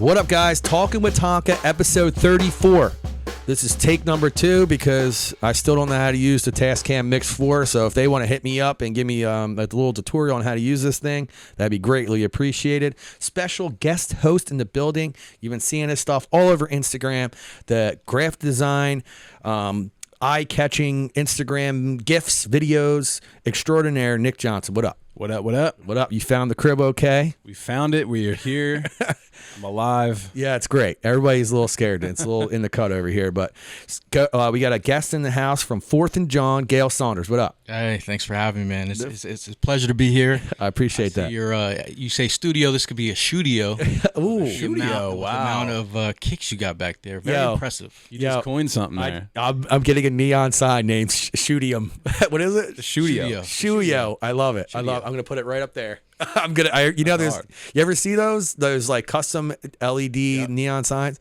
What up, guys? Talking with Tonka, episode 34. This is take number 2 because I still don't know how to use the Tascam Mix 4. So if they want to hit me up and give me a little tutorial on how to use this thing, that'd be greatly appreciated. Special guest host in the building. You've been seeing this stuff all over Instagram. The graphic design, eye-catching Instagram GIFs, videos, extraordinaire Nick Johnson. What up? What up, what up? What up? You found the crib okay? We found it. We are here. I'm alive. Yeah, it's great. Everybody's a little scared. It's a little in the cut over here. But we got a guest in the house from 4th and Jawn, Gayle Saunders. What up? Hey, thanks for having me, man. It's a pleasure to be here. I appreciate that. You say studio. This could be a studio. Ooh, studio. Wow. The amount of kicks you got back there. Very impressive. You just coined something there. I'm getting a neon sign named Shootium. What is it? The studio. Studio. I love it. I'm going to put it right up there. You ever see those like custom LED neon signs?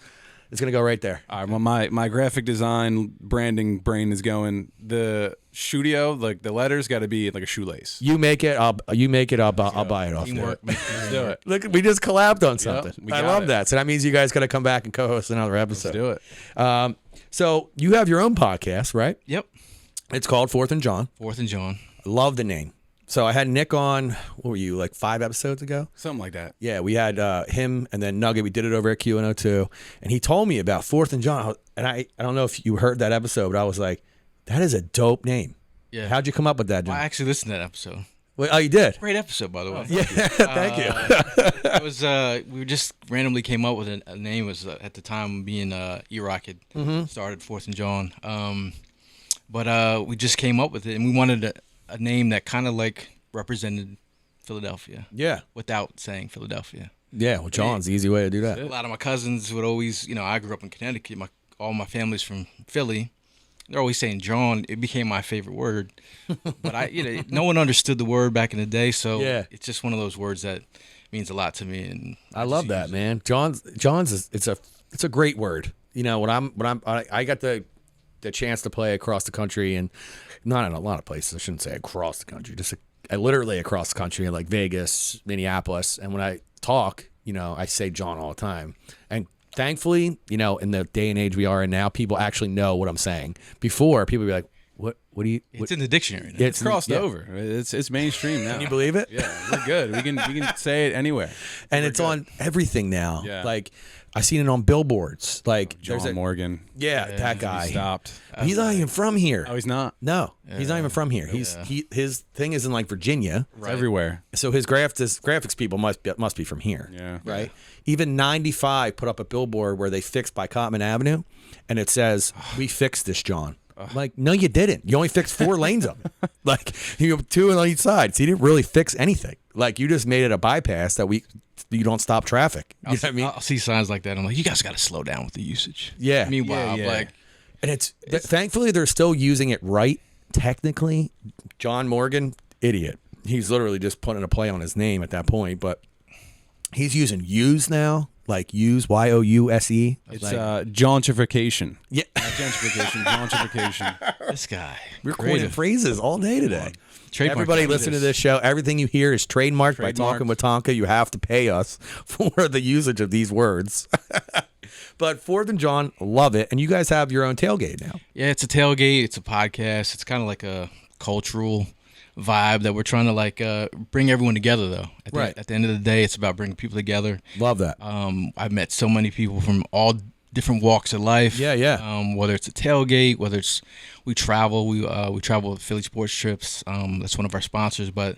It's gonna go right there. All right. Well, my graphic design branding brain is going. The studio, like the letters, got to be like a shoelace. You make it. I'll buy it off there. Let's do it. Look, we just collabed on something. Yep, I love that. So that means you guys got to come back and co-host another episode. Let's do it. So you have your own podcast, right? Yep. It's called 4th and Jawn. 4th and Jawn. Love the name. So I had Nick on, what were you, like 5 episodes ago? Something like that. Yeah, we had him and then Nugget. We did it over at QNO2. And he told me about 4th and Jawn. And I don't know if you heard that episode, but I was like, that is a dope name. Yeah. How'd you come up with that, John? Well, I actually listened to that episode. Well, oh, you did? Great episode, by the way. Yeah, thank you. It was we just randomly came up with a name. It was at the time being E-Rock had started 4th and Jawn. But we just came up with it, and we wanted a name that kind of like represented Philadelphia. Yeah. Without saying Philadelphia. Yeah, well, John's the easy way to do that. A lot of my cousins would always, I grew up in Connecticut. All my family's from Philly. They're always saying Jawn. It became my favorite word. But no one understood the word back in the day, so it's just one of those words that means a lot to me. And I love that, man. John's it's a great word. I got the chance to play across the country, and not in a lot of places. I shouldn't say across the country, just literally across the country, like Vegas, Minneapolis. And when I talk, I say Jawn all the time. And thankfully, in the day and age we are in now, people actually know what I'm saying. Before, people would be like, what do you... It's in the dictionary now. It's crossed over. It's mainstream now. Can you believe it? Yeah, we're good. We can say it anywhere. And it's on everything now. Yeah. Like, I've seen it on billboards. Like John Morgan. Yeah, that guy. He stopped. He's not even from here. Oh, he's not? No, he's not even from here. His thing is in like Virginia. It's everywhere. So his graphics people must be from here. Yeah. Right? Even 95 put up a billboard where they fixed by Cotman Avenue, and it says, "We fixed this, Jawn." I'm like, no, you didn't. You only fixed 4 lanes of them. Like, 2 on each side. So you didn't really fix anything. Like, you just made it a bypass that you don't stop traffic. You know what I mean? I'll see signs like that. I'm like, you guys got to slow down with the usage. Yeah. Meanwhile, and it's thankfully they're still using it right. Technically, Jawn Morgan, idiot. He's literally just putting a play on his name at that point, but he's using use now. Like use, Y-O-U-S-E. It's gentrification. Yeah. Not gentrification, gentrification. This guy. We're coining phrases all day today. Trademark. Everybody listen to this show. Everything you hear is trademarked by Talkin with Tonka. You have to pay us for the usage of these words. But 4th and Jawn, love it. And you guys have your own tailgate now. Yeah, it's a tailgate. It's a podcast. It's kind of like a cultural vibe that we're trying to bring everyone together, though. At the end of the day, it's about bringing people together. Love that. I've met so many people from all different walks of life. Yeah. Whether it's a tailgate, whether it's we travel with Philly Sports Trips. That's one of our sponsors, but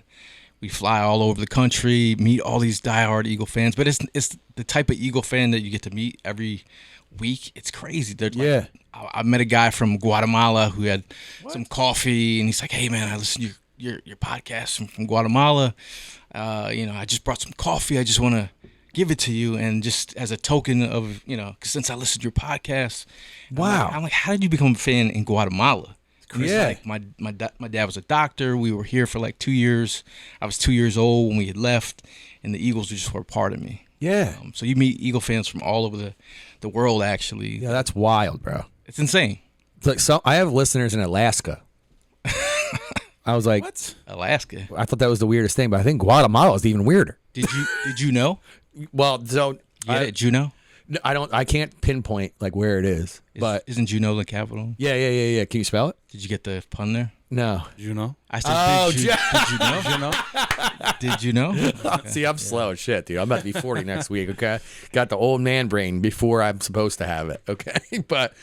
we fly all over the country, meet all these diehard Eagle fans. But it's the type of Eagle fan that you get to meet every week. It's crazy. I met a guy from Guatemala who had some coffee, and he's like, "Hey man, I listened to your podcast from Guatemala. I just brought some coffee. I just want to give it to you, and just as a token of, cause since I listened to your podcast." Wow. I'm like, how did you become a fan in Guatemala? Yeah. Like my dad was a doctor. We were here for like 2 years. I was 2 years old when we had left, and the Eagles just were a part of me. Yeah. So you meet Eagle fans from all over the world, actually. Yeah, that's wild, bro. It's insane. It's like I have listeners in Alaska. I was like, what? Alaska. I thought that was the weirdest thing, but I think Guatemala is even weirder. Did you know? Well, so You get it, Juneau? No, I can't pinpoint like where it is, but Isn't Juneau the capital? yeah. Can you spell it? Did you get the pun there? No. Juneau. I said, did you know? Juneau. Did you know? See, I'm slow as shit, dude. I'm about to be 40 next week. Okay, got the old man brain before I'm supposed to have it. Okay, but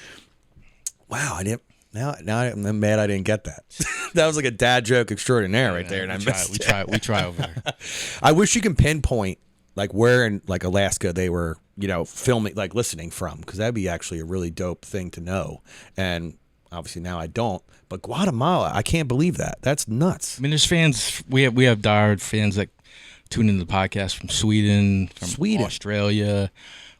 wow, I didn't. Now I'm mad I didn't get that. That was like a dad joke extraordinaire right there, and I missed it. We try over there. I wish you can pinpoint like where in like Alaska they were, filming, like listening from, because that'd be actually a really dope thing to know. And obviously now I don't. But Guatemala, I can't believe that. That's nuts. I mean, there's fans. We have diehard fans that tune into the podcast from Sweden, from Australia.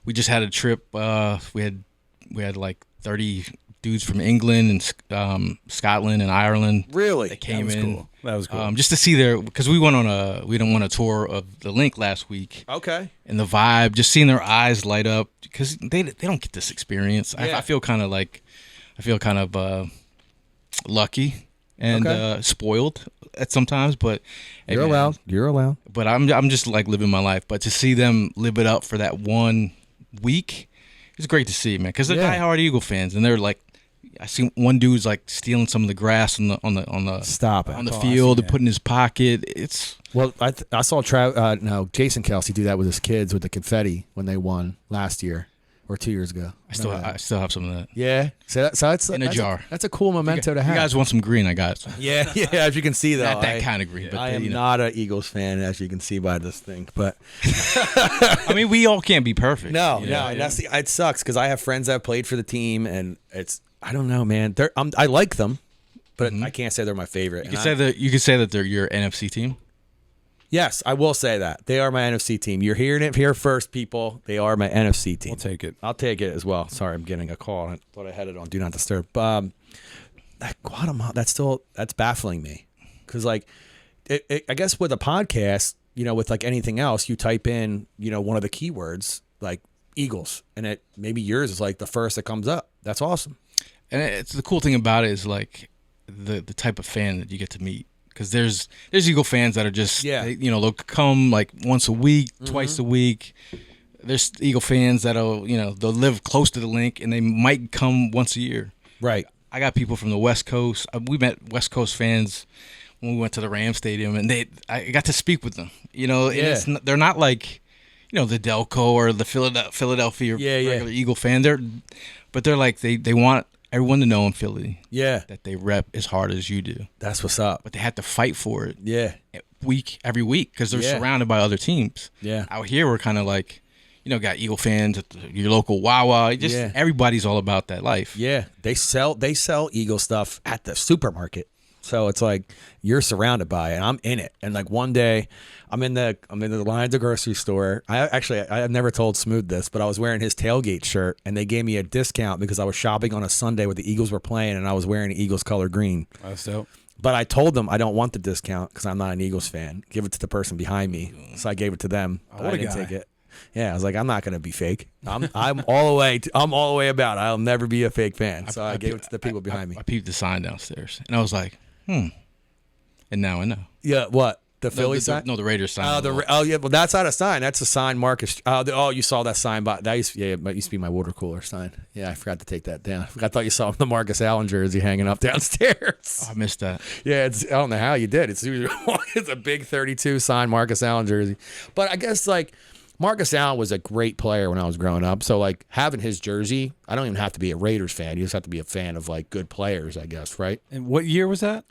We just had a trip. We had like 30 dudes from England and Scotland and Ireland. Really? That came in. Cool. That was cool. Just to see because we went on a tour of the Link last week. Okay. And the vibe, just seeing their eyes light up, because they don't get this experience. Yeah. I feel kind of lucky and spoiled at sometimes, but hey, You're allowed. You're allowed. But I'm just like living my life. But to see them live it up for that 1 week, it's great to see, man. Because they're diehard Eagle fans, and they're like, I see one dude's like stealing some of the grass on the Stop it. on the field to put in his pocket. It's I saw Jason Kelsey do that with his kids with the confetti when they won last year or 2 years ago. I still have some of that. Yeah. So that's in a jar. That's a cool memento to have. You guys want some green? I got some. Yeah. As you can see, though, Not that kind of green. But I am not an Eagles fan, as you can see by this thing. But I mean, we all can't be perfect. No. That's it sucks because I have friends that have played for the team, and I don't know, man. I like them, but I can't say they're my favorite. You could say that they're your NFC team. Yes, I will say that. They are my NFC team. You're hearing it here first, people. They are my NFC team. I'll take it. I'll take it as well. Sorry, I'm getting a call. I thought I had it on Do Not Disturb. That Guatemala, that's baffling me. Because, like, I guess with a podcast, with like anything else, you type in, one of the keywords, like Eagles, and maybe yours is like the first that comes up. That's awesome. And it's the cool thing about it is like the type of fan that you get to meet. Because there's Eagle fans that are just they'll come like once a week, twice a week. There's Eagle fans that'll they'll live close to the Link and they might come once a year. Right. I got people from the West Coast. We met West Coast fans when we went to the Rams Stadium, and I got to speak with them. And they're not like the Delco or the Philadelphia regular Eagle fan. But they're like they want everyone to know in Philly that they rep as hard as you do. That's what's up. But they have to fight for it every week because they're surrounded by other teams. Yeah. Out here, we're kind of like, got Eagle fans at your local Wawa. Everybody's all about that life. Yeah. They sell Eagle stuff at the supermarket. So it's like you're surrounded by it, and I'm in it. And like one day, I'm in the Lions of grocery store. I've never told Smooth this, but I was wearing his tailgate shirt, and they gave me a discount because I was shopping on a Sunday where the Eagles were playing, and I was wearing Eagles color green. That's dope. But I told them I don't want the discount because I'm not an Eagles fan. Give it to the person behind me. So I gave it to them. What I didn't take it. Yeah, I was like, I'm not gonna be fake. I'm all the way about it. I'll never be a fake fan. So I gave it to the people behind me. I peeped the sign downstairs, and I was like, and now I know. Yeah, what? The Philly sign? No, the Raiders sign. Yeah, well, that's not a sign. That's a sign, Marcus. You saw that sign, but it used to be my water cooler sign. Yeah, I forgot to take that down. I thought you saw the Marcus Allen jersey hanging up downstairs. Oh, I missed that. Yeah, I don't know how you did. It's a big 32 sign Marcus Allen jersey. But I guess like Marcus Allen was a great player when I was growing up. So like having his jersey, I don't even have to be a Raiders fan. You just have to be a fan of like good players, I guess, right? And what year was that?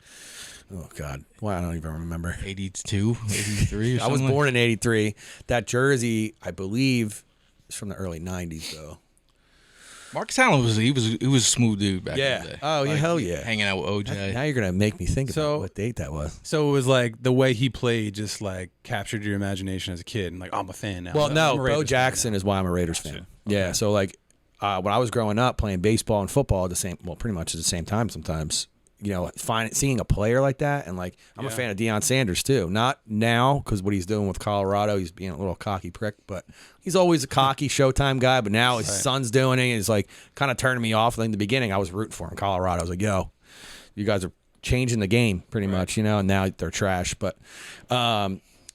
Oh, God. Well, I don't even remember. 82, 83 or I was born in 83. That jersey, I believe, is from the early 90s, though. Marcus Allen was a smooth dude back in the day. Oh, yeah, hell yeah. Hanging out with OJ. Now you're going to make me think about what date that was. So it was like the way he played just like captured your imagination as a kid. And like, I'm a fan now. Well, no, Bo Jackson is why I'm a Raiders fan. Okay. Yeah, so like when I was growing up playing baseball and football pretty much at the same time sometimes. Seeing a player like that, and like I'm a fan of Deion Sanders too. Not now because what he's doing with Colorado, he's being a little cocky prick, but he's always a cocky Showtime guy. But now his son's doing it, and it's like kind of turning me off. Like in the beginning, I was rooting for him. Colorado, I was like, "Yo, you guys are changing the game pretty much," and now they're trash. But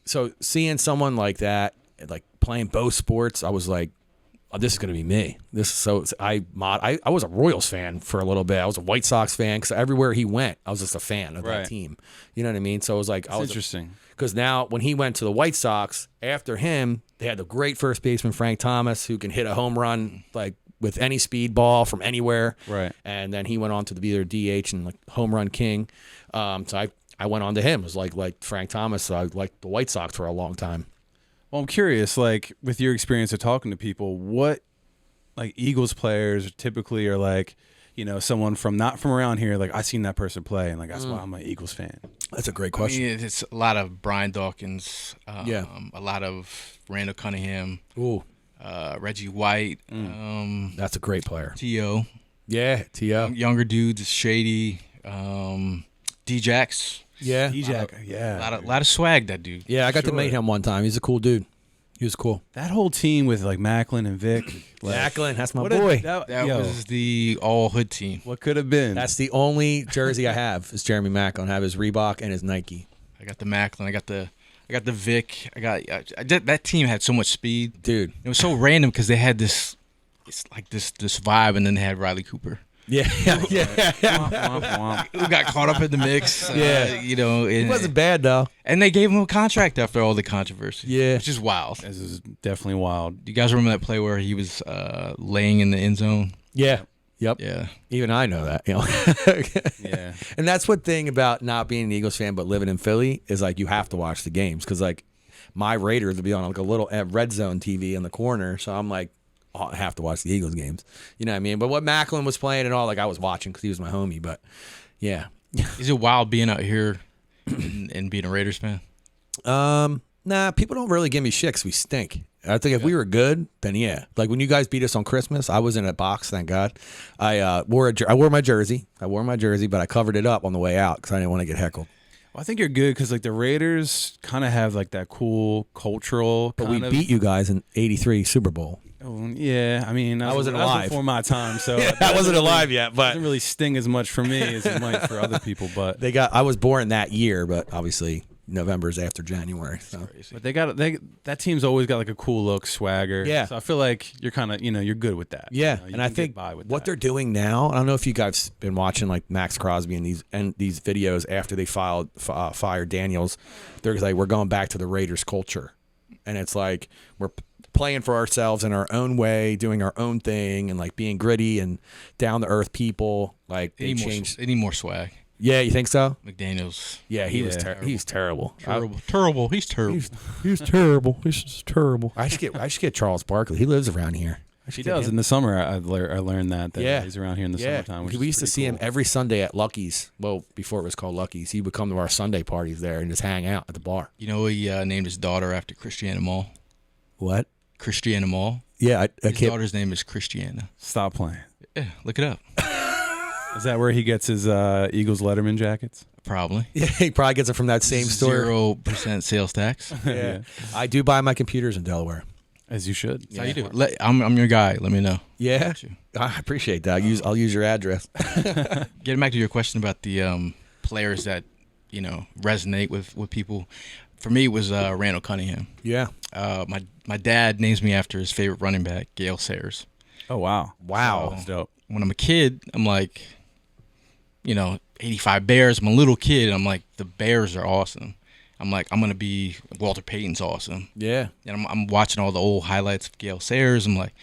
so seeing someone like that, like playing both sports, I was like, oh, this is gonna be me. I was a Royals fan for a little bit. I was a White Sox fan because everywhere he went, I was just a fan of that team. You know what I mean? So it was like, Interesting. Because now when he went to the White Sox, after him, they had the great first baseman Frank Thomas who can hit a home run like with any speed ball from anywhere. Right. And then he went on to be their DH and like home run king. So I went on to him. It was like Frank Thomas. So I liked the White Sox for a long time. Well, I'm curious, like with your experience of talking to people, what like Eagles players typically are like, you know, someone from not from around here, like I seen that person play and like that's why I'm an Eagles fan. That's a great question. I mean, it's a lot of Brian Dawkins, Yeah. a lot of Randall Cunningham, Ooh, Reggie White, that's a great player. T.O. Yeah, T.O. Younger dudes, Shady, D-Jax. Yeah. D-Jack, A lot of swag, that dude. Yeah, I got to meet him one time. He's a cool dude. He was cool. That whole team with like Macklin and Vic. Like, Macklin, that's my what boy. That was the all-hood team. what could have been. That's the only jersey I have is Jeremy Macklin. I have his Reebok and his Nike. I got the Macklin. I got the Vic. That team had so much speed. Dude. It was so random because they had this vibe, and then they had Riley Cooper. Yeah. Yeah. Womp, womp. Who got caught up in the mix. Yeah. It wasn't bad, though. And they gave him a contract after all the controversy. Yeah. Which is wild. This is definitely wild. Do you guys remember that play where he was laying in the end zone? Yeah. Yep. Yeah. Even I know that, you know. Yeah. And that's what thing about not being an Eagles fan but living in Philly is like you have to watch the games because like my Raiders will be on like a little red zone TV in the corner, so I'm like, oh, I have to watch the Eagles games. You know what I mean? But what Macklin was playing and all, like I was watching because he was my homie. But yeah. Is it wild being out here and being a Raiders fan? Nah, people don't really give me shit 'cause we stink. I think if we were good, then yeah. Like when you guys beat us on Christmas, I was in a box, thank God. I wore my jersey. But I covered it up on the way out because I didn't want to get heckled. Well, I think you're good because like the Raiders kind of have like that cool cultural. But we beat you guys in '83 Super Bowl. Oh, yeah, I mean, I wasn't that was alive before my time, so I wasn't alive yet, but doesn't really sting as much for me as it might for other people. But I was born that year, but obviously November's after January. So. But that team's always got like a cool look, swagger. Yeah. So I feel like you're kind of you're good with that. Yeah, You and I can think get by with what that. they're doing now. I don't know if you guys been watching like Max Crosby and these videos after they fired Daniels. They're like we're going back to the Raiders culture, and it's like we're playing for ourselves in our own way, doing our own thing, and like being gritty and down to earth people. Like they changed. They need more swag. Yeah, you think so? McDaniels. Yeah, he's terrible. He's terrible. He's terrible. He's terrible. He's just terrible. I should get Charles Barkley. He lives around here. He does in the summer. I learned that yeah. he's around here in the summertime. Which we used to is see pretty him every Sunday at Lucky's. Well, before it was called Lucky's, he would come to our Sunday parties there and just hang out at the bar. You know, he named his daughter after Christiana Mall. What? Christiana Mall. Yeah, His daughter's name is Christiana. Stop playing. Yeah, look it up. Is that where he gets his Eagles Letterman jackets? Probably. Yeah, he probably gets it from that same store. 0% sales tax. Yeah. I do buy my computers in Delaware. As you should. That's how you do it. I'm your guy. Let me know. Yeah, I appreciate that. I'll use your address. Getting back to your question about the players that resonate with people. For me, it was Randall Cunningham. Yeah. My dad names me after his favorite running back, Gayle Saunders. Oh wow. Wow. That's dope. When I'm a kid, I'm like, 85 Bears. I'm a little kid. And I'm like, the Bears are awesome. I'm like, I'm gonna be Walter Payton's awesome. Yeah. And I'm watching all the old highlights of Gayle Saunders. I'm like,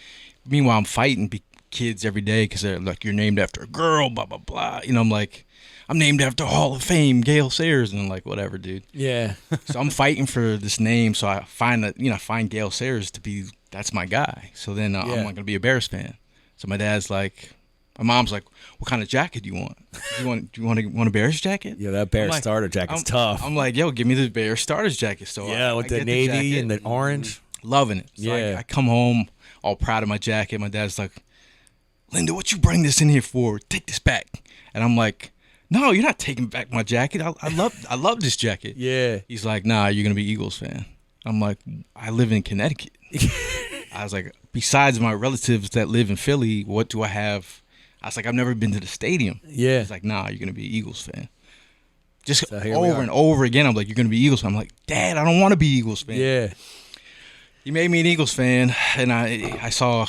meanwhile, I'm fighting kids every day because they're like, you're named after a girl, blah blah blah. I'm like, I'm named after Hall of Fame, Gayle Saunders, and I'm like, whatever, dude. Yeah. So I'm fighting for this name. So I find Gayle Saunders to be that's my guy. So then I'm not gonna be a Bears fan. So my dad's like, my mom's like, what kind of jacket do you want? Do you want a Bears jacket? Yeah, that Bears starter jacket's tough. I'm like, yo, give me the Bears starters jacket. So with the navy and the orange. Loving it. So I come home all proud of my jacket. My dad's like, Linda, what you bring this in here for? Take this back. And I'm like, no, you're not taking back my jacket. I love this jacket. Yeah. He's like, nah, you're gonna be Eagles fan. I'm like, I live in Connecticut. I was like, besides my relatives that live in Philly, what do I have? I was like, I've never been to the stadium. Yeah. He's like, nah, you're gonna be Eagles fan. Just So over and over again, I'm like, you're gonna be Eagles fan. I'm like, Dad, I don't want to be Eagles fan. Yeah. He made me an Eagles fan, and I saw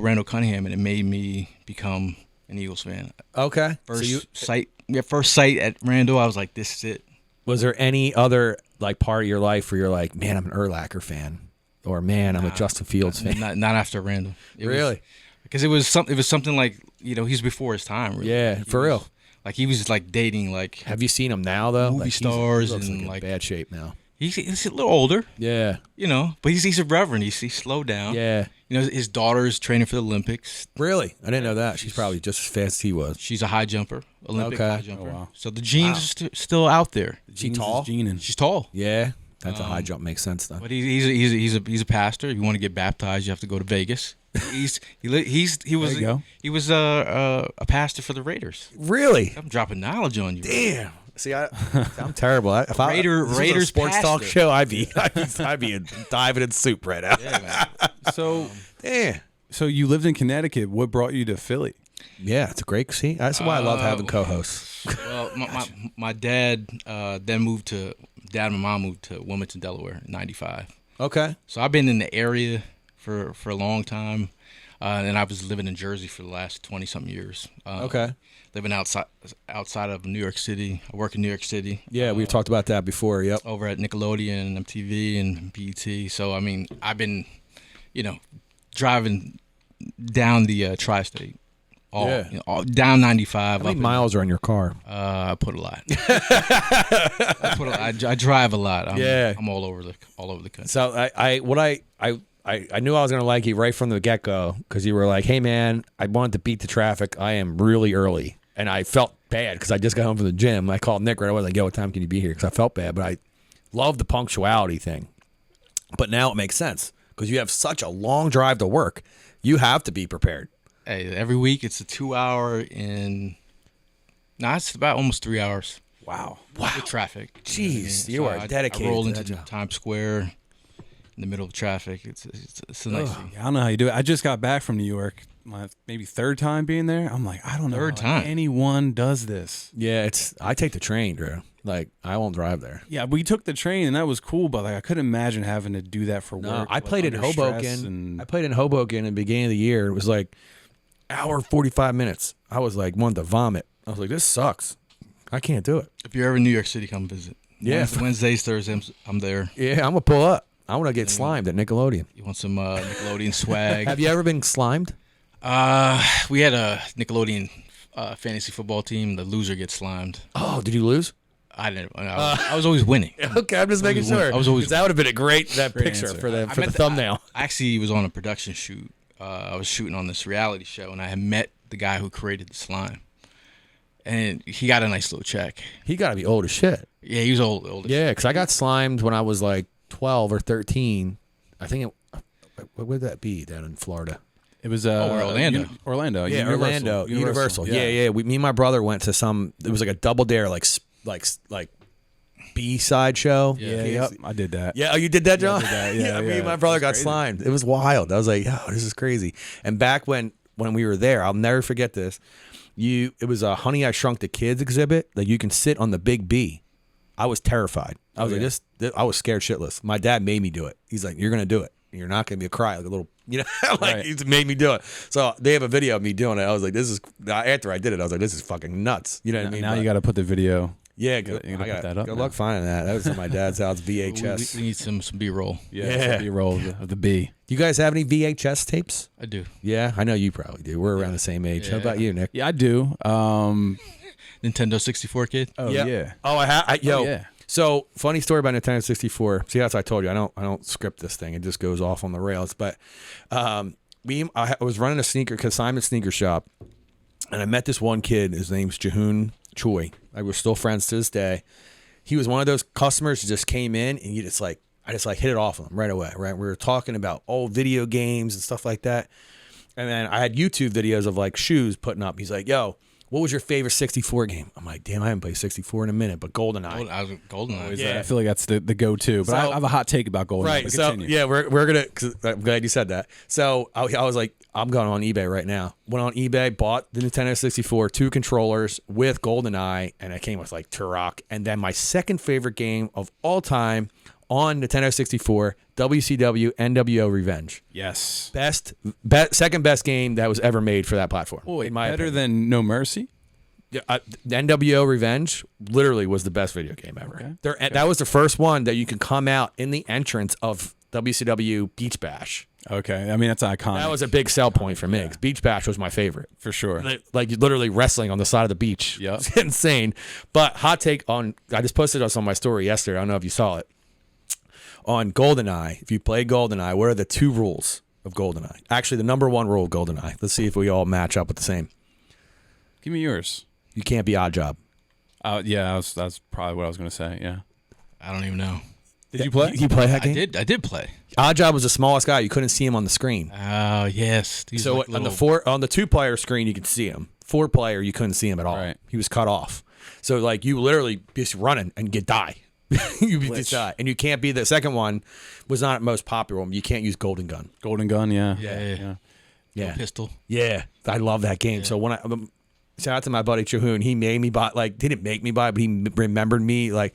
Randall Cunningham, and it made me become an Eagles fan. Okay. First sight at Randall, I was like, this is it. Was there any other like part of your life where you're like, man, I'm an Urlacher fan, or man, I'm a Justin Fields fan? Not after Randall. Really? Because it was something like, he's before his time. Really. Yeah, for real. Like he was like dating like. Have you seen him now though? Movie like, stars he looks and like in bad shape now. He's a little older. Yeah. But he's a reverend. He's slowed down. Yeah. His daughter's training for the Olympics. Really? I didn't know that. She's probably just as fast as he was. She's a high jumper, Olympic high jumper. Oh, wow. So the genes are still out there. She tall? She's tall. Yeah. That's a high jump. Makes sense though. But he's a pastor. If you want to get baptized, you have to go to Vegas. He was a pastor for the Raiders. Really? I'm dropping knowledge on you. Damn. See, I'm terrible. If Raiders sports pastor. talk show, I'd be diving in soup right now. Yeah, man. So, Yeah. so you lived in Connecticut. What brought you to Philly? Yeah, it's a great see. That's why I love having co-hosts. Well, my dad then Dad and my mom moved to Wilmington, Delaware in '95. Okay. So I've been in the area for a long time, and I was living in Jersey for the last 20-something years. Okay. Living outside of New York City. I work in New York City. Yeah, we've talked about that before. Yep. Over at Nickelodeon, MTV, and BET. So I mean, I've been, driving down the tri-state. Down 95. How many miles are on your car? I put a lot. I drive a lot. I'm all over the country. So I knew I was gonna like you right from the get go because you were like, hey man, I wanted to beat the traffic. I am really early, and I felt bad because I just got home from the gym. I called Nick right away, like, yo, what time can you be here? Because I felt bad, but I love the punctuality thing. But now it makes sense because you have such a long drive to work. You have to be prepared. Hey, every week it's a 2-hour it's about almost 3 hours. Wow. With traffic. Jeez, you are dedicated. I roll to into that job. Times Square in the middle of traffic. It's a nice thing. I don't know how you do it. I just got back from New York. My maybe third time being there. I'm like, I don't know how anyone does this. Yeah, I take the train, Drew. Like, I won't drive there. Yeah, we took the train and that was cool, but like I couldn't imagine having to do that for work. I played in Hoboken. I played in Hoboken at the beginning of the year. It was like hour 45 minutes. I was like wanting to vomit. I was like, this sucks. I can't do it. If you're ever in New York City, come visit. Yeah. Wednesdays, Thursdays, I'm there. Yeah, I'm gonna pull up. I want to get slimed at Nickelodeon. You want some Nickelodeon swag? Have you ever been slimed? We had a Nickelodeon fantasy football team. The loser gets slimed. Oh, did you lose? I didn't. I was always winning. Okay, I'm just making sure. I was always. That would have been a great picture answer. for the thumbnail. I actually was on a production shoot. I was shooting on this reality show, and I had met the guy who created the slime, and he got a nice little check. He got to be old as shit. Yeah, he was old. Yeah, because I got slimed when I was like 12 or 13. I think what would that be down in Florida? It was Orlando. Orlando. Yeah, Universal. Yeah. Me and my brother went to some. It was like a double dare, like B-side show. Yeah, I did that. Yeah, oh, you did that, John? Yeah, I did that. Yeah, me and my brother got slimed. It was wild. I was like, oh, this is crazy. And back when we were there, I'll never forget this. It was a Honey, I Shrunk the Kids exhibit that you can sit on the big B. I was terrified. I was I was scared shitless. My dad made me do it. He's like, you're going to do it. You're not going to be a cry, like a little, Right. He made me do it. So they have a video of me doing it. I was like, after I did it, I was like, this is fucking nuts. You know what I mean? Now you got to put the video. Yeah, you gotta put that up. Good luck finding that. That was at my dad's house, VHS. We need some B-roll. Yeah. B-roll of the B. Do you guys have any VHS tapes? I do. Yeah, I know you probably do. We're around the same age. Yeah. How about you, Nick? Yeah, I do. Nintendo 64 kid. Oh yeah. Oh, I have. Yo. Oh, yeah. So funny story about Nintendo 64. See, that's what I told you. I don't script this thing. It just goes off on the rails. But I was running a consignment sneaker shop, and I met this one kid. His name's Jahoon Choi. We're still friends to this day. He was one of those customers who just came in and I just hit it off with him right away. Right, we were talking about old video games and stuff like that, and then I had YouTube videos of like shoes putting up. He's like, "Yo, what was your favorite 64 game?" I'm like, "Damn, I haven't played 64 in a minute, but GoldenEye." I was GoldenEye. Yeah. I feel like that's the go-to. But I have a hot take about GoldenEye. Right. So yeah, we're gonna. Cause I'm glad you said that. So I was like, I'm going on eBay right now. Went on eBay, bought the Nintendo 64, 2 controllers with GoldenEye, and it came with like Turok. And then my second favorite game of all time, on Nintendo 64, WCW NWO Revenge. Yes. Second best game that was ever made for that platform. Wait, in my better opinion. than No Mercy? Yeah, the NWO Revenge literally was the best video game ever. Okay. That was the first one that you can come out in the entrance of WCW Beach Bash. Okay. I mean, that's iconic. That was a big sell point for me. 'Cause Beach Bash was my favorite. for sure. Like literally wrestling on the side of the beach. Yep. It's insane. But hot take on, I just posted this on my story yesterday. I don't know if you saw it. On GoldenEye, if you play GoldenEye, what are the 2 rules of GoldenEye? Actually, the number 1 rule of GoldenEye. Let's see if we all match up with the same. Give me yours. You can't be odd job. Yeah, that's probably what I was going to say. Yeah. I don't even know. Did you play? You play that game? I did play. Oddjob was the smallest guy. You couldn't see him on the screen. Oh yes. These So like on the little- on the 2-player screen, you could see him. 4-player, you couldn't see him at all. Right. He was cut off. So like you literally just running and get die. You just die, and you can't be the second one. Was not most popular one. You can't use Golden Gun. Golden Gun, yeah. Yeah. Yeah, Pistol. yeah. I love that game. So when I shout out to my buddy Chahoon, he made me buy. Like didn't make me buy, but he remembered me like.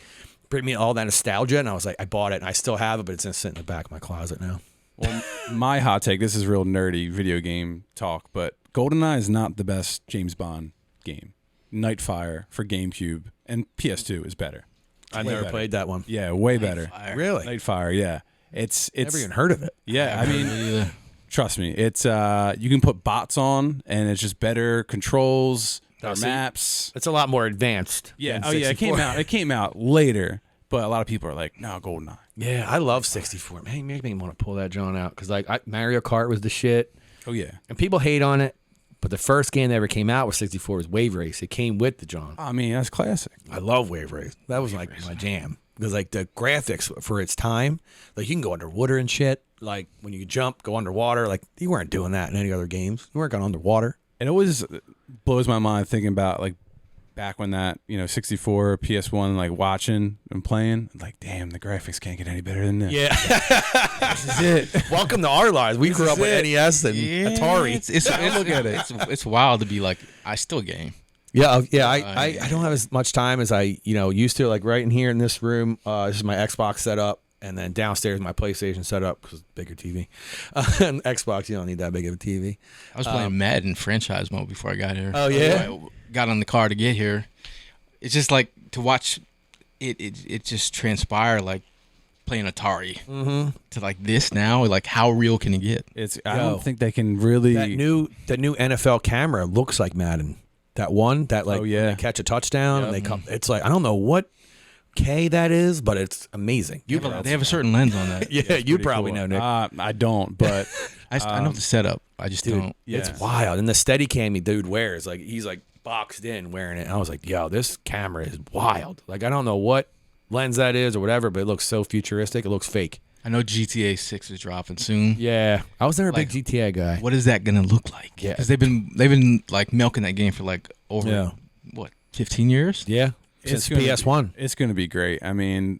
Bring me all that nostalgia, and I was like, I bought it, and I still have it, but it's gonna sit in the back of my closet now. Well, my hot take, this is real nerdy video game talk, but GoldenEye is not the best James Bond game. Nightfire for GameCube and PS2 is better. I never played that one. Yeah, way better. Really? Nightfire, yeah. It's Never even heard of it. yeah, I mean, Yeah. trust me, it's you can put bots on and it's just better controls, better see, maps. It's a lot more advanced. Yeah, than oh yeah, 64. it came out later, but a lot of people are like, no, GoldenEye. Yeah, I love 64. Man, you make me want to pull that John out because like Mario Kart was the shit, Oh yeah. and people hate on it. But the first game that ever came out with 64 was Wave Race. It came with the John. I mean, that's classic. I love Wave Race. That was like my jam because like the graphics for its time, like you can go underwater and shit. Like when you jump, go underwater. Like you weren't doing that in any other games. You weren't going underwater. It always blows my mind thinking about like back when that 64 PS1 like watching and playing. Like, damn, the graphics can't get any better than this. Yeah. This is it. Welcome to our lives. We grew up with it. NES and Atari. Look at it. It's wild to be like, I still game. Yeah, I don't have as much time as I used to. Like right in here in this room, this is my Xbox setup, and then downstairs my PlayStation setup because bigger TV. And Xbox, you don't need that big of a TV. I was playing Madden franchise mode before I got here. Oh, yeah? I got on the car to get here. It's just like to watch it just transpire like playing Atari to like this now. Like how real can it get? I don't think they can really. That new NFL camera looks like Madden. That one that like Oh, yeah. when they catch a touchdown and they come. It's like I don't know what K that is, but it's amazing. They have a certain lens on that. Yeah, you pretty probably cool. know, Nick. I don't, but I know the setup. I just don't. yeah. It's wild. And the Steadicam dude wears, like he's like boxed in wearing it. And I was like, yo, this camera is wild. Like I don't know what lens that is or whatever, but it looks so futuristic. It looks fake. I know GTA 6 is dropping soon. Yeah, I was never a Like, big GTA guy. What is that gonna look like? Yeah. because they've been like milking that game for like over 15 years. Yeah, since gonna PS1. It's going to be great. I mean,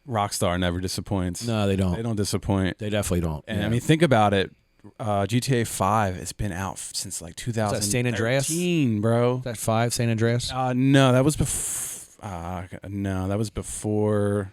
Rockstar never disappoints. No, they don't. They don't disappoint. They definitely don't. And Yeah. I mean, think about it. GTA 5 has been out since like 2013, San Andreas? bro. Is that 5 San Andreas? No, that was before. No, that was before.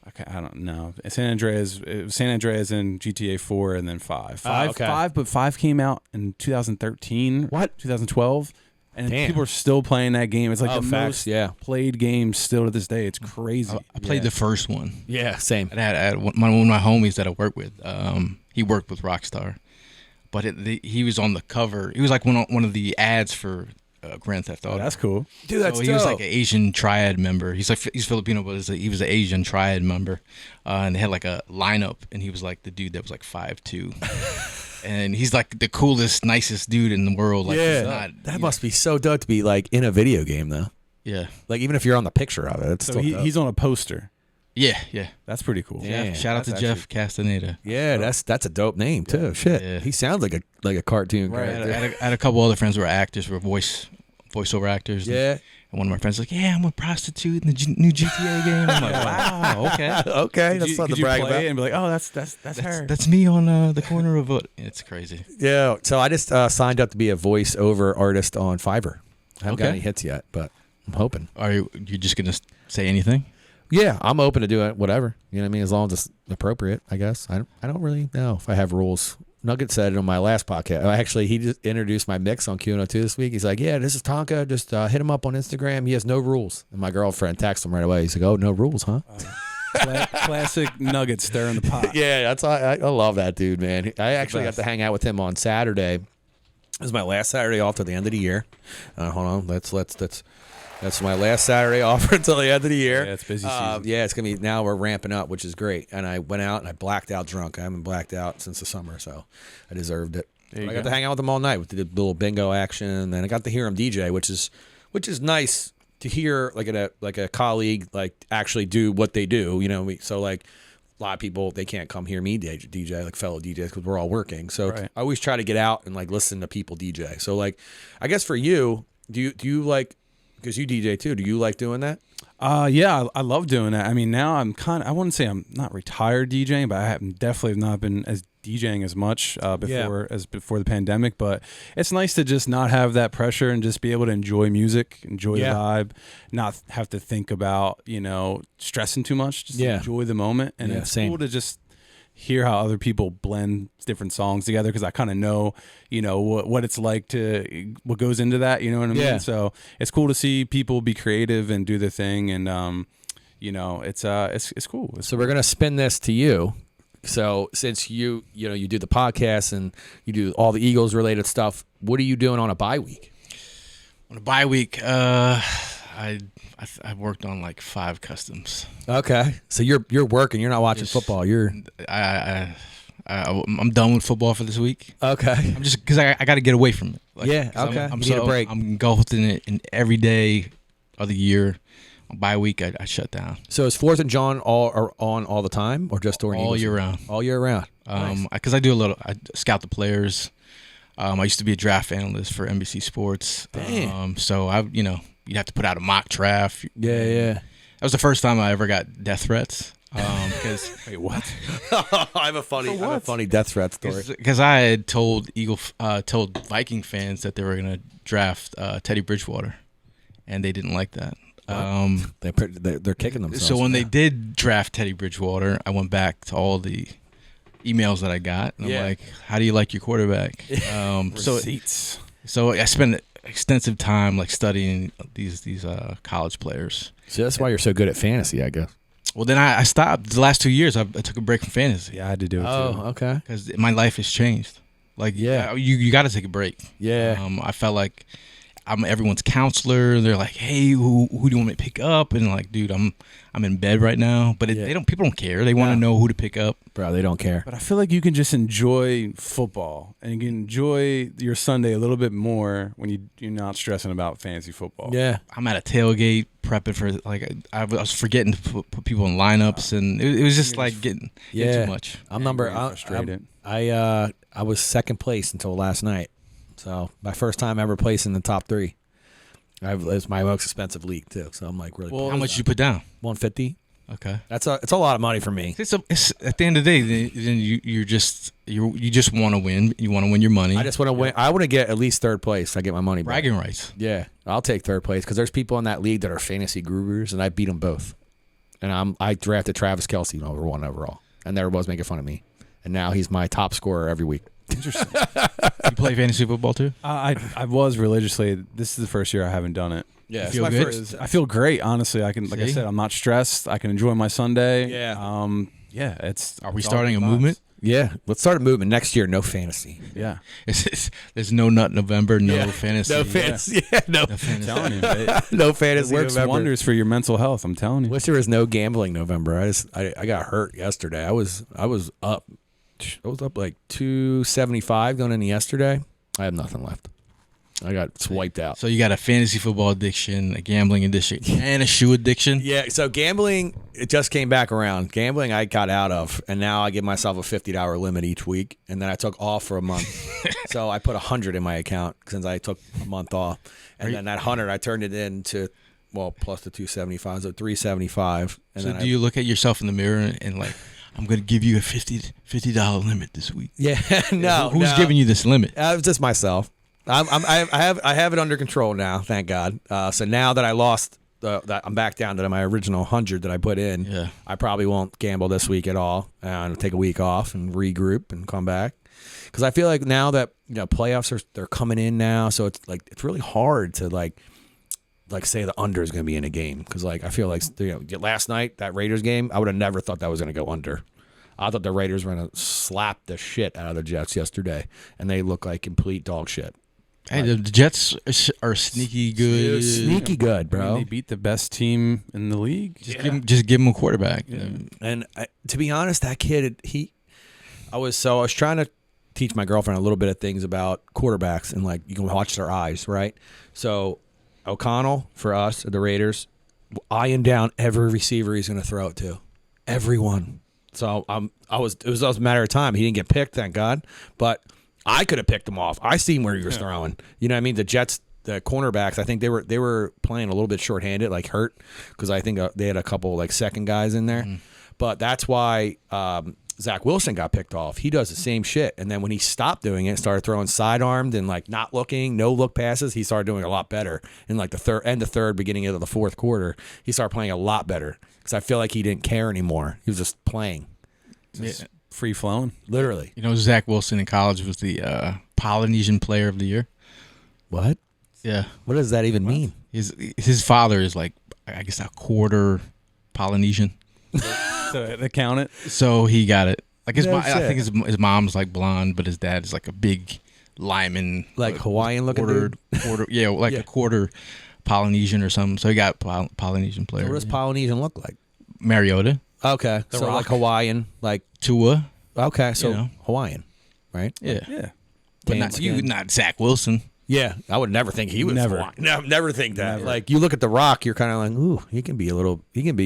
Okay, I don't know. San Andreas, it was San Andreas and GTA 4, and then 5. But 5 came out in 2013. What? 2012. And Damn. people are still playing that game. It's like the facts, most played game still to this day. It's crazy. I played the first one. Yeah, same. I had one of my homies that I work with. He worked with Rockstar, but he was on the cover. He was like one of the ads for Grand Theft Auto. Oh, that's cool. Dude, that's so he was like an Asian triad member. He's Filipino, but he was an Asian triad member, and they had like a lineup. And he was like the dude that was like 5'2". And he's like the coolest, nicest dude in the world. Like, that must be so dope to be like in a video game though. Yeah, Like even if you're on the picture of it, it's So still dope. he's on a poster. yeah. That's pretty cool. Yeah. Shout out to That's Jeff Castaneda. Yeah, that's a dope name too. Shit, Yeah. he sounds like a cartoon I character. had a couple other friends who were actors, were voiceover actors. Yeah. And one of my friends was like, yeah, I'm a prostitute in the new GTA game. I'm like, wow, okay. Okay, that's something Could to you brag play about. it and be like, oh, that's her. That's me on the corner of it. It's crazy. Yeah, so I just signed up to be a voiceover artist on Fiverr. I haven't got Okay. any hits yet, but I'm hoping. Are you just gonna say anything? Yeah, I'm open to doing whatever. You know what I mean? As long as it's appropriate, I guess. I don't really know if I have rules. Nugget said it on my last podcast. Actually, he just introduced my mix on Q102 this week. He's like, yeah, this is Tonka. Just hit him up on Instagram. He has no rules. And my girlfriend texted him right away. He's like, oh, no rules, huh? Classic Nugget stirring the pot. Yeah, I love that dude, man. I actually got to hang out with him on Saturday. It was my last Saturday off till the end of the year. Hold on, that's my last Saturday off until the end of the year. Yeah, it's busy season. Yeah, it's gonna be, now we're ramping up, which is great. And I went out and I blacked out drunk. I haven't blacked out since the summer, so I deserved it. I got to hang out with him all night with the little bingo action, and I got to hear him DJ, which is nice to hear, like a colleague like actually do what they do. You know, so like a lot of people, they can't come hear me DJ like fellow DJs because we're all working. So Right. I always try to get out and like listen to people DJ. So like, I guess for you, do you like, because you DJ too, do you like doing that? Yeah, I love doing that. I mean, now I wouldn't say I'm not retired DJing, but I have definitely not been as DJing as much before the pandemic. But it's nice to just not have that pressure and just be able to enjoy music, enjoy the vibe, not have to think about, stressing too much, just enjoy the moment. And it's cool to just hear how other people blend different songs together, because I kind of know, what it's like what goes into that, you know what I mean? So it's cool to see people be creative and do their thing, and it's cool. So we're gonna spin this to you. So since you do the podcast and you do all the Eagles related stuff, what are you doing on a bye week? On a bye week, I worked on like 5 customs. Okay, so you're working. You're not watching football. I'm done with football for this week. Okay, I'm just because I got to get away from it. Okay. I'm you need a break. I'm engulfed in it, and every day of the year, on bye week, I shut down. So is 4th and Jawn on all the time, or just during all Eagles? year round? All year round. Nice. Because I scout the players. I used to be a draft analyst for NBC Sports. Damn. So you'd have to put out a mock draft. Yeah. That was the first time I ever got death threats. Because wait, what? I have a funny death threat story. Because I had told Viking fans that they were gonna draft Teddy Bridgewater, and they didn't like that. They're kicking themselves. So when they did draft Teddy Bridgewater, I went back to all the emails that I got, and I'm like, "How do you like your quarterback?" Receipts. So I spent extensive time like studying these college players. So that's why you're so good at fantasy, I guess. Well, then I stopped. The last 2 years, I took a break from fantasy. Yeah, I had to do it too. Oh, okay. Because my life has changed. Like, you got to take a break. Yeah. I felt like I'm everyone's counselor. They're like, hey, who do you want me to pick up? And like, dude, I'm in bed right now. But people don't care. They want to know who to pick up. Bro, they don't care. But I feel like you can just enjoy football, and you can enjoy your Sunday a little bit more when you're not stressing about fantasy football. Yeah. I'm at a tailgate prepping for, like, I was forgetting to put people in lineups, and it was just like getting too much. I'm frustrated. I was second place until last night. So my first time ever placing in the top 3. It's my most expensive league too. So I'm like really. Well, how much did you put down? 150. Okay, it's a lot of money for me. It's at the end of the day, then you just want to win. You want to win your money. I just want to win. I want to get at least 3rd place. I get my money back. Bragging rights. Yeah, I'll take 3rd place because there's people in that league that are fantasy gurus, and I beat them both. And I drafted Travis Kelce number 1 overall, and there was making fun of me, and now he's my top scorer every week. Interesting. You play fantasy football too? I was religiously. This is the first year I haven't done it. Yeah, feel good? I feel great, honestly. I can, like I said, I'm not stressed. I can enjoy my Sunday. Yeah. Are we starting a movement? Yeah, let's start a movement next year. No fantasy. Yeah. There's no nut November. No fantasy. No fantasy. Yeah, no. I'm telling you, No fantasy. It works November. wonders for your mental health. I'm telling you. Wish there was no gambling November. I got hurt yesterday. I was up. I was up like 275 going into yesterday. I have nothing left. I got swiped out. So you got a fantasy football addiction, a gambling addiction, and a shoe addiction? Yeah, so gambling, it just came back around. Gambling I got out of, and now I give myself a $50 limit each week, and then I took off for a month. So I put 100 in my account since I took a month off. And then that 100, I turned it into, plus the 275, so 375. And so then do you look at yourself in the mirror and like, I'm going to give you a $50 limit this week? Yeah, no. Who's giving you this limit? Just myself. I have it under control now, thank God. So now that I lost I'm back down to my original 100 that I put in. Yeah. I probably won't gamble this week at all. And take a week off and regroup and come back. Because I feel like now that playoffs they're coming in now, so it's really hard to like say the under is going to be in a game. Because I feel like last night that Raiders game, I would have never thought that was going to go under. I thought the Raiders were going to slap the shit out of the Jets yesterday, and they look like complete dog shit. Hey, the Jets are sneaky good. Sneaky good, bro. I mean, they beat the best team in the league. Just give him a quarterback. Yeah. And to be honest, that kid, I was trying to teach my girlfriend a little bit of things about quarterbacks, and you can watch their eyes, right? So O'Connell for us, the Raiders, eyeing down every receiver he's going to throw it to, everyone. So it was a matter of time. He didn't get picked, thank God, but I could have picked him off. I seen where he was throwing. You know what I mean? The Jets, the cornerbacks, I think they were playing a little bit shorthanded, hurt, because I think they had a couple second guys in there. But that's why Zach Wilson got picked off. He does the same shit. And then when he stopped doing it, started throwing sidearmed and not looking, no look passes, he started doing a lot better. In the third, beginning of the fourth quarter, he started playing a lot better because I feel like he didn't care anymore. He was just playing. Yeah. Free flowing. Literally. Zach Wilson in college was the Polynesian Player of the Year. What? Yeah. What does that even mean? His father is I guess a quarter Polynesian. So they count it. So he got it. I think shit. his mom's blonde, but his dad is a big lineman, Hawaiian looking dude. A quarter Polynesian or something. So he got Polynesian Player. So what does Polynesian look like? Mariota. Okay, so Rock. Hawaiian, Tua. Okay, so Hawaiian, right? Yeah. Yeah. But Tan not Zach Wilson. Yeah, I would never think he was Never. Hawaiian. No, never think that. Never. You look at The Rock, you're kind of ooh, he can be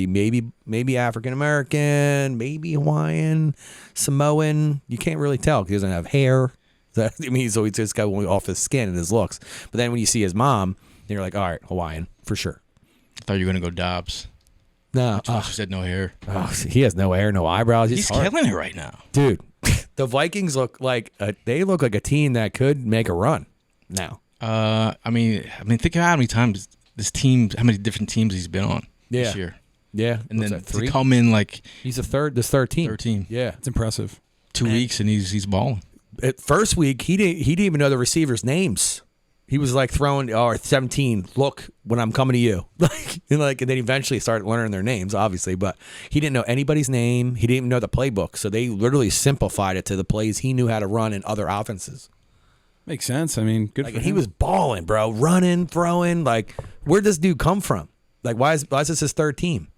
maybe African American, maybe Hawaiian, Samoan. You can't really tell because he doesn't have hair. He's always just got off his skin and his looks. But then when you see his mom, then you're all right, Hawaiian for sure. I thought you were gonna go Dobbs. No, She said no hair. he has no hair, no eyebrows. He's killing it right now, dude. The Vikings look like a team that could make a run now. I mean, think of how many times how many different teams he's been on this year. Yeah, and what's then that, 3? to come in he's this third team. Third team. Yeah, It's impressive. 2 weeks and he's balling. At first week, he didn't even know the receivers' names. He was throwing 17. Look, when I'm coming to you, and then eventually started learning their names, obviously. But he didn't know anybody's name. He didn't even know the playbook. So they literally simplified it to the plays he knew how to run in other offenses. Makes sense. I mean, good for him. He was balling, bro, running, throwing. Where'd this dude come from? Why is this his third team?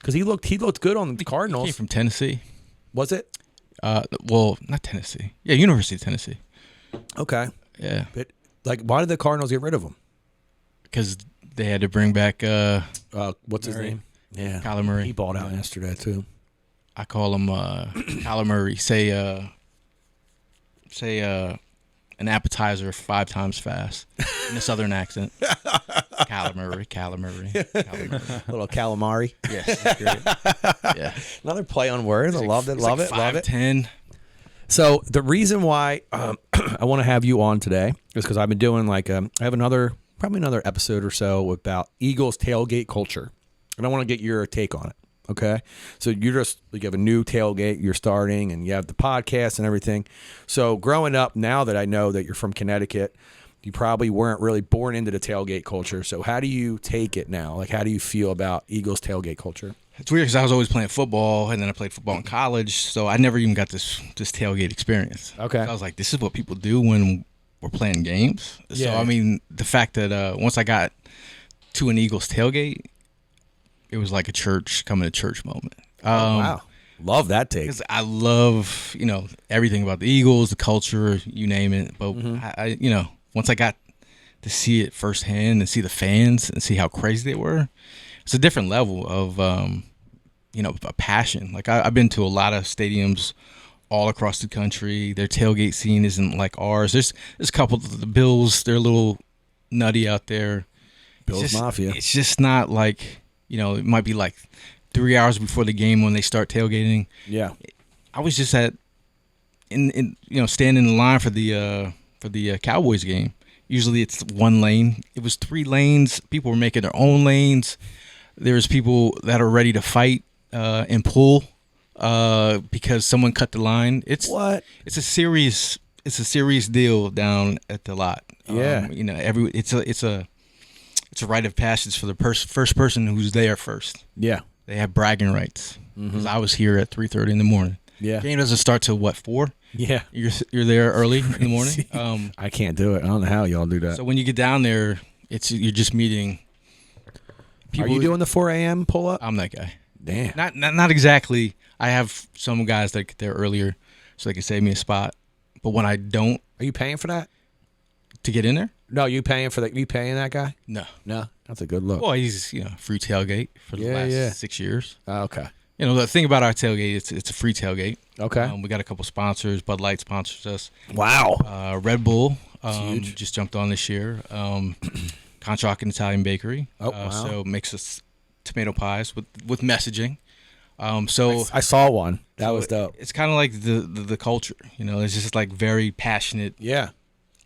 Because he looked good on the Cardinals. He came from Tennessee. Was it? Well, not Tennessee. Yeah, University of Tennessee. Okay. Yeah. But why did the Cardinals get rid of him? Because they had to bring back what's his name? Yeah, Kyler Murray. He balled out yesterday too. I call him Kyler Murray. Say an appetizer 5 times fast in a southern accent. Kyler Murray. Little calamari. Yes, that's great. Yeah. Another play on words. I love it. Love it. 5'10". So the reason why I want to have you on today is because I've been doing I have probably another episode or so about Eagles tailgate culture, and I want to get your take on it. Okay, so you have a new tailgate you're starting, and you have the podcast and everything. So growing up, now that I know that you're from Connecticut, you probably weren't really born into the tailgate culture. So how do you take it now? How do you feel about Eagles tailgate culture? It's weird because I was always playing football, and then I played football in college, so I never even got this tailgate experience. Okay. I was like, this is what people do when we're playing games. Yeah. So, I mean, the fact that once I got to an Eagles tailgate, it was like a coming to church moment. Wow. Love that take. Because I love, everything about the Eagles, the culture, you name it. But, I once I got to see it firsthand and see the fans and see how crazy they were, it's a different level of, a passion. I've been to a lot of stadiums all across the country. Their tailgate scene isn't like ours. There's a couple of the Bills. They're a little nutty out there. Bills Mafia. It's just not it might be 3 hours before the game when they start tailgating. Yeah. I was just standing in line for the Cowboys game. Usually it's one lane. It was 3 lanes. People were making their own lanes. There's people that are ready to fight and pull because someone cut the line. It's a serious deal down at the lot. Yeah. It's a rite of passage for the first person who's there first. Yeah. They have bragging rights. Because I was here at 3:30 in the morning. Yeah. Game doesn't start till what, 4? Yeah. You're there early in the morning. I can't do it. I don't know how y'all do that. So when you get down there, you're just meeting people. Are you doing the 4 a.m. pull up? I'm that guy. Damn. Not exactly. I have some guys that get there earlier so they can save me a spot. But when I don't, Are you paying for that? to get in there, No, you paying for that? You paying that guy? no. No, that's a good look. Well, he's free tailgate for the last 6 years. Okay. The thing about our tailgate, it's a free tailgate. Okay. We got a couple sponsors. Bud Light sponsors us. Wow. Red Bull huge. just jumped on this year. Talkin and Italian Bakery. Oh, wow. So makes us tomato pies with messaging. So I saw one. That was dope. It's kind of like the culture. It's just like very passionate Yeah.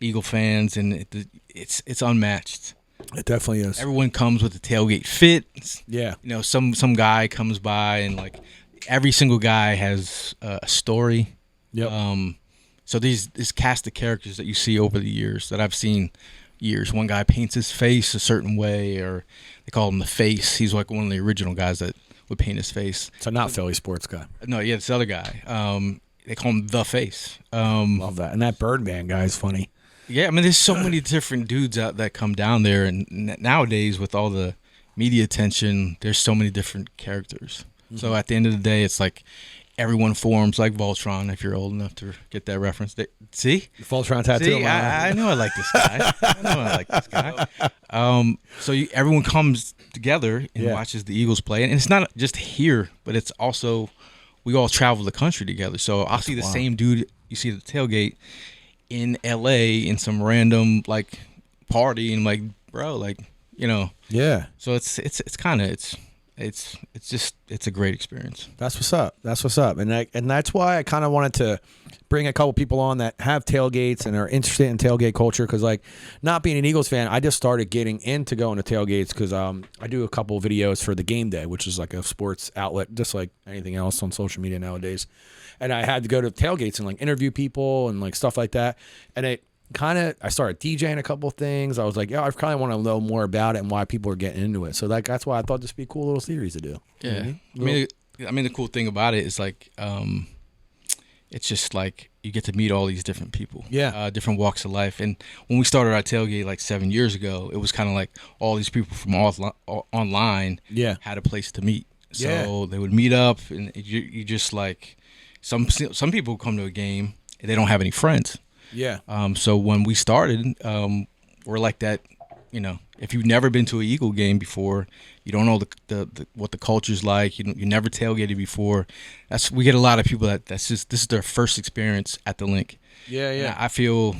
Eagle fans, and it's unmatched. It definitely is. Everyone comes with the tailgate fit. Yeah. Some guy comes by, and like every single guy has a story. Yep. So this cast of characters that you see over the years that I've seen years. One guy paints his face a certain way, or they call him the Face. He's like one of the original guys that would paint his face. So not Philly sports guy. No, yeah, this other guy. They call him the Face. Love that. And that Birdman guy is funny. Yeah, I mean, there's so many different dudes out that come down there, and nowadays with all the media attention, there's so many different characters. So at the end of the day, it's like everyone forms like Voltron. If you're old enough to get that reference, see Voltron tattoo. See, I know I like this guy. So everyone comes together and watches the Eagles play, and it's not just here, but it's also we all travel the country together. So I'll see the same dude you see at the tailgate in LA in some random like party, and like, bro, like, Yeah. So it's a great experience. That's what's up. That's what's up. And that's why I kind of wanted to bring a couple people on that have tailgates and are interested in tailgate culture. Because like, not being an Eagles fan, I just started getting into going to tailgates because I do a couple videos for the Game Day, which is like a sports outlet, just like anything else on social media nowadays. And I had to go to tailgates and like interview people and like stuff like that. And I started DJing a couple things. I was like, I kind of want to know more about it and why people are getting into it. So that's why I thought this would be a cool little series to do. Yeah. I mean, the cool thing about it is like, it's just like you get to meet all these different people. Yeah. Different walks of life. And when we started our tailgate like 7 years ago, it was kind of like all these people from online had a place to meet. So they would meet up, and you just like, some people come to a game and they don't have any friends. Yeah. So when we started, we're like that. If you've never been to an Eagle game before, you don't know what the culture's like. You never tailgated before. We get a lot of people this is their first experience at the link. Yeah, yeah. And I feel,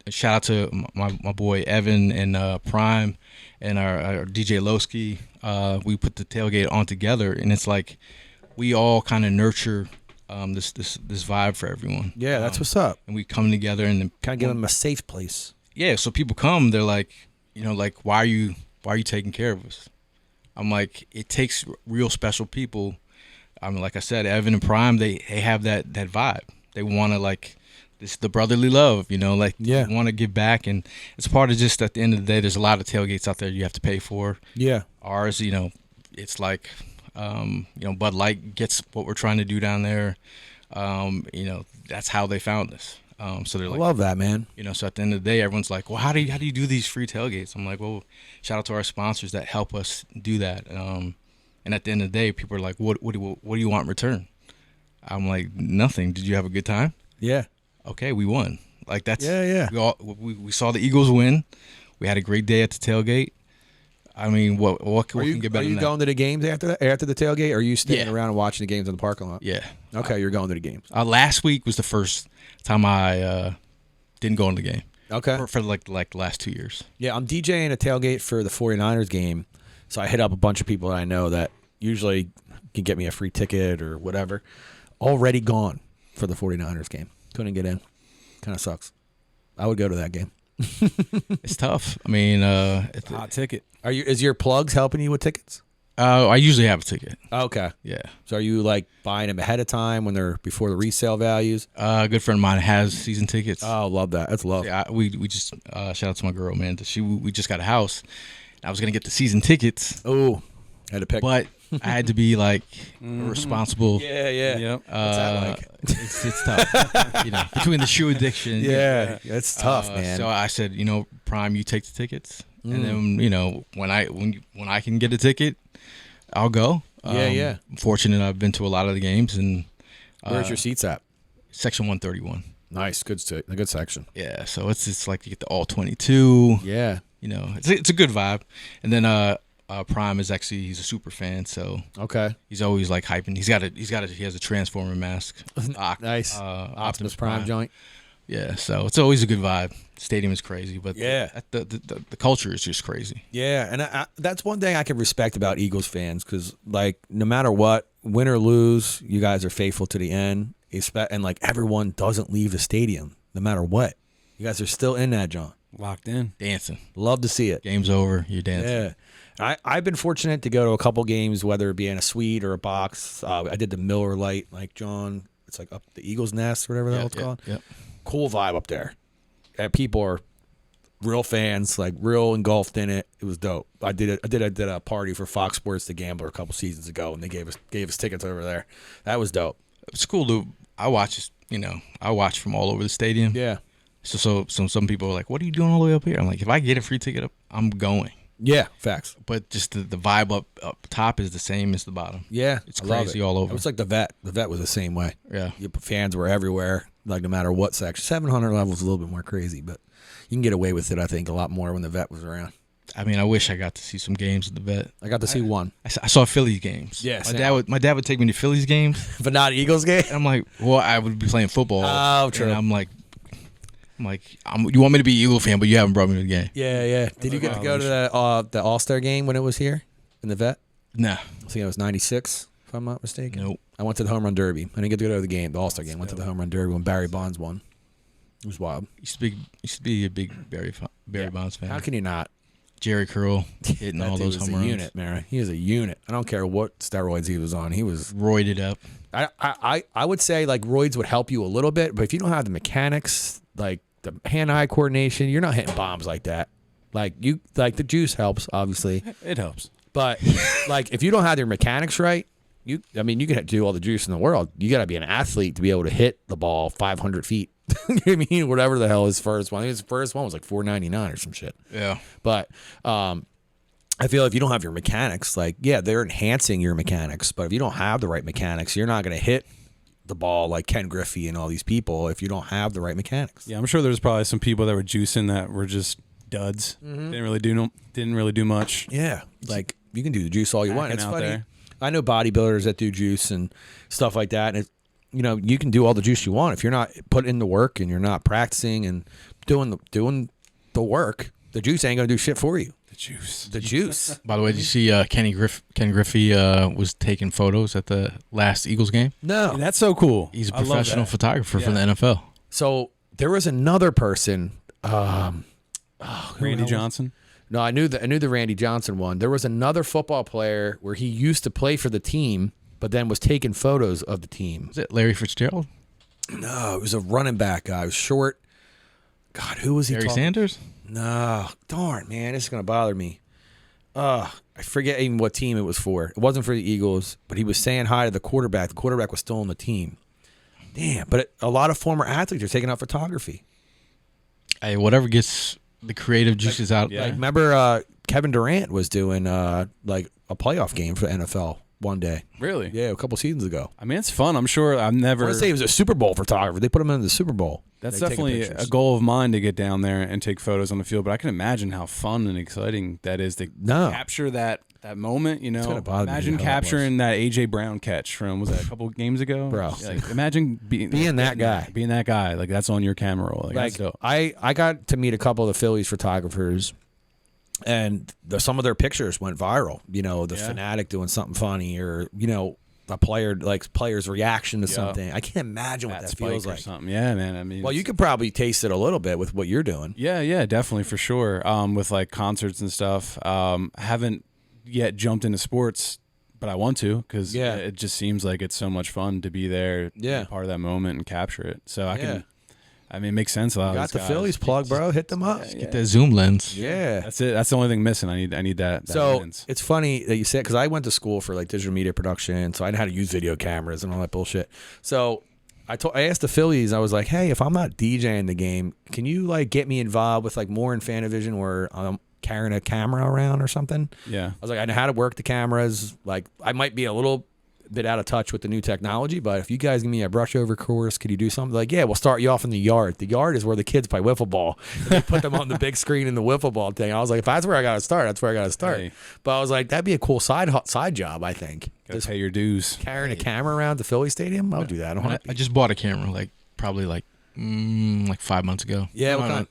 shout out to my boy Evan and Prime and our DJ Lowski. We put the tailgate on together, and it's like we all kind of nurture this vibe for everyone. Yeah, that's what's up. And we come together and kind of give them a safe place. Yeah, so people come, they're like, like, why are you taking care of us? I'm like, it takes real special people. I mean, like I said, Evan and Prime, they have that vibe. They want to like, this is the brotherly love, like they want to give back, and it's part of just at the end of the day. There's a lot of tailgates out there you have to pay for. Yeah, ours, it's like, Bud Light gets what we're trying to do down there. That's how they found us. So they're like, I love that, man. So at the end of the day, everyone's like, well, how do you do these free tailgates? I'm like, well, shout out to our sponsors that help us do that. And at the end of the day, people are like, what do you want in return? I'm like, nothing. Did you have a good time? Yeah. Okay, we won. Like that's we saw the Eagles win. We had a great day at the tailgate. I mean, what can get better than that? Are you going to the games after the tailgate, or are you staying around and watching the games in the parking lot? Yeah. Okay, you're going to the games. Last week was the first time I didn't go into the game. Okay. For like the last 2 years. Yeah, I'm DJing a tailgate for the 49ers game, so I hit up a bunch of people that I know that usually can get me a free ticket or whatever. Already gone for the 49ers game. Couldn't get in. Kind of sucks. I would go to that game. It's tough. I mean, Hot ticket. Is your plugs helping you with tickets? I usually have a ticket. Okay. Yeah. So are you like buying them ahead of time when they're before the resale values? A good friend of mine has season tickets. Oh, love that. That's love. Yeah, we just shout out to my girl, man. We just got a house. I was gonna get the season tickets. Oh, had to pick. But I had to be like responsible. Yeah. Yep. What's that like? It's tough. Between the shoe addiction. Yeah, it's tough, man. So I said, Prime, you take the tickets, and then when I can get a ticket, I'll go. Yeah. I'm fortunate I've been to a lot of the games, and Where's your seats at? section 131. Nice, good section. Yeah, so it's like you get the all 22. Yeah. It's a good vibe, and then Prime is he's a super fan, so Okay. he's always like hyping. He has a Transformer mask. Nice. Optimus Prime joint. Yeah, so it's always a good vibe. Stadium is crazy, but Yeah. the culture is just crazy. Yeah, and that's one thing I can respect about Eagles fans because, like, no matter what, win or lose, you guys are faithful to the end. And, like, everyone doesn't leave the stadium no matter what. You guys are still in that, John. Locked in. Dancing. Love to see it. Game's over. You're dancing. Yeah. I've been fortunate to go to a couple games, whether it be in a suite or a box. I did the Miller Lite, like John. It's like up the Eagles Nest, whatever the hell it's called. Yep. Cool vibe up there. And people are real fans, like real engulfed in it. It was dope. I did a party for Fox Sports The Gambler a couple seasons ago, and they gave us tickets over there. That was dope. It's cool to I watch from all over the stadium. Yeah. So some people are like, "What are you doing all the way up here?" I'm like, "If I get a free ticket up, I'm going." Yeah, facts. But just the vibe up top is the same as the bottom. Yeah, It's I love crazy it. all over. It was like the vet. The vet was the same way. Yeah. Fans were everywhere, like no matter what section. 700 levels a little bit more crazy, but you can get away with it, I think, a lot more when the vet was around. I mean, I wish I got to see some games at the vet. I got to see one. I saw Phillies games. Yeah, my dad would take me to Phillies games. But not Eagles game? And I'm like, well, I would be playing football. Oh, true. And I'm like, you want me to be an Eagle fan, but you haven't brought me to the game. Yeah. Did you get to go to the All-Star game when it was here in the vet? Nah. I think it was 96, if I'm not mistaken. Nope. I went to the Home Run Derby. I didn't get to go to the game, the All-Star game. I went to the Home Run Derby when Barry Bonds won. It was wild. You should be a big Barry Bonds fan. How can you not? Jerry Curl hitting That all dude those was home a runs. unit, man. He was a unit. I don't care what steroids he was on. He was. Roided up. I would say like roids would help you a little bit, but if you don't have the mechanics, like the hand-eye coordination, you're not hitting bombs like that. Like the juice helps, obviously, It helps. but like if you don't have your mechanics right, you can do all the juice in the world. You got to be an athlete to be able to hit the ball 500 feet. You know what I mean? Whatever the hell his first one. I think his first one was like 499 or some shit. Yeah. But I feel if you don't have your mechanics, like, yeah, they're enhancing your mechanics, but if you don't have the right mechanics, you're not going to hit the ball like Ken Griffey and all these people if you don't have the right mechanics. Yeah, I'm sure there's probably some people that were juicing that were just duds. Mm-hmm. Didn't really do much. Yeah, like you can do the juice all you want. Hacking It's out funny. there. I know bodybuilders that do juice and stuff like that, and you can do all the juice you want if you're not putting in the work and you're not practicing and doing the work. The juice ain't gonna do shit for you. The juice. By the way, did you see Ken Griffey was taking photos at the last Eagles game? No, Yeah, that's so cool. He's a I love professional that. photographer for the Yeah. NFL. So there was another person. Randy Johnson. No, I knew the Randy Johnson one. There was another football player where he used to play for the team, but then was taking photos of the team. Is it Larry Fitzgerald? No, it was a running back guy. He was short. God, who was he? Barry talking- Sanders? No, darn man, this is gonna bother me. I forget even what team it was for. It wasn't for the Eagles, but he was saying hi to the quarterback. The quarterback was still on the team. Damn, but a lot of former athletes are taking out photography. Hey, whatever gets the creative juices out. Yeah. Like, remember Kevin Durant was doing like a playoff game for the NFL one day. Really? Yeah, a couple seasons ago. I mean, it's fun. I'm sure. I've I never. want to say he was a Super Bowl photographer. They put him in the Super Bowl. That's They take definitely pictures. a goal of mine to get down there and take photos on the field. But I can imagine how fun and exciting that is to No. capture that moment. gonna bother me Imagine how that capturing that AJ Brown catch from a couple games ago, Bro. Like, imagine being that guy. Being that guy, like that's on your camera roll. Like, that's Like dope. I got to meet a couple of the Phillies photographers, and some of their pictures went viral. The Yeah. fanatic doing something funny, or a player's reaction to something. I can't imagine what that feels like. Something. Yeah, man. I mean, well, you could probably taste it a little bit with what you're doing. Yeah, definitely for sure. With like concerts and stuff. Haven't yet jumped into sports, but I want to because it just seems like it's so much fun to be there, be part of that moment and capture it. So I can. I mean, it makes sense. A lot got of the guys. Phillies plug, bro. Hit them up. Get that zoom lens. Yeah, that's it. That's the only thing missing. I need that. So lens. it's funny that you said because I went to school for like digital media production, so I know how to use video cameras and all that bullshit. So I asked the Phillies. I was like, hey, if I'm not DJing the game, can you like get me involved with like more in Fanavision where I'm carrying a camera around or something? Yeah. I was like, I know how to work the cameras. Like, I might be a little bit out of touch with the new technology, but if you guys give me a brush over course, could you do something? Like, yeah, we'll start you off in the yard. The yard is where the kids play wiffle ball. They put them on the big screen in the wiffle ball thing. I was like, if that's where I got to start, that's where I got to start. Hey. But I was like, that'd be a cool side job, I think. Just pay your dues. Carrying a camera around the Philly Stadium, I'll do that. I just bought a camera, probably 5 months ago. Yeah, what kind?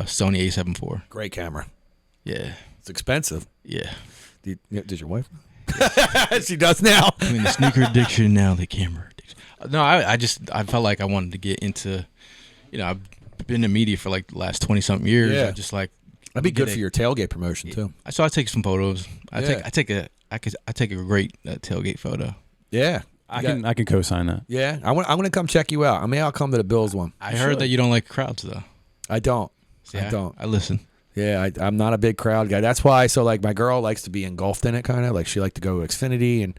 Sony A7 IV. Great camera. Yeah, it's expensive. Yeah. Did your wife? She does now. I mean, the sneaker addiction, now the camera addiction. No, I felt like I wanted to get into, I've been in media for like the last 20-something years. Yeah. I just like that'd be good for your tailgate promotion too. So I take some photos. I take a great tailgate photo. Yeah. I can co-sign that. Yeah, I'm gonna come check you out. I mean, I'll come to the Bills one. I heard that you don't like crowds though. I don't. See, I don't. I listen. Yeah, I'm not a big crowd guy. That's why. So like, my girl likes to be engulfed in it, kind of like she like to go to Xfinity, and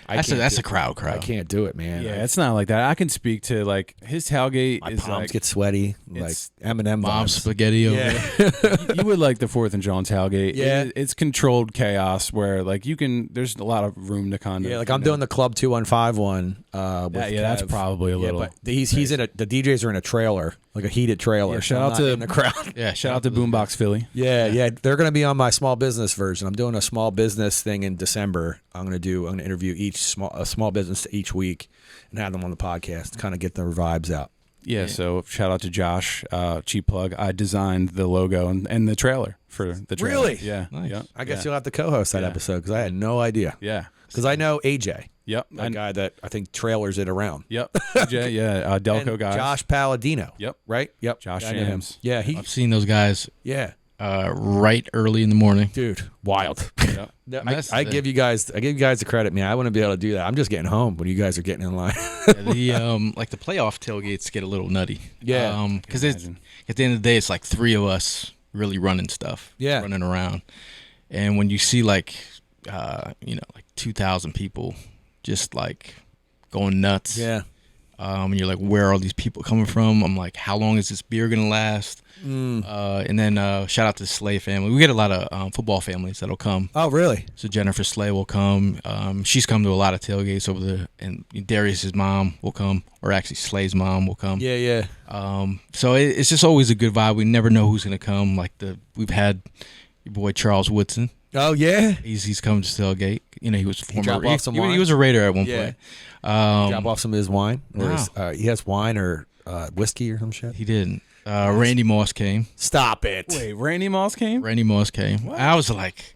that's a crowd. I can't do it, man. Yeah, it's not like that. I can speak to like his tailgate. My is palms like, get sweaty, like Eminem mom vibes. spaghetti. Yeah. You would like the 4th and Jawn tailgate. Yeah, it's controlled chaos where like you can. There's a lot of room to kind of. Yeah, like I'm doing the Club 215 one. That's probably a little. But he's in the DJs are in a trailer, like a heated trailer. Yeah, shout out to in the crowd. Yeah, shout out to Boombox Philly. Yeah, they're gonna be on my small business version. I'm doing a small business thing in December. I'm gonna interview a small business each week and have them on the podcast to kind of get their vibes out. Yeah, so shout out to Josh, cheap plug. I designed the logo and the trailer for the trailer. Really? Yeah. Nice. Yeah. I guess you'll have to co-host that episode because I had no idea. Yeah. Because I know AJ. Yep. That guy that I think trailers it around. Yep. AJ, Delco and guy. Josh Palladino. Yep. Right? Yep. Josh I know him. Jams. Yeah, I've seen those guys. Yeah. Right early in the morning. Dude, wild. Yep. I give you guys the credit, man. I wouldn't be able to do that. I'm just getting home when you guys are getting in line. The playoff tailgates get a little nutty. Yeah. Because at the end of the day, it's like three of us really running stuff. Yeah. Running around. And when you see like 2,000 people just like going nuts. Yeah. And you're like, where are all these people coming from? I'm like, how long is this beer gonna last? And then shout out to the Slay family. We get a lot of football families that'll come. Oh, really? So Jennifer Slay will come. She's come to a lot of tailgates over there, and Darius's mom will come, or actually Slay's mom will come. Yeah. So it's just always a good vibe. We never know who's gonna come. We've had your boy Charles Woodson. Oh yeah. He's come to tailgate. He was former. He was a Raider at one point. Drop off some of his wine, or No. he has wine or whiskey or some shit. He didn't. Randy Moss came. Stop it. Wait, Randy Moss came? Randy Moss came. What? I was like,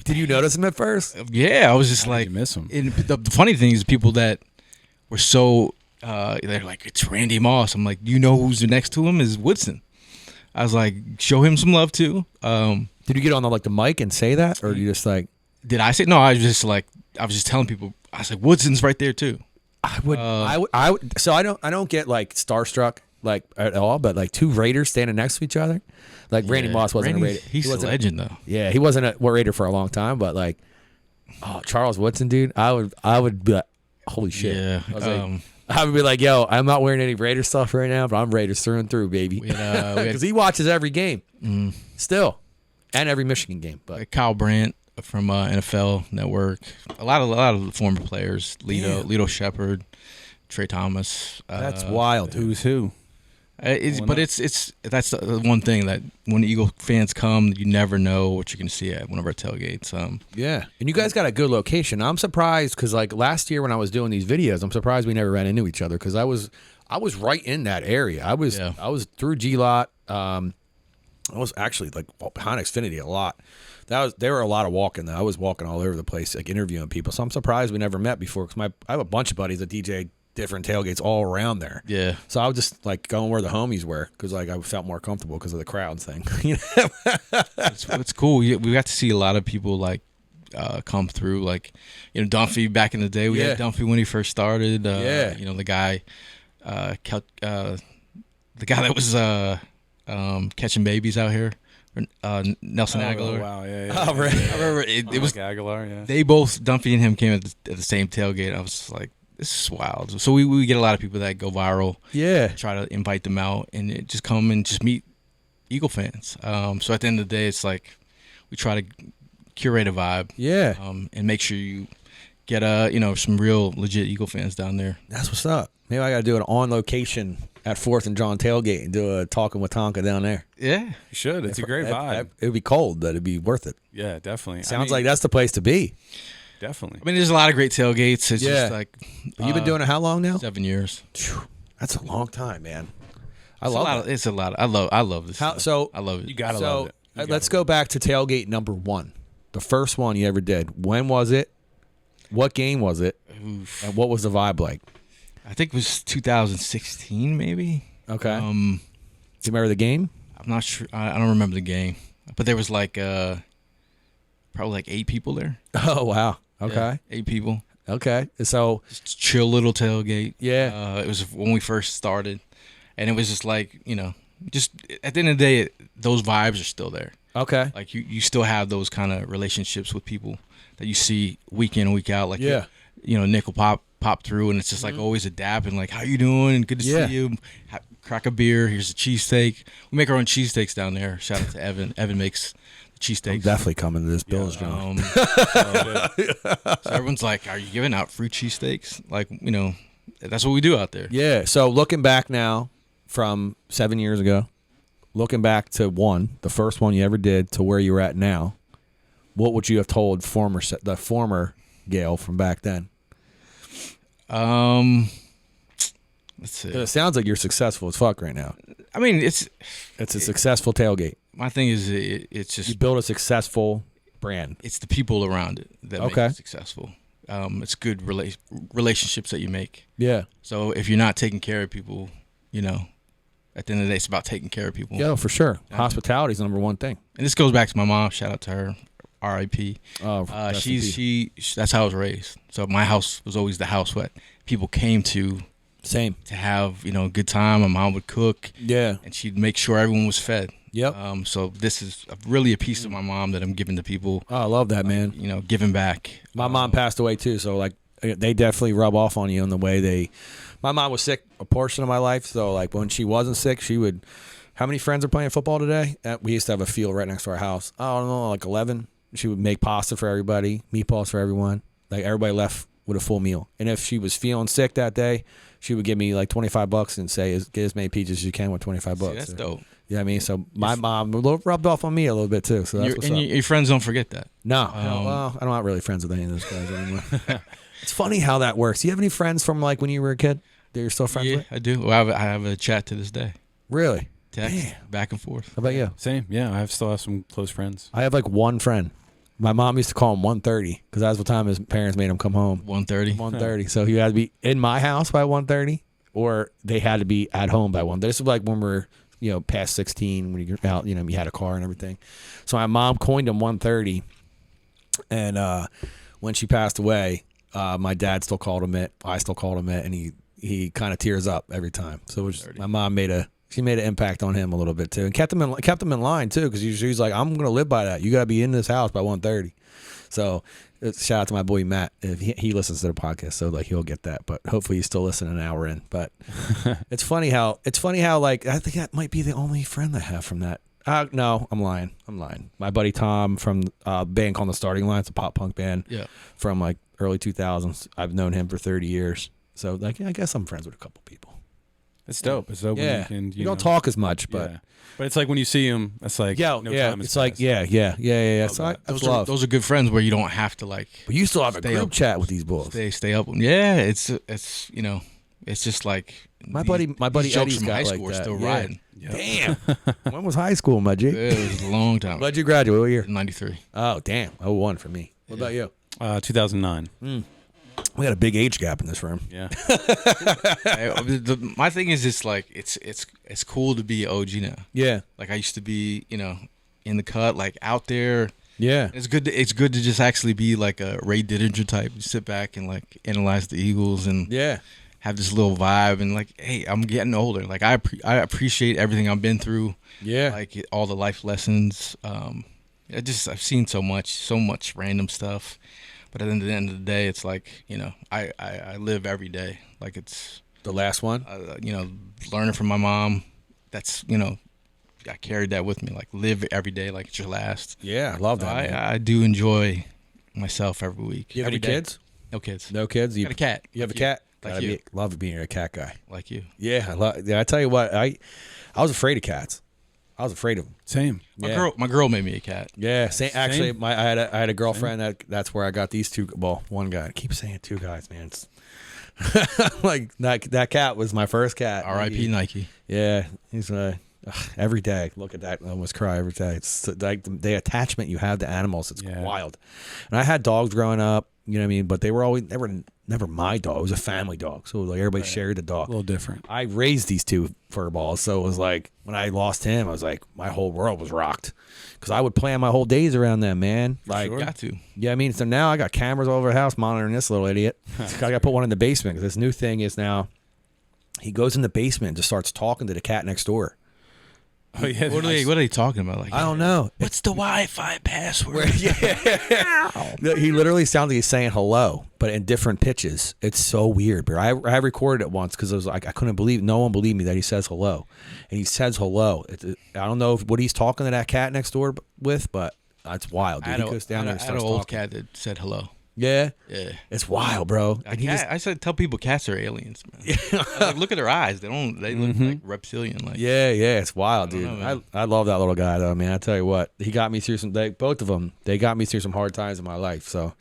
did you notice him at first? Yeah, I was just like, miss him. And the funny thing is, people that were so they're like, it's Randy Moss. I'm like, you know who's next to him is Woodson. I was like, show him some love too. Did you get on the mic and say that, or you just like? Did I say no? I was just telling people. I was like, Woodson's right there too. I would. So I don't get like starstruck like at all, but like two Raiders standing next to each other, like Randy Moss wasn't a Raider. He's a legend though. Yeah, he wasn't a Raider for a long time, but like, Charles Woodson, dude, I would be like, holy shit. Yeah. I would be like, yo, I'm not wearing any Raider stuff right now, but I'm Raiders through and through, baby. Because he watches every game still, and every Michigan game. But Kyle Brandt from NFL Network, a lot of the former players, Lito Shepard, Trey Thomas. That's wild. Who's who? That's the one thing that when Eagle fans come, you never know what you're going to see at one of our tailgates. Yeah, and you guys got a good location. I'm surprised because like last year when I was doing these videos, I'm surprised we never ran into each other because I was right in that area. I was through G-Lot. I was actually like behind Xfinity a lot. There were a lot of walking though. I was walking all over the place, like interviewing people. So I'm surprised we never met before because I have a bunch of buddies that DJ different tailgates all around there. Yeah. So I was just like going where the homies were because like I felt more comfortable because of the crowd thing. It's cool. We got to see a lot of people like come through. Like, you know, Dunphy back in the day. We had Dunphy when he first started. You know, the guy that was catching babies out here. Nelson Aguilar. Wow, yeah. Oh, right. I remember it was Aguilar, yeah. They both, Dunphy and him, came at the same tailgate. I was just like, this is wild. So we get a lot of people that go viral. Yeah. Try to invite them out and just come and just meet Eagle fans. So at the end of the day, it's like we try to curate a vibe. Yeah. And make sure you get some real legit Eagle fans down there. That's what's up. Maybe I got to do an on location at 4th and Jawn Tailgate and do a Talkin with Tonka down there. Yeah. You should. It's a great vibe. It would be cold, but it'd be worth it. Yeah, definitely. Sounds like that's the place to be. Definitely. I mean, there's a lot of great tailgates. It's just like you've been doing it how long now? 7 years. That's a long time, man. I It's a lot. I love this. How, stuff. so I love it. You gotta love it. Let's go back to tailgate number 1, the first one you ever did. When was it? What game was it? Oof. And what was the vibe like? I think it was 2016, maybe. Okay. Do you remember the game? I'm not sure. I don't remember the game, but there was like probably like 8 people there. Oh wow. Okay. Yeah, 8 people. Okay. So Just chill little tailgate. Yeah. It was when we first started, and it was just like, you know, just at the end of the day, those vibes are still there. okay. Like you still have those kind of relationships with people that you see week in and week out. Like you know, Nik will pop through, and it's just like always adapt and like, how you doing? Good to see you. Crack a beer. Here's a cheesesteak. We make our own cheesesteaks down there. Shout out to Evan. Evan makes the cheesesteaks. I'm definitely coming to this Bill's joint. So everyone's like, are you giving out free cheesesteaks? Like, you know, that's what we do out there. Yeah. So looking back now from 7 years ago, looking back to the first one you ever did, to where you're at now, what would you have told the former Gayle from back then? Let's see. It sounds like you're successful as fuck right now. I mean, it's a successful tailgate. my thing is it's just You build a successful brand. it's the people around it that make it successful. It's good relationships that you make. Yeah. So if you're not taking care of people, you know, at the end of the day, it's about taking care of people. Yeah, for sure. Hospitality is the number one thing. And this goes back to my mom. Shout out to her. R.I.P. That's how I was raised. So my house was always the house that people came to have, you know, a good time. My mom would cook. Yeah. And she'd make sure everyone was fed. Yep. So this is really a piece of my mom that I'm giving to people. Oh, I love that, man. You know, giving back. My mom passed away too, so like they definitely rub off on you in the way my mom was sick a portion of my life, so like when she wasn't sick, she would. How many friends are playing football today? We used to have a field right next to our house. I don't know, like 11. She would make pasta for everybody, meatballs for everyone. Like everybody left with a full meal. And if she was feeling sick that day, she would give me like $25 and say, get as many pizzas as you can with $25. See, that's dope. Yeah, I mean, so my mom rubbed off on me a little bit too. So that's what's up. Your friends don't forget that. No, well, I'm not really friends with any of those guys anymore. It's funny how that works. Do you have any friends from like when you were a kid that you're still friends with? I do. Well, I have a chat to this day. Really? Text, back and forth. How about you? Same. Yeah, I still have some close friends. I have like one friend. My mom used to call him 1:30 because that's what time his parents made him come home. 1:30. 1:30. So he had to be in my house by 1:30, or they had to be at home by 1:30. This was like when we're past 16, when you're out, you had a car and everything. So my mom coined him 1:30, and when she passed away, my dad still called him it. I still called him it, and he kind of tears up every time. So it was, my mom made an impact on him a little bit too, and kept him in line too, because she's like, I'm gonna live by that. You gotta be in this house by 1:30. So shout out to my boy Matt. If he listens to the podcast, so like he'll get that. But hopefully he's still listening an hour in. But it's funny how like I think that might be the only friend I have from that. No, I'm lying. My buddy Tom from a band called The Starting Line. It's a pop punk band. Yeah. From like early 2000s. I've known him for 30 years. So like I guess I'm friends with a couple people. It's dope. It's dope. Yeah. When you don't talk as much, but but it's like when you see him, it's like no time has it's like passed. yeah. So that's love. Those are good friends where you don't have to like. But you still have a group chat with these bulls. Stay up. Yeah, it's it's just like My buddy these jokes Eddie's from got high like school are that. still Yeah. riding. Damn. When was high school, my G? It was a long time. When'd you graduate? What year? 93. Oh, damn. 01 for me. What about you? 2009. We had a big age gap in this room. Yeah. My thing is, it's like it's cool to be OG now. Yeah. Like I used to be, in the cut, like out there. Yeah. It's good to just actually be like a Ray Didinger type. You sit back and like analyze the Eagles and Yeah. have this little vibe and like, hey, I'm getting older. Like I appreciate everything I've been through. Yeah. Like all the life lessons. I've seen so much random stuff. But at the end of the day, it's like, I live every day. Like it's The last one? learning from my mom. That's, I carried that with me. Like live every day like it's your last. Yeah. I love that, man. I do enjoy myself every week. You have every any day. kids? No kids. No kids? You Got a cat. You have Like a cat? Like Gotta you. love being a cat guy. Like you. Yeah. I tell you what, I was afraid of cats. I was afraid of them. Same. My girl made me a cat. Yeah, actually, Same. I had a girlfriend that's where I got these two. Well, one guy. I keep saying two guys, man. It's like that cat was my first cat. R.I.P. Nike. Yeah, he's every day. Look at that, I almost cry every day. It's like the attachment you have to animals. It's wild. And I had dogs growing up. You know what I mean? But they were always never my dog. It was a family dog, so like everybody shared the dog. A little different. I raised these two fur balls, so it was like when I lost him, I was like my whole world was rocked because I would plan my whole days around them, man. Like, Got to. yeah, I mean, so now I got cameras all over the house monitoring this little idiot. I got to put one in the basement because this new thing is now he goes in the basement and just starts talking to the cat next door. Oh yeah. What are they talking about? Like I don't know. What's the Wi-Fi password? He literally sounds like he's saying hello, but in different pitches. It's so weird, bro. I recorded it once because I was like, I couldn't believe, no one believed me that he says hello, and he says hello. I don't know what he's talking to that cat next door with, but that's wild. Dude. I He goes down there and had an starts old talking. cat that said hello. Yeah, Yeah. it's wild, bro. And he I said, tell people cats are aliens, man. I was like, look at their eyes. They look like reptilian. Like, yeah, it's wild, dude. know, I love that little guy though, man. I tell you what, he got me through both of them. They got me through some hard times in my life. So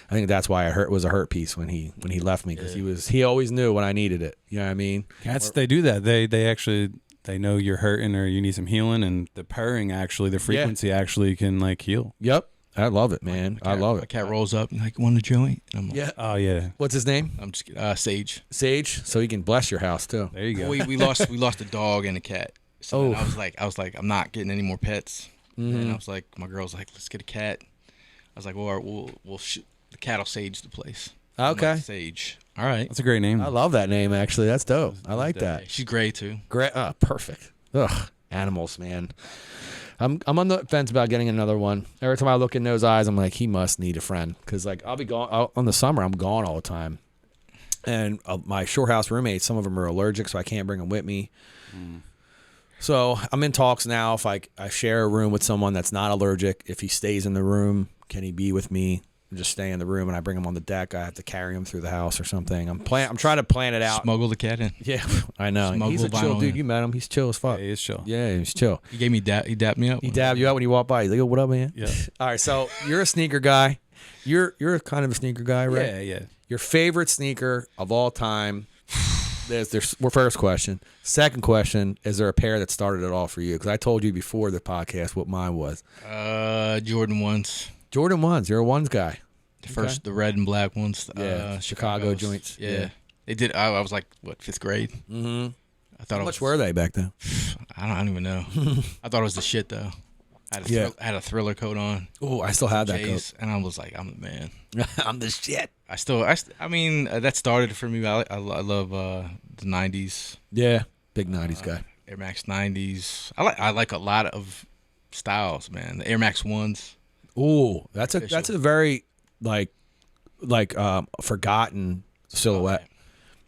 I think that's why it was a hurt piece when he left me because he always knew when I needed it. You know what I mean? Cats, they do that. They actually they know you're hurting or you need some healing, and the purring actually, the frequency actually can like heal. Yep. I love it, man. I love My it. cat rolls up and like, want a joint? And I'm like, Yeah. Oh yeah. What's his name? I'm just kidding. Sage. Sage. So he can bless your house too. There you go. We lost a dog and a cat. So then I was like, I'm not getting any more pets. And I was like, my girl's like, let's get a cat. I was like, well, the cat will sage the place. I'm Okay. like, Sage. All right. That's a great name. I love that name. Actually, that's dope. I like that. She's gray too. Great. Perfect. Ugh. Animals, man. I'm on the fence about getting another one. Every time I look in those eyes, I'm like, he must need a friend because like I'll be gone on the summer. I'm gone all the time, and my shore house roommates, some of them are allergic, so I can't bring them with me. So I'm in talks now. If I share a room with someone that's not allergic, if he stays in the room, can he be with me? Just stay in the room, and I bring him on the deck. I have to carry him through the house or something. I'm trying to plan it out. Smuggle the cat in. Yeah, I know. Smuggle He's a chill vinyl dude. in. You met him. He's chill as fuck. Yeah, he is chill. Yeah, he's chill. He gave me he dapped me up. He dabbed you out when you walk by. He's like, "Yo, what up, man?" Yeah. All right, so you're a sneaker guy. You're kind of a sneaker guy, right? Yeah, yeah. Your favorite sneaker of all time. There's first question. Second question: is there a pair that started it all for you? Because I told you before the podcast what mine was. Jordan ones. Jordan ones. You're a ones guy. The red and black ones. Yeah, Chicago Chicago's. joints. Yeah. Yeah. They did. I was like, what, 5th grade? Mm-hmm. I thought How much were they back then? I don't even know. I thought it was the shit though. I had a Thriller coat on. Oh, I still have that J's, and I was like, I'm the man. coat. I'm the shit. I mean, that started for me. I love the 90s. Yeah, big '90s guy. Air Max 90s. I like a lot of styles, man. The Air Max 1s. Oh, that's a very forgotten silhouette. Right.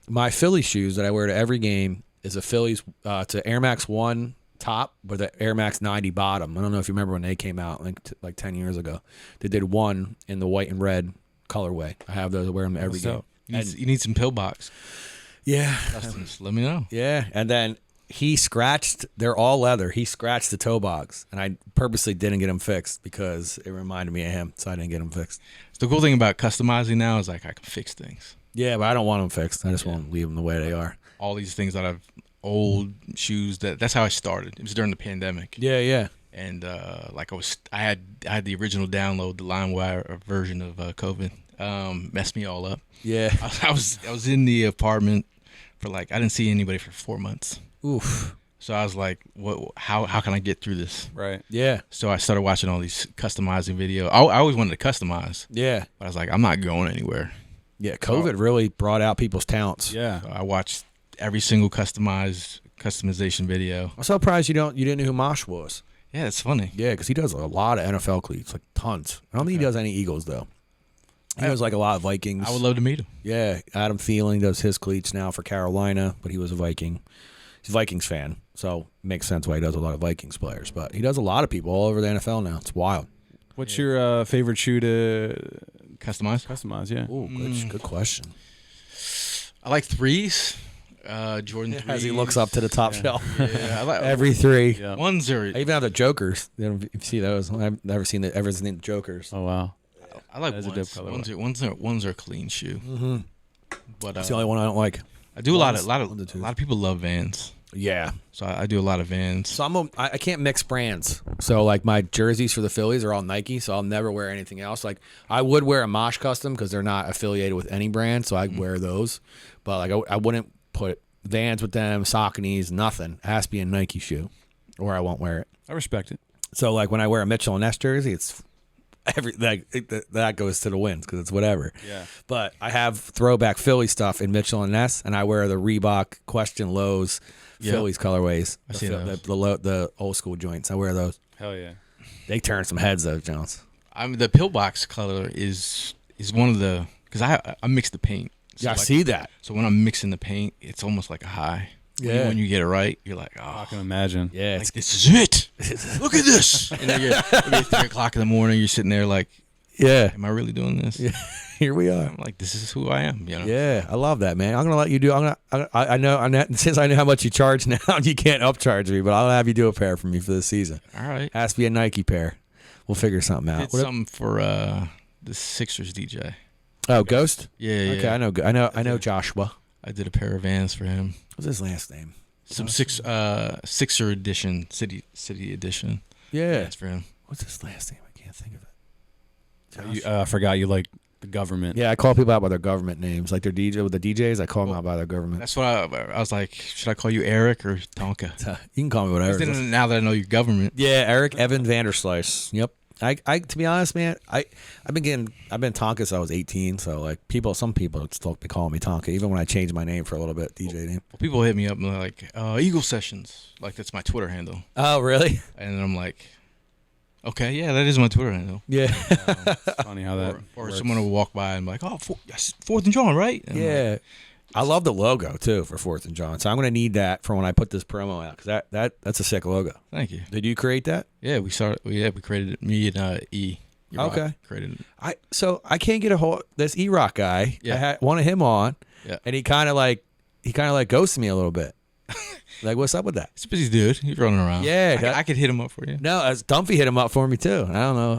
My Philly shoes that I wear to every game is a Phillies to Air Max 1 top with the Air Max 90 bottom. I don't know if you remember when they came out like 10 years ago. They did one in the white and red colorway. I have those. I wear them every game. You need some pillbox. Yeah. Just let me know. Yeah. And then they're all leather. He scratched the toe box, and I purposely didn't get them fixed because it reminded me of him, so I didn't get them fixed. The cool thing about customizing now is like I can fix things. Yeah, but I don't want them fixed. I just want to leave them the way they are. all these things that I've old shoes. That's how I started. It was during the pandemic. Yeah, yeah. And like I had the original download, the LimeWire version of COVID. Messed me all up. Yeah. I was in the apartment for like, I didn't see anybody for 4 months. Oof. So I was like, what? How can I get through this? Right. Yeah. So I started watching all these customizing video. I always wanted to customize. Yeah. But I was like, I'm not going anywhere. Yeah. COVID really brought out people's talents. Yeah. So I watched every single customization video. I'm surprised you didn't know who Mosh was. Yeah, it's funny. Yeah, because he does a lot of NFL cleats, like tons. I don't think he does any Eagles though. He does like a lot of Vikings. I would love to meet him. Yeah, Adam Thielen does his cleats now for Carolina, but he was a Viking. He's a Vikings fan, so it makes sense why he does a lot of Vikings players. But he does a lot of people all over the NFL now. It's wild. What's your favorite shoe to Customize? Yeah. Ooh, good question. I like threes. Jordan 3s. As he looks up to the top shelf. Yeah, I like Every three. Yeah. ones are. I even have the Jokers. You know, if you see those, I've never seen the Jokers. Oh wow. I like That's a ones. dope colorway. Ones are clean shoe. Mm-hmm. But That's the only one I don't like. I do a lot ones, of people love Vans. Yeah. So I do a lot of Vans. So I can't mix brands. So like my jerseys for the Phillies are all Nike, so I'll never wear anything else. Like I would wear a Mosh custom because they're not affiliated with any brand, so I wear those. But like I wouldn't put Vans with them, Sauconys, nothing. It has to be a Nike shoe, or I won't wear it. I respect it. So like when I wear a Mitchell and Ness jersey, it's that goes to the winds because it's whatever. Yeah. But I have throwback Philly stuff in Mitchell and Ness, and I wear the Reebok Question Lows Phillies colorways. I see those. The old school joints. I wear those. Hell yeah. They turn some heads though, Jones. The pillbox color is one of the, because I mix the paint. So Yeah, I like, see that. So when I'm mixing the paint, it's almost like a high. Yeah. When you get it right, you're like, I oh, can imagine. Yeah, like this is it. Look at this. And then it'll be 3 o'clock in the morning. You're sitting there like, yeah. am I really doing this? Yeah. Here we are. I'm like, this is who I am. You know? Yeah, I love that, man. I'm gonna let you do. I know. Since I know how much you charge now, you can't upcharge me, but I'll have you do a pair for me for this season. All right. Has to be a Nike pair. We'll figure something out. Did something for the Sixers DJ. Oh, Ghost. Yeah. Okay, I know Joshua. I did a pair of Vans for him. What's his last name? Some Sixer edition, city edition. Yeah. That's for him. What's his last name? I can't think of it. I forgot you like the government. Yeah, I call people out by their government names, like their DJ with the DJs. I call them out by their government. That's what I was like. Should I call you Eric or Tonka? You can call me whatever. Then, now that I know your government. Yeah, Eric Evan Vanderslice. Yep. I to be honest, man, I've been Tonka since I was 18. So like some people still call me Tonka, even when I changed my name for a little bit, DJ name. Well, people hit me up and they're like, Eagle Sessions, like that's my Twitter handle. Oh, really? And I'm like, okay, yeah, that is my Twitter handle. Yeah. It's funny how that Or works. someone will walk by and be like, oh, 4th and Jawn, right? And I'm Yeah. like, I love the logo too for 4th and Jawn. So I'm gonna need that for when I put this promo out because that's a sick logo. thank you. Did you create that? Yeah, we created it. Me and E. Rock Okay. created it. I can't get a hold this E-Rock guy. Yeah. I had one of him on. Yeah. And he kind of like ghosted me a little bit. Like, what's up with that? He's a busy dude. He's running around. Yeah, I could hit him up for you. No, as Dumpy hit him up for me too. I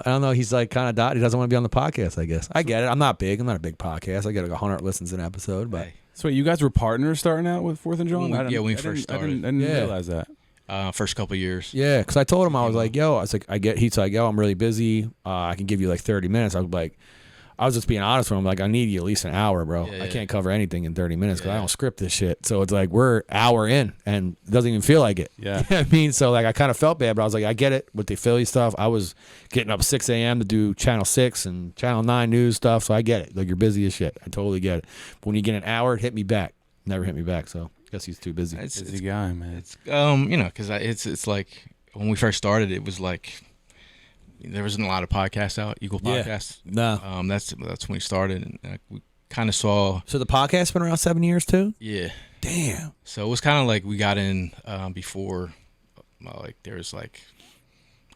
don't know. He's like kind of dot. He doesn't want to be on the podcast. I guess I get it. I'm not big. I'm not a big podcast. I get like 100 listens an episode, but Hey. So you guys were partners starting out with 4th and Jawn? When we first started. I didn't Yeah. realize that. First couple of years. yeah. Because I told him I was like, he's like, yo, I'm really busy. I can give you like 30 minutes. I was just being honest with him. Like, I need you at least an hour, bro. Yeah, I yeah. can't cover anything in 30 minutes because I Yeah. don't script this shit. So it's like we're hour in and it doesn't even feel like it. Yeah. You know what I mean? So like I kind of felt bad, but I was like, I get it with the Philly stuff. I was getting up 6 a.m. to do Channel 6 and Channel 9 news stuff. So I get it. Like, you're busy as shit. I totally get it. But when you get an hour, hit me back. Never hit me back. So I guess he's too busy. It's Busy guy, man. It's because it's like when we first started, it was like there wasn't a lot of podcasts out, Eagle Yeah. podcasts. No. That's when we started, and we kind of saw. So the podcast's been around 7 years too? Yeah. Damn. So it was kind of like we got in before, like there was like,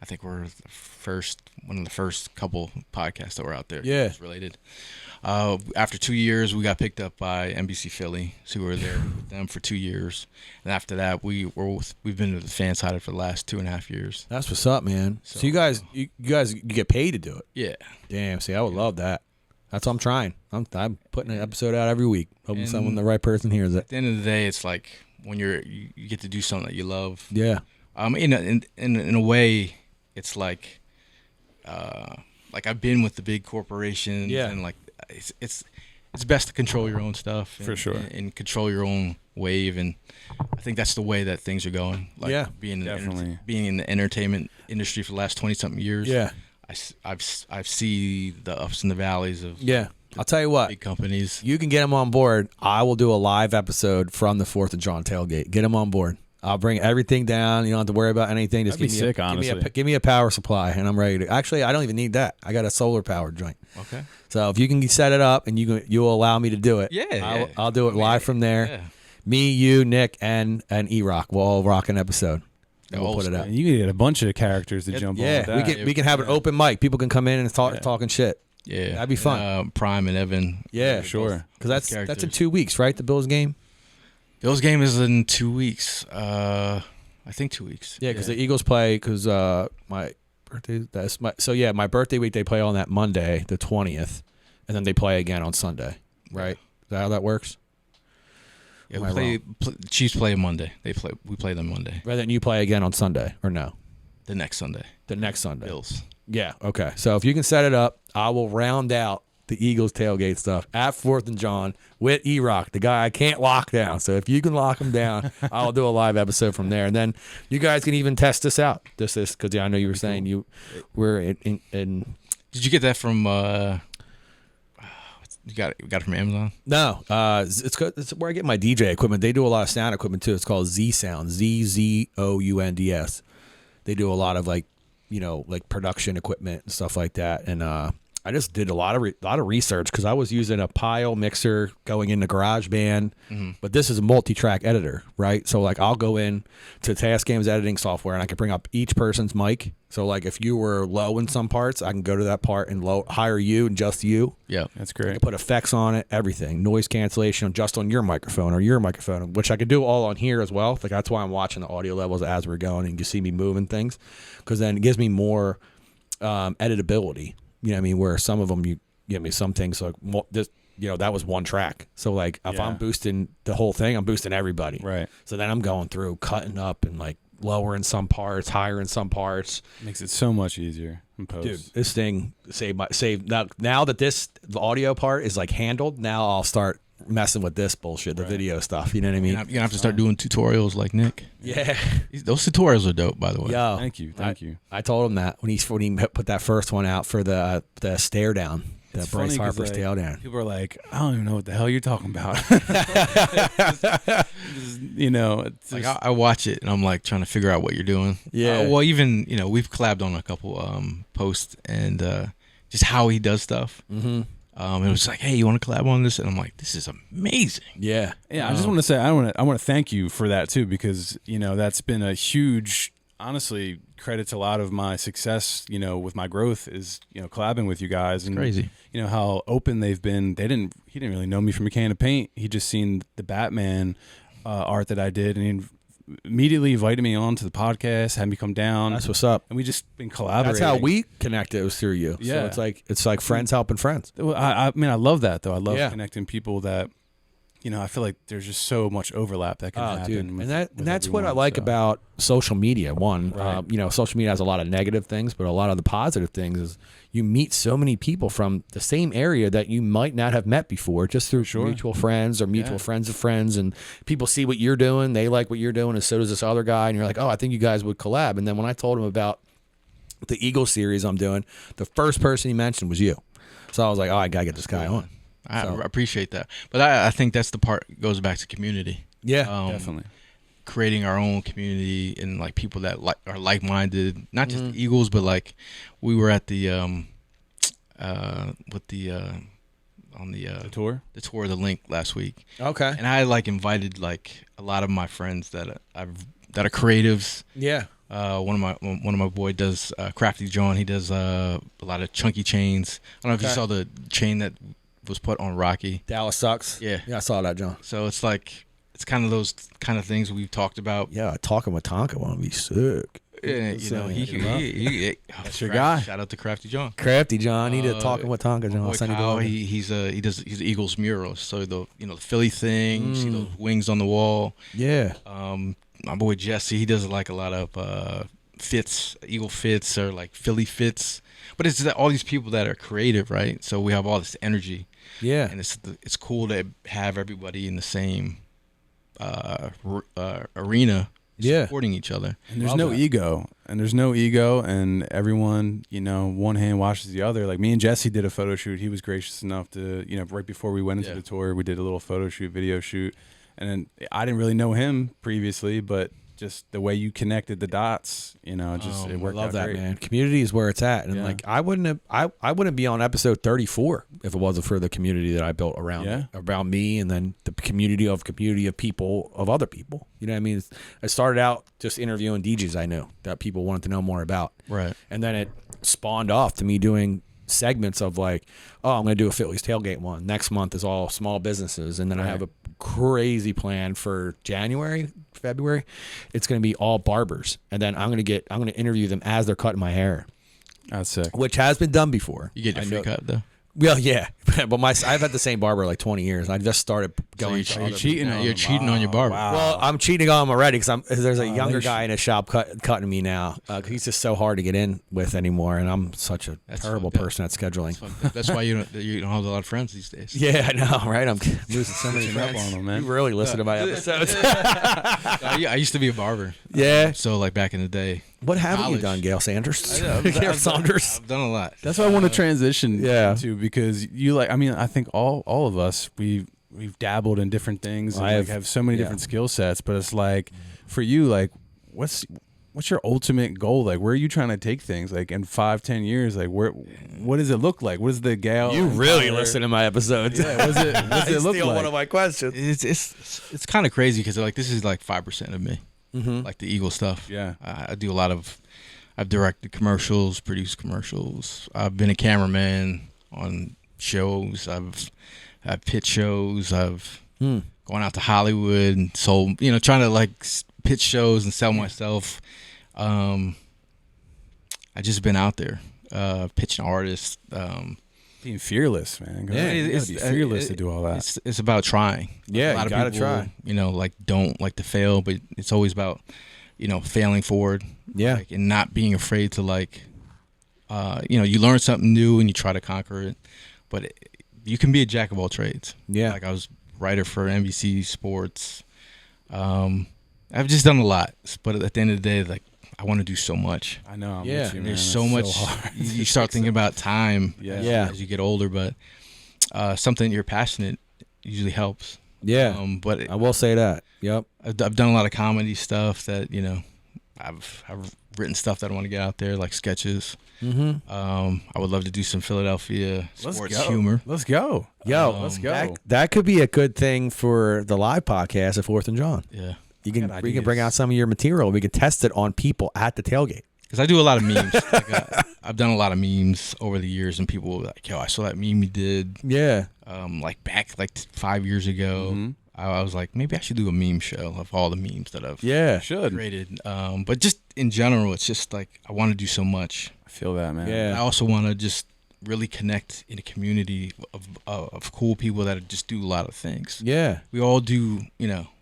I think we're one of the first couple podcasts that were out there. Yeah. It was related. After 2 years, we got picked up by NBC Philly, so we were there with them for 2 years, and after that, we've been to the fan side for the last 2.5 years. That's what's up, man. So So, you guys get paid to do it. Yeah. Damn. See, I would love that. That's what I'm trying. I'm putting an episode out every week, hoping the right person hears it. At the end of the day, it's like when you get to do something that you love. Yeah. In a way, it's like I've been with the big corporations. Yeah. And like it's best to control your own stuff. For sure. And control your own wave, and I think that's the way that things are going. Like Yeah, being definitely. in the entertainment industry for the last 20-something years. Yeah. I've seen the ups and the valleys of Yeah. I'll tell you what. big companies. You can get them on board. I will do a live episode from the 4th of Jawn tailgate. Get them on board. I'll bring everything down. You don't have to worry about anything. Just That'd be sick, honestly. give me a power supply, and I'm ready to. Actually, I don't even need that. I got a solar powered joint. Okay. So if you can set it up and you'll allow me to do it, Yeah. I'll do it live from there. Yeah. Me, you, Nick, and E-Rock. We'll all rock an episode. And we'll put it out. And you can get a bunch of characters to jump on. Yeah, with that. we can have an open mic. People can come in and talking shit. Yeah. That'd be fun. Prime and Evan. Yeah, For sure. Because that's in characters. 2 weeks, right? The Bills game. Bills game is in 2 weeks. I think 2 weeks. Yeah, because the Eagles play. Because my birthday. My birthday week they play on that Monday, the 20th, and then they play again on Sunday. Right? Is that how that works? Yeah, Chiefs play Monday. We play them Monday. Rather than you play again on Sunday, or no? The next Sunday. The next Sunday. Bills. Yeah. Okay. So if you can set it up, I will round out the Eagles tailgate stuff at 4th and Jawn with E-Rock, the guy I can't lock down. So if you can lock him down, I'll do a live episode from there, and then you guys can even test this out. This because I know you were saying you were in. Did you get that from? You got it from Amazon? No, it's where I get my DJ equipment. They do a lot of sound equipment too. It's called Z Sound, ZZOUNDS. They do a lot of like production equipment and stuff like that. And I just did a lot of research because I was using a Pile mixer going into GarageBand, but this is a multi-track editor, right? So like I'll go in to Tascam's editing software and I can bring up each person's mic. So like if you were low in some parts, I can go to that part and hire you and just you. Yeah, That's I great. can put effects on it, everything, noise cancellation just on your microphone, which I could do all on here as well. Like that's why I'm watching the audio levels as we're going, and you can see me moving things, because then it gives me more editability. You know what I mean? Where some of them, some things like this, that was one track. So like if I'm boosting the whole thing, I'm boosting everybody. Right. So then I'm going through, cutting up and like lower in some parts, higher in some parts. Makes it so much easier in post. Dude, this thing saved now that the audio part is like handled, now I'll start messing with this bullshit, the video stuff. You know what I mean? You're gonna have to start doing tutorials like Nick. Yeah. Those tutorials are dope, by the way. Yo, Thank you. I told him that when he put that first one out for the stare down, the It's Bryce funny 'cause, Harper stare down. People are like, I don't even know what the hell you're talking about. It's Like just- I watch it and I'm like trying to figure out what you're doing. Yeah. Well, even we've collabed on a couple posts and just how he does stuff. Mm-hmm. It was like, hey, you want to collab on this? And I'm like, this is amazing. Yeah. Yeah, I just want to say I want to thank you for that too, because that's been a huge, honestly, credit to a lot of my success. With my growth is collabing with you guys, and Crazy. How open they've been. He didn't really know me from a can of paint. He just seen the Batman art that I did, and he immediately invited me on to the podcast, had me come down. That's what's up. And we just been collaborating. That's how we connected. It was through you. Yeah. So it's like friends helping friends. Well, I mean, I love that though. I love Yeah. connecting people that, I feel like there's just so much overlap that can happen. Dude. with- And with that's what I everyone, like so. about social media. One, Right. social media has a lot of negative things, but a lot of the positive things is you meet so many people from the same area that you might not have met before, just through Sure. mutual friends or mutual friends of friends. And people see what you're doing, they like what you're doing, and so does this other guy. And you're like, oh, I think you guys would collab. And then when I told him about the Eagle series I'm doing, the first person he mentioned was you. So I was like, oh, I gotta get this guy on. I appreciate that. But I think that's the part goes back to community. Yeah, Definitely. Creating our own community and like people that are like-minded, not just the Eagles, but like we were at the The tour? the tour of the Link last week, Okay. and I like invited like a lot of my friends that are creatives. Yeah. One of my boy does Crafty Jawn. He does a lot of chunky chains. I don't know if you Okay. saw the chain that was put on Rocky. Dallas sucks. Yeah. Yeah, I saw that, John. So it's kind of those kind of things we've talked about. Yeah, talking with Tonka want to be sick. That's your guy. Shout out to Crafty John. Crafty John. He did Talking with Tonka John. Boy Kyle, he's Eagles mural. So the Philly thing, you see those wings on the wall. Yeah. My boy Jesse, he does like a lot of fits, Eagle fits or like Philly fits. But it's all these people that are creative, right? So we have all this energy. Yeah. And it's cool to have everybody in the same arena, supporting each other. And there's no ego, and everyone, one hand washes the other. Like me and Jesse did a photo shoot. He was gracious enough to, right before we went into the tour, we did a little photo shoot, video shoot. And then I didn't really know him previously, but just the way you connected the dots, it worked out that, great. man. Community is where it's at, and like I wouldn't be on episode 34 if it wasn't for the community that I built around me, and then the community of people of other people. You know what I mean? I started out just interviewing DJs I knew that people wanted to know more about, right? And then it spawned off to me doing segments of like, I'm going to do a Philly's Tailgate one. Next month is all small businesses, and then I have a crazy plan for January, February. It's going to be all barbers, and then I'm going to interview them as they're cutting my hair. That's sick. Which has been done before. You get your free cut though. Well, yeah, but I've had the same barber like 20 years. I just started going. So you're cheating on your barber. Wow. Well, I'm cheating on him already because there's a younger guy in his shop cutting me now. He's just so hard to get in with anymore, and I'm such a terrible person at scheduling. That's why you don't have a lot of friends these days. Yeah, I know, right? I'm losing so many friends. On them, man. You really listen to my episodes. I used to be a barber. Yeah. So like back in the day. What haven't you done, Gayle Saunders? Gayle Saunders. I've done a lot. That's what I want to transition to, because I think all of us, we've dabbled in different things. And have so many different skill sets, but it's like, for you, like, what's your ultimate goal? Like, where are you trying to take things? Like, in 5-10 years, like, what does it look like? What is the Gayle? You really listen to my episodes. Yeah, what does it look like? One of my questions. It's kind of crazy because like this is like 5% of me. Like the Eagle stuff. Yeah. I do a lot of, I've directed commercials, produced commercials. I've been a cameraman on shows. I've pitched shows. I've gone out to Hollywood and sold, trying to like pitch shows and sell myself. I just been out there, pitching artists. Being fearless, man. You gotta be fearless to do all that. It's about trying. Yeah, a lot you of gotta people, try. Like don't like to fail, but it's always about, failing forward. Yeah, and not being afraid to like, you learn something new and you try to conquer it, but you can be a jack of all trades. Yeah, like I was writer for NBC Sports. I've just done a lot, but at the end of the day, like, I want to do so much. I know. I'm yeah, with you, man. There's so much. You start thinking about time as you get older, but something you're passionate usually helps. Yeah, but I will say that. Yep, I've done a lot of comedy stuff that I've written stuff that I want to get out there, like sketches. I would love to do some Philadelphia sports humor. Let's go. Let's go. That could be a good thing for the live podcast at 4th and Jawn. Yeah. We can bring out some of your material. We can test it on people at the tailgate. Because I do a lot of memes. I've done a lot of memes over the years, and people were like, yo, I saw that meme you did. Yeah. Like back 5 years ago. I was like, maybe I should do a meme show of all the memes that I've created. But just in general, it's just like I want to do so much. I feel that, man. Yeah. I also want to just really connect in a community of cool people that just do a lot of things. Yeah. We all do,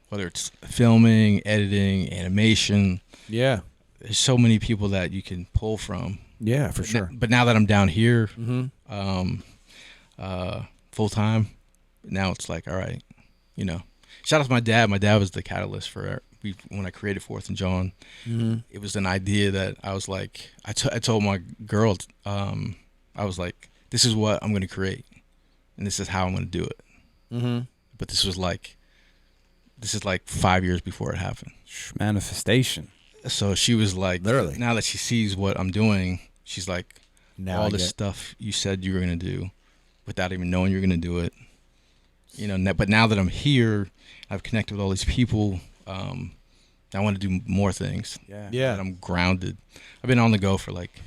whether it's filming, editing, animation. Yeah. There's so many people that you can pull from. Yeah, for sure. But now that I'm down here, full time, now it's like, all right, Shout out to my dad. My dad was the catalyst for when I created 4th and Jawn. It was an idea that I was like, I told my girl, I was like, this is what I'm going to create, and this is how I'm going to do it. But this is like 5 years before it happened. Manifestation. So she was like, literally, now that she sees what I'm doing, she's like, now all this stuff you said you were going to do without even knowing you're going to do it. But now that I'm here, I've connected with all these people. I want to do more things. Yeah. I'm grounded. I've been on the go for like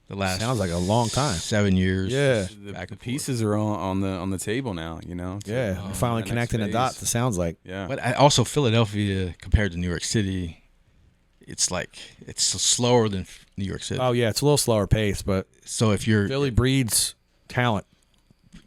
the last. Sounds like a long time. 7 years. Yeah. The pieces are on the table now. We're finally connecting the dots. It sounds like. Yeah. But also Philadelphia compared to New York City, it's slower than New York City. Oh yeah, it's a little slower pace, but So if you're Philly breeds talent.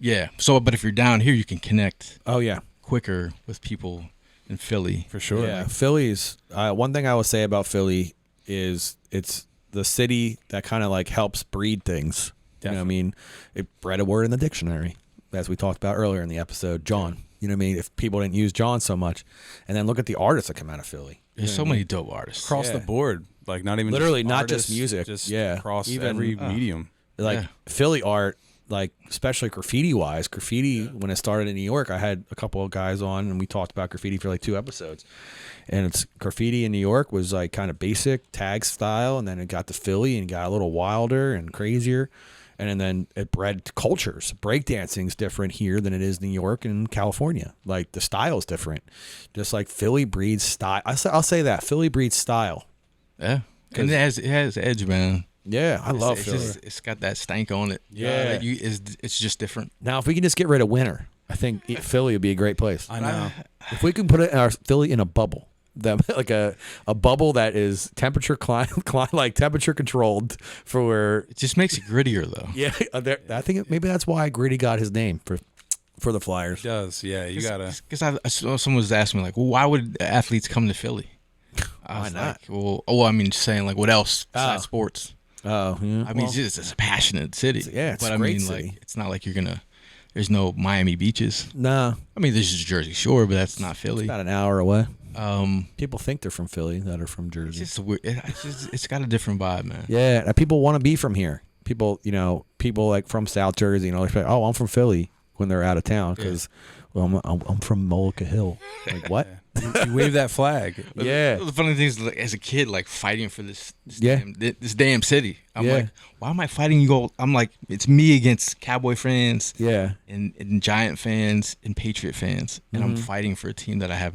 yeah, so but if you're down here, you can connect Oh yeah, quicker with people in Philly. For sure. yeah. Philly's one thing I will say about Philly is it's the city that kind of like helps breed things. You know what I mean? It bred a word in the dictionary, as we talked about earlier in the episode, Jawn. You know what I mean? If people didn't use Jawn so much, and then look at the artists that come out of Philly. There's so many dope artists. Across the Yeah. board. Like not even Literally, just not just artists, music. Just Yeah. across Even, every medium. Like Yeah. Philly art, like especially graffiti wise. Graffiti, when it started in New York, I had a couple of guys on and we talked about graffiti for like 2 episodes. And it's graffiti in New York was like kind of basic tag style, and then it got to Philly and got a little wilder and crazier. And then it bred cultures. Breakdancing's different here than it is New York and California. Like the style's different. Just like Philly breeds style. I'll say that. Philly breeds style. Yeah, and it has edge, man. Yeah, I love it's Philly. it's got that stank on it. Yeah. It's just different. Now, if we can just get rid of winter, I think Philly would be a great place. I know. If we can put it in our Philly in a bubble, like a bubble that is temperature like temperature controlled for where. It just makes it grittier, though. Yeah, I think maybe that's why Gritty got his name for the Flyers. It does. Yeah, you gotta. Because I saw someone was asking me like, well, why would athletes come to Philly? I was Why not? like, well, I mean, just saying like, what else besides sports? Oh, yeah. I mean, it's a passionate city. Yeah, it's but a I great mean, city. like, it's not like you're gonna. There's no Miami beaches. No, I mean, there's just Jersey Shore, but that's not Philly. about an hour away. Um, People think they're from Philly that are from it's Jersey. just weird. It's got a different vibe, man. Yeah, and people want to be from here. People like from South Jersey, they're like, oh, I'm from Philly when they're out of town because, well, I'm from Mullica Hill. Like what? You wave that flag. Yeah. The funny thing is, like, as a kid, like fighting for this Yeah. this damn city. I'm Yeah. like, why am I fighting you all? I'm like, it's me against Cowboy fans Yeah. and Giant fans and Patriot fans, and Mm-hmm. I'm fighting for a team that I have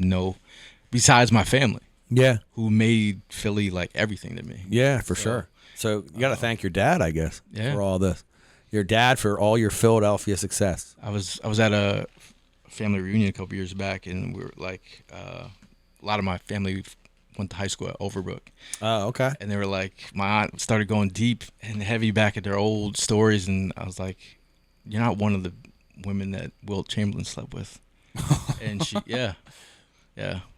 besides my family, Yeah. who made Philly like everything to me. Yeah, for sure. So you got to thank your dad, I guess, Yeah. for all this. Your dad for all your Philadelphia success. I was at a family reunion a couple years back, and we were like, a lot of my family went to high school at Overbrook, Oh, okay. and they were like, my aunt started going deep and heavy back at their old stories, and I was like, you're not one of the women that Wilt Chamberlain slept with. And she, yeah.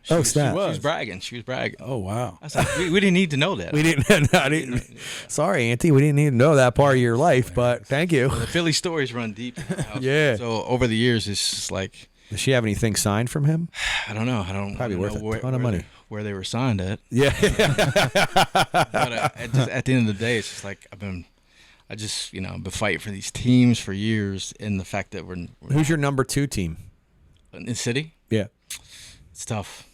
She Oh, was, snap. She was bragging. Oh wow. I was like, we didn't need to know that. We didn't. I didn't. Sorry, Auntie. We didn't need to know that part of your life, but thank you. The Philly stories run deep. in the house. Yeah. So over the years, it's just like, Does she have anything signed from him? I don't know. I don't Probably know worth a ton of money. where they were signed at. Yeah. But at the end of the day, it's just like been fighting for these teams for years, and the fact that we're Who's your number 2 team? in the city, Yeah. it's tough.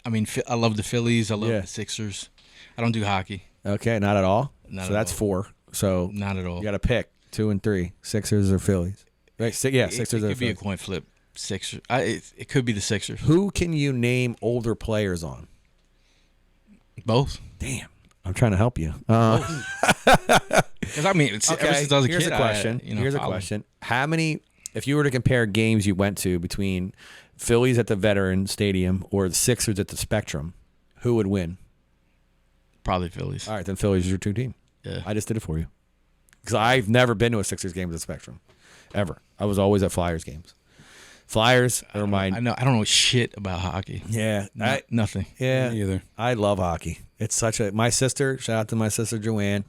I mean, I love the Phillies. I love Yeah. the Sixers. I don't do hockey. Okay, not at all. Not So at that's all. 4. So Not at all. you got to pick 2 and 3, Sixers or Phillies. Right? Sixers It or could be a Phillies. coin flip. Sixers. It could be the Sixers. Who can you name older players on? Both. Damn. I'm trying to help you. Because I mean, ever since I was a here's kid, a question. Here's a followed. question. How many, if you were to compare games you went to between Phillies at the Veteran Stadium or the Sixers at the Spectrum, who would win? Probably Phillies. All right, then Phillies is your 2 team. Yeah. I just did it for you. Because I've never been to a Sixers game at the Spectrum, ever. I was always at Flyers games. Flyers are my. I don't know shit about hockey. Yeah, Nothing. yeah. Me either. I love hockey. It's such a. My sister. Shout out to my sister Joanne.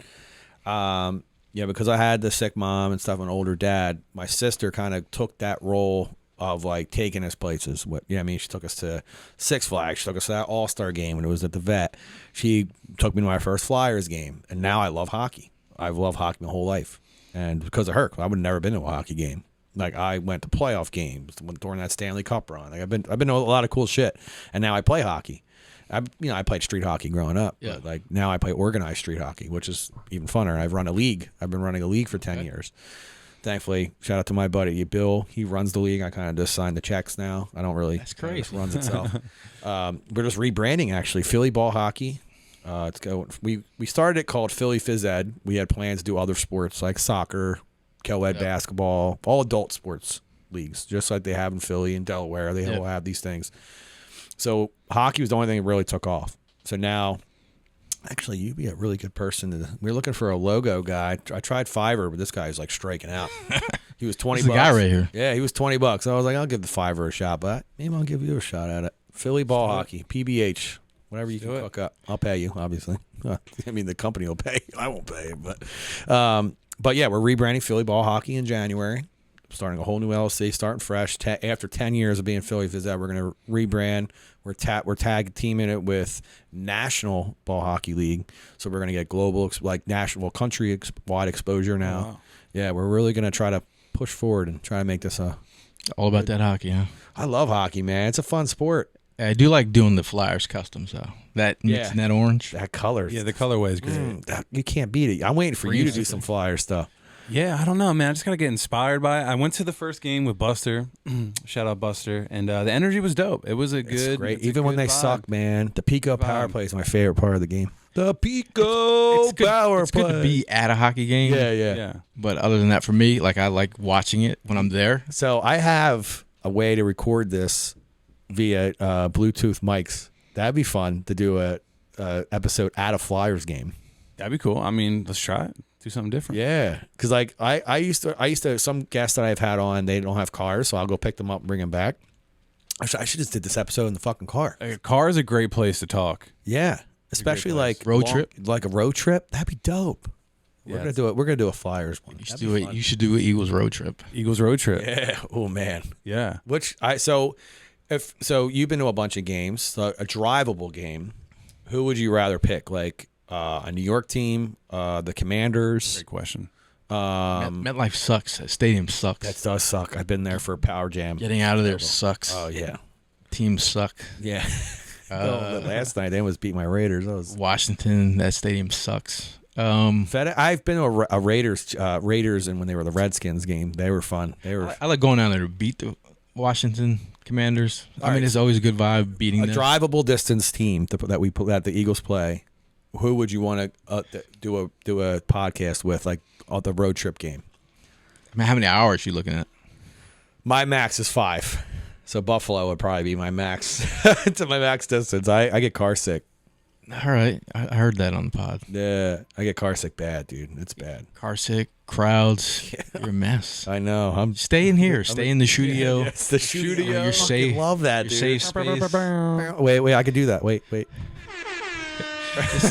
Because I had the sick mom and stuff, an older dad. My sister kind of took that role of like taking us places. She took us to Six Flags. She took us to that All-Star game when it was at the Vet. She took me to my first Flyers game, and now I love hockey. I've loved hockey my whole life, and because of her, I would have never been to a hockey game. Like I went to playoff games during that Stanley Cup run. Like I've been to a lot of cool shit, and now I play hockey. I played street hockey growing up, Yeah. but like now I play organized street hockey, which is even funner. I've run a league. I've been running a league for 10 years. Thankfully, shout out to my buddy Bill. He runs the league. I kind of just sign the checks now. I don't really. That's crazy. It just runs itself. We're just rebranding actually. Philly Ball Hockey. We started it called Philly Phys Ed. We had plans to do other sports like soccer, co-ed basketball, all adult sports leagues, just like they have in Philly and Delaware. They all have these things. So hockey was the only thing that really took off. So now Actually, you'd be a really good person. We're looking for a logo guy. I tried Fiverr, but this guy's like striking out. He was $20. This is the guy right here. Yeah, he was $20. I was like, I'll give the Fiverr a shot, but maybe I'll give you a shot at it. Philly ball hockey, PBH, whatever you can cook up. I'll pay you, obviously. I mean, the company will pay. I won't pay, but yeah, we're rebranding Philly ball hockey in January. Starting a whole new LLC, starting fresh. After 10 years of being Philly Phys Ed, we're going to rebrand. We're tag teaming it with National Ball Hockey League, so we're going to get global, like national, country-wide exposure now. Oh, wow. Yeah, we're really going to try to push forward and try to make this all about that hockey, huh? I love hockey, man. It's a fun sport. I do like doing the Flyers customs, though. That mixing that orange. That color. Yeah, the colorway is great. You can't beat it. I'm waiting for you to do some Flyer stuff. Yeah, I don't know, man. I just got to get inspired by it. I went to the first game with Buster. Shout out Buster. And the energy was dope. It was great. Even when they suck, man. The Pico power play is my favorite part of the game. The Pico power play. It's good to be at a hockey game. Yeah. But other than that, for me, like I like watching it when I'm there. So I have a way to record this via Bluetooth mics. That'd be fun to do a episode at a Flyers game. That'd be cool. I mean, let's try it. Do something different. Yeah, because like I used to some guests that I've had on, they don't have cars, so I'll go pick them up and bring them back. I should just did this episode in the fucking car. A car is a great place to talk. Yeah, especially like road trip, like a road trip. That'd be dope. We're gonna do it. We're gonna do a Flyers one. You should do an Eagles road trip. Eagles road trip. Yeah. Oh man. Yeah. So you've been to a bunch of games, so a drivable game. Who would you rather pick? Like a New York team, the Commanders. Great question. MetLife sucks. That stadium sucks. That does suck. I've been there for a power jam. Getting out of there sucks. Oh yeah. Teams suck. Yeah. Last night they was beat my Raiders. Washington. That stadium sucks. I've been to a Raiders, and when they were the Redskins game, they were fun. I like going down there to beat the Washington Commanders. I mean, it's always a good vibe beating them. A drivable distance team that the Eagles play. Who would you want to do a podcast with, like the road trip game? I mean, how many hours are you looking at? My max is 5, so Buffalo would probably be my max to my max distance. I get car sick. All right, I heard that on the pod. Yeah, I get car sick bad, dude. It's bad. Car sick, crowds, you're a mess. I know. Stay in here. Stay in the studio. Yeah, it's the studio. You're safe. I love that, you're dude. Safe space. Wait, I could do that. Wait. This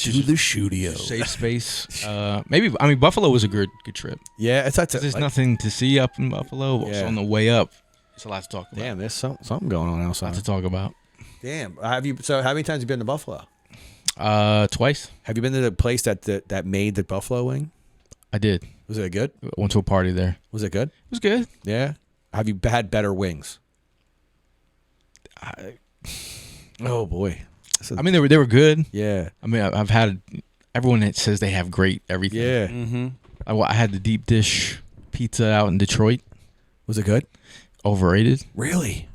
is the studio. Safe space. Maybe. I mean, Buffalo was a good trip. Yeah, there's nothing to see up in Buffalo. Yeah. So on the way up, it's a lot to talk about. Damn, there's something going on outside. A lot to talk about. Damn. So how many times have you been to Buffalo? Twice. Have you been to the place that made the buffalo wing? I did. Was it good? I went to a party there. Was it good? It was good. Yeah. Have you had better wings? Oh boy. I mean, they were good. Yeah. I mean, I've had everyone that says they have great everything. Yeah. Mm-hmm. I had the deep dish pizza out in Detroit. Was it good? Overrated. Really?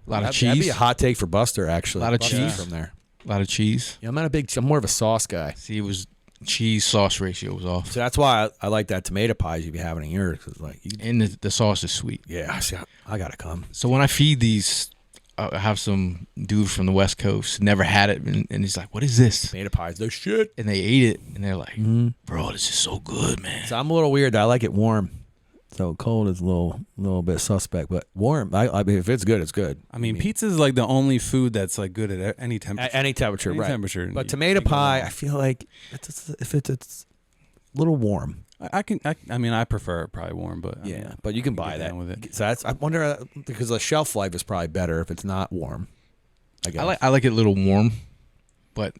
A lot of cheese. That'd be a hot take for Buster, actually. A lot of cheese from there. A lot of cheese. Yeah, I'm more of a sauce guy. See, it was cheese sauce ratio was off. So that's why I like that tomato pies you'd be having in yours. And the sauce is sweet. Yeah, I gotta come. So when I feed these, I have some dude from the West Coast never had it, and he's like, "What is this?" Tomato pies, they're shit. And they ate it, and they're like, "Bro, this is so good, man." So I'm a little weird. I like it warm. So cold is a little bit suspect, but warm. I mean, if it's good, it's good. I mean, pizza is like the only food that's like good at any temperature. At any temperature, any right? Temperature. But tomato pie, I feel like if it's a little warm. I mean, I prefer it probably warm, but yeah, but you can buy that. With it. So I wonder because the shelf life is probably better if it's not warm. I guess. I like it a little warm, but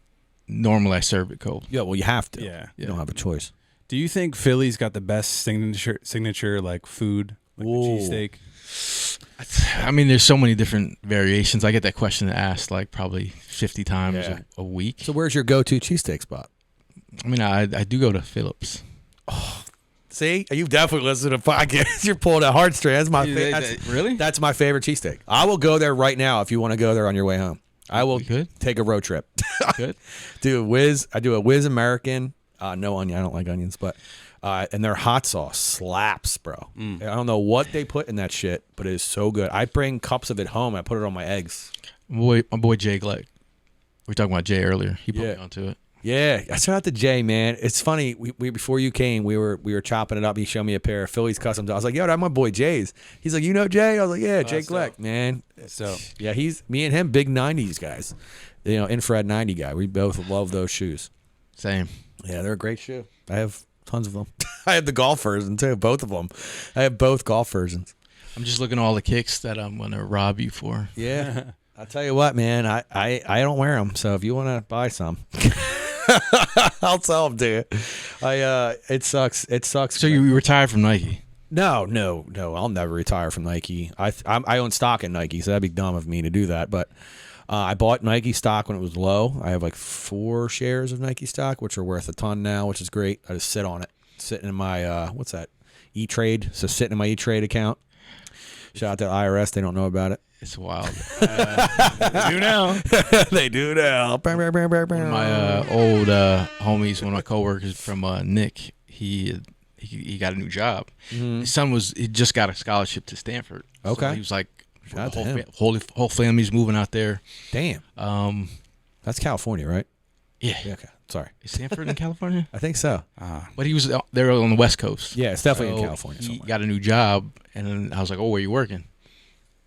normally I serve it cold. Yeah, well, you have to. Yeah, you don't have a choice. Do you think Philly's got the best signature like food, like the cheesesteak? I mean, there's so many different variations. I get that question asked like probably 50 times a week. So where's your go-to cheesesteak spot? I mean, I do go to Phillips. Oh, see, you definitely listen to podcasts. You're pulling a heartstring. That's my really. That's my favorite cheesesteak. I will go there right now if you want to go there on your way home. I will take a road trip. Good. Do a Whiz. I do a Whiz American. No onion. I don't like onions, but and their hot sauce slaps, bro. I don't know what they put in that shit, but it is so good. I bring cups of it home. I put it on my eggs. My boy Jay Gleck. were talking about Jay earlier. He put Yeah. me onto it. Yeah, shout out to Jay, man. It's funny. We before you came, we were chopping it up. He showed me a pair of Phillies customs. I was like, yo, that's my boy Jay's. He's like, you know Jay? I was like, yeah, Jay Gleck, man. So yeah, he's me and him, big '90s guys. You know, infrared '90 guy. We both love those shoes. Same. Yeah, they're a great shoe. I have tons of them. I have the golf version too, both of them. I have both golf versions. I'm just looking at all the kicks that I'm gonna rob you for. Yeah, I'll tell you what, man. I don't wear them, so if you want to buy some. I'll tell them to you. It sucks. It sucks. So you retired from Nike? No. I'll never retire from Nike. I own stock in Nike, so that'd be dumb of me to do that. But I bought Nike stock when it was low. I have like 4 shares of Nike stock, which are worth a ton now, which is great. I just sit on it, sitting in my what's that? E-Trade. So sitting in my E-Trade account. Shout out to IRS. They don't know about it. It's wild. They do now. They do now. One of my old homies, one of my coworkers from Nik, he got a new job. Mm-hmm. His son he just got a scholarship to Stanford. Okay. So he was like, Shout out to the him. whole family's moving out there. Damn. That's California, right? Yeah. Okay. Sorry. Is Stanford in California? I think so. But he was there on the West Coast. Yeah, it's definitely in So California He somewhere. got a new job, and then I was like, "Oh, where you working?"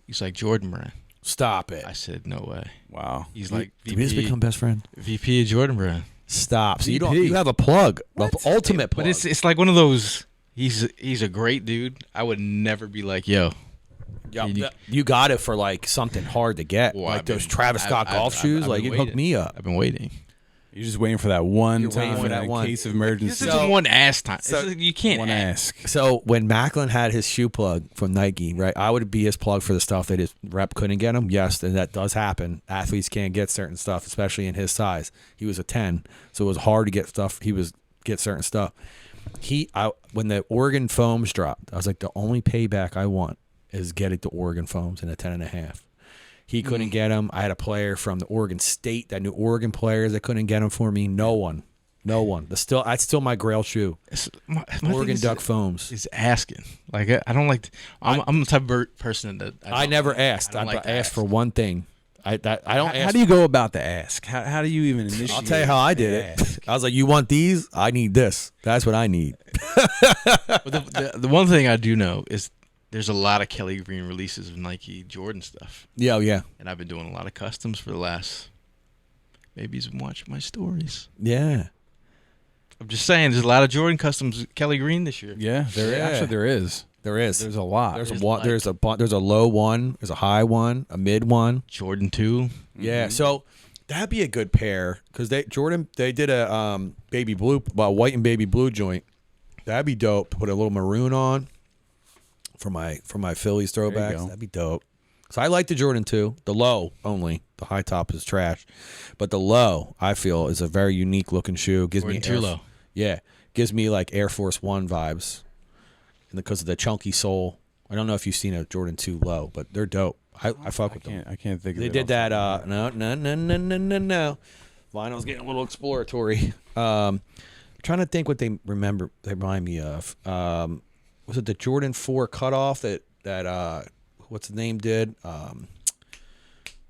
He's like, "Jordan Brand." Stop it. I said, "No way." Wow. He's like, Did we just become best friends? VP of Jordan Brand. Stop. So you VP. have a plug, the ultimate plug. But it's like one of those. He's a great dude. I would never be like, "Yo." You got it for like something hard to get, Well, like I've those been- Travis Scott golf shoes. I've Like been you hooked waiting. me up. I've been waiting. You're just waiting for that one You're waiting time for that in one. case of This emergency. is one ass time. so- You can't One ask. ask. So when Macklin had his shoe plug from Nike, right, I would be his plug for the stuff that his rep couldn't get him. Yes, and that does happen. Athletes can't get certain stuff, especially in his size. He was a 10, so it was hard to get stuff. Get certain stuff. When the Oregon foams dropped, I was like, the only payback I want is get it to Oregon foams in a 10.5. He couldn't get him. I had a player from the Oregon State that knew Oregon players that couldn't get him for me. No one. That's still my grail shoe. My Oregon thing Duck foams. is asking. Like I don't like. I'm the type of person that I never asked. I don't I like to asked ask. for one thing. I don't ask. How do you go about the ask? How do you even initiate? I'll tell you how I did the ask? it. I was like, you want these? I need this. That's what I need. But the one thing I do know is there's a lot of Kelly Green releases of Nike Jordan stuff, Yeah, yeah. and I've been doing a lot of customs for the last. Maybe he's been watching my stories. Yeah. I'm just saying, there's a lot of Jordan customs Kelly Green this year. Yeah, Yeah. there is. There is. There's a lot. There's There's a one, like- there's a low one, there's a high one, a mid one. Jordan 2. Yeah, so that'd be a good pair because they did a baby blue, white and baby blue joint. That'd be dope. Put a little maroon on for my Phillies throwbacks. go. That'd be dope. So I like the Jordan 2, the low only. The high top is trash, but the low I feel is a very unique looking shoe. Gives Jordan me 2 low. Yeah, gives me like Air Force One vibes, and because of the chunky sole. I don't know if you've seen a Jordan 2 low, but they're dope. I fuck with them. I can't think of They it did off the that. top of my head. No. Vinyl's getting a little exploratory. I'm trying to think what they remind me of. Was it the Jordan 4 cutoff that what's the name did?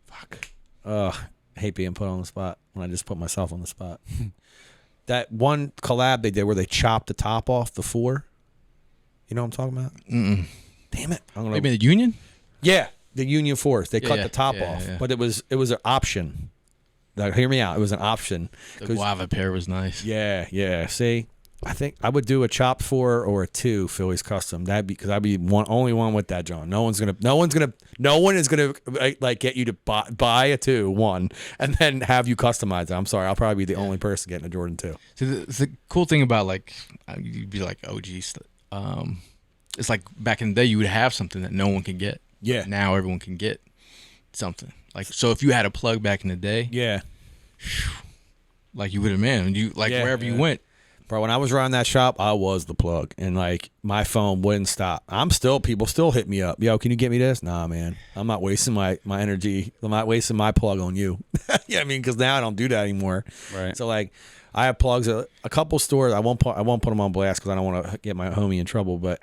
Fuck. I hate being put on the spot when I just put myself on the spot. That one collab they did where they chopped the top off the 4. You know what I'm talking about? Mm-mm. Damn it. I'm gonna, Maybe the Union? yeah, the Union Force. They cut yeah, the top yeah, off, yeah. but it was an option. Like, hear me out. It was an option. The 'Cause- guava pair was nice. yeah. See, I think I would do a chop 4 or a 2 Phillies custom. That'd be because I'd be only one with that, John. No one is gonna like get you to buy a 1 and then have you customize it. I'm sorry, I'll probably be the only person getting a Jordan 2. So the cool thing about like you'd be like OG stuff. It's like back in the day you would have something that no one could get. Yeah. Now everyone can get something. Like so if you had a plug back in the day, Yeah, like you would have man, you like Yeah, wherever you yeah. went. bro. When I was running that shop, I was the plug, and like my phone wouldn't stop. People still hit me up. Yo, can you get me this? Nah, man, I'm not wasting my energy. I'm not wasting my plug on you. Yeah, I mean, because now I don't do that anymore. Right. So like, I have plugs at a couple stores. I won't put them on blast because I don't want to get my homie in trouble. But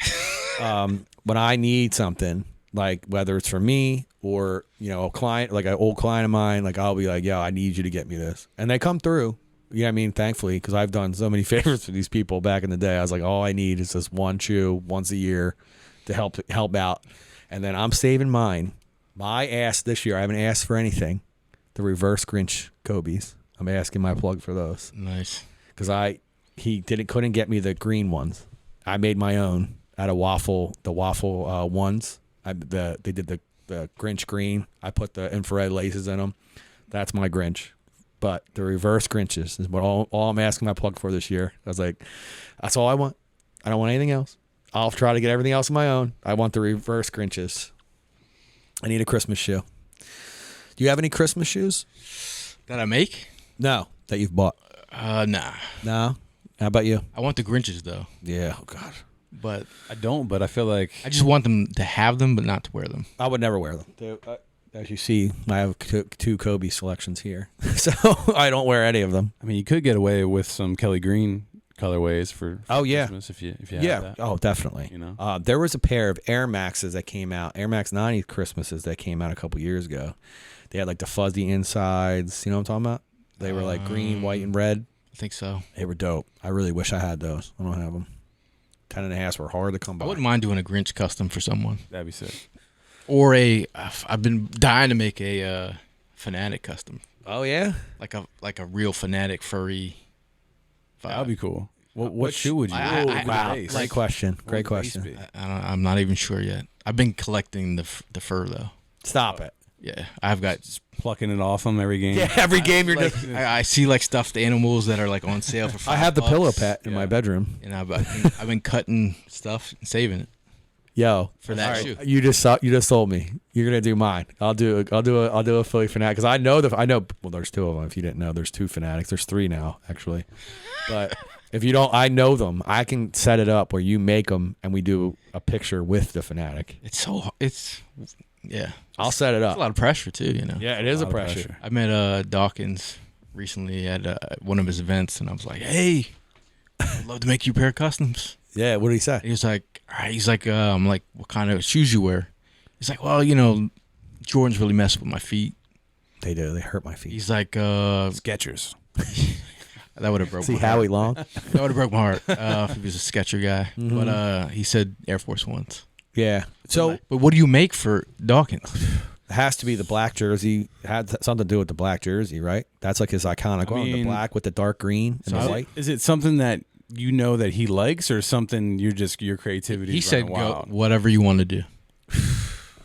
when I need something, like whether it's for me or, you know, a client, like an old client of mine, like I'll be like, yo, I need you to get me this. And they come through. You know what I mean? Thankfully, because I've done so many favors for these people back in the day. I was like, all I need is this one shoe once a year to help out. And then I'm saving mine. My ass this year, I haven't asked for anything. The reverse Grinch Kobe's. I'm asking my plug for those. Nice. Because he couldn't get me the green ones. I made my own out of the waffle ones. They did the Grinch green. I put the infrared laces in them. That's my Grinch. But the reverse Grinches is what all I'm asking my plug for this year. I was like, that's all I want. I don't want anything else. I'll try to get everything else on my own. I want the reverse Grinches. I need a Christmas shoe. Do you have any Christmas shoes? That I make? No, that you've bought. Nah. No? How about you? I want the Grinches though. Yeah. Oh God. But I don't, but I feel like I just want them to have them, but not to wear them. I would never wear them. As you see, I have two Kobe selections here, so I don't wear any of them. I mean, you could get away with some Kelly Green colorways for Christmas if you have that. Oh, definitely. You know, there was a pair of Air Maxes that came out, Air Max 90 Christmases that came out a couple years ago. They had like the fuzzy insides. You know what I'm talking about? They were like green, white, and red. I think so. They were dope. I really wish I had those. I don't have them. 10.5 were hard to come by. I wouldn't mind doing a Grinch custom for someone. that'd be sick. Or I've been dying to make a Fanatic custom. Oh yeah, like a real Fanatic furry. That'd be cool. What shoe would you? Wow, base? great question. Great question. I'm not even sure yet. I've been collecting the fur though. Stop it. Yeah, I've got Plucking it off them every game. Yeah, every game you're like, just. I see like stuffed animals that are like on sale for $5. I have the pillow pet in my bedroom. And I've been cutting stuff and saving it Yo, for that shoe. You just sold me. You're gonna do mine. I'll do a Philly Fanatic because I know. Well, there's two of them. If you didn't know, there's two Fanatics. There's three now actually. But if you don't, I know them. I can set it up where you make them and we do a picture with the Fanatic. Yeah. I'll set it It's up. a lot of pressure too, you know. Yeah, it is a pressure. I met Dawkins recently at one of his events, and I was like, "Hey, I'd love to make you a pair of customs." Yeah, what did he say? He was like, "All right." He's like, "I'm like, what kind of shoes you wear?" He's like, "Well, you know, Jordans really mess with my feet." They do. They hurt my feet. He's like, Skechers. That would have broke. See my Howie heart. Long? That would have broke my heart if he was a Sketcher guy. Mm-hmm. But he said Air Force Ones. Yeah. So But what do you make for Dawkins? it has to be the black jersey. It had something to do with the black jersey, right? That's like his iconic one. The mean, black with the dark green and the white. Is it something that you know that he likes, or something your creativity? He said, wild? "Go whatever you want to do."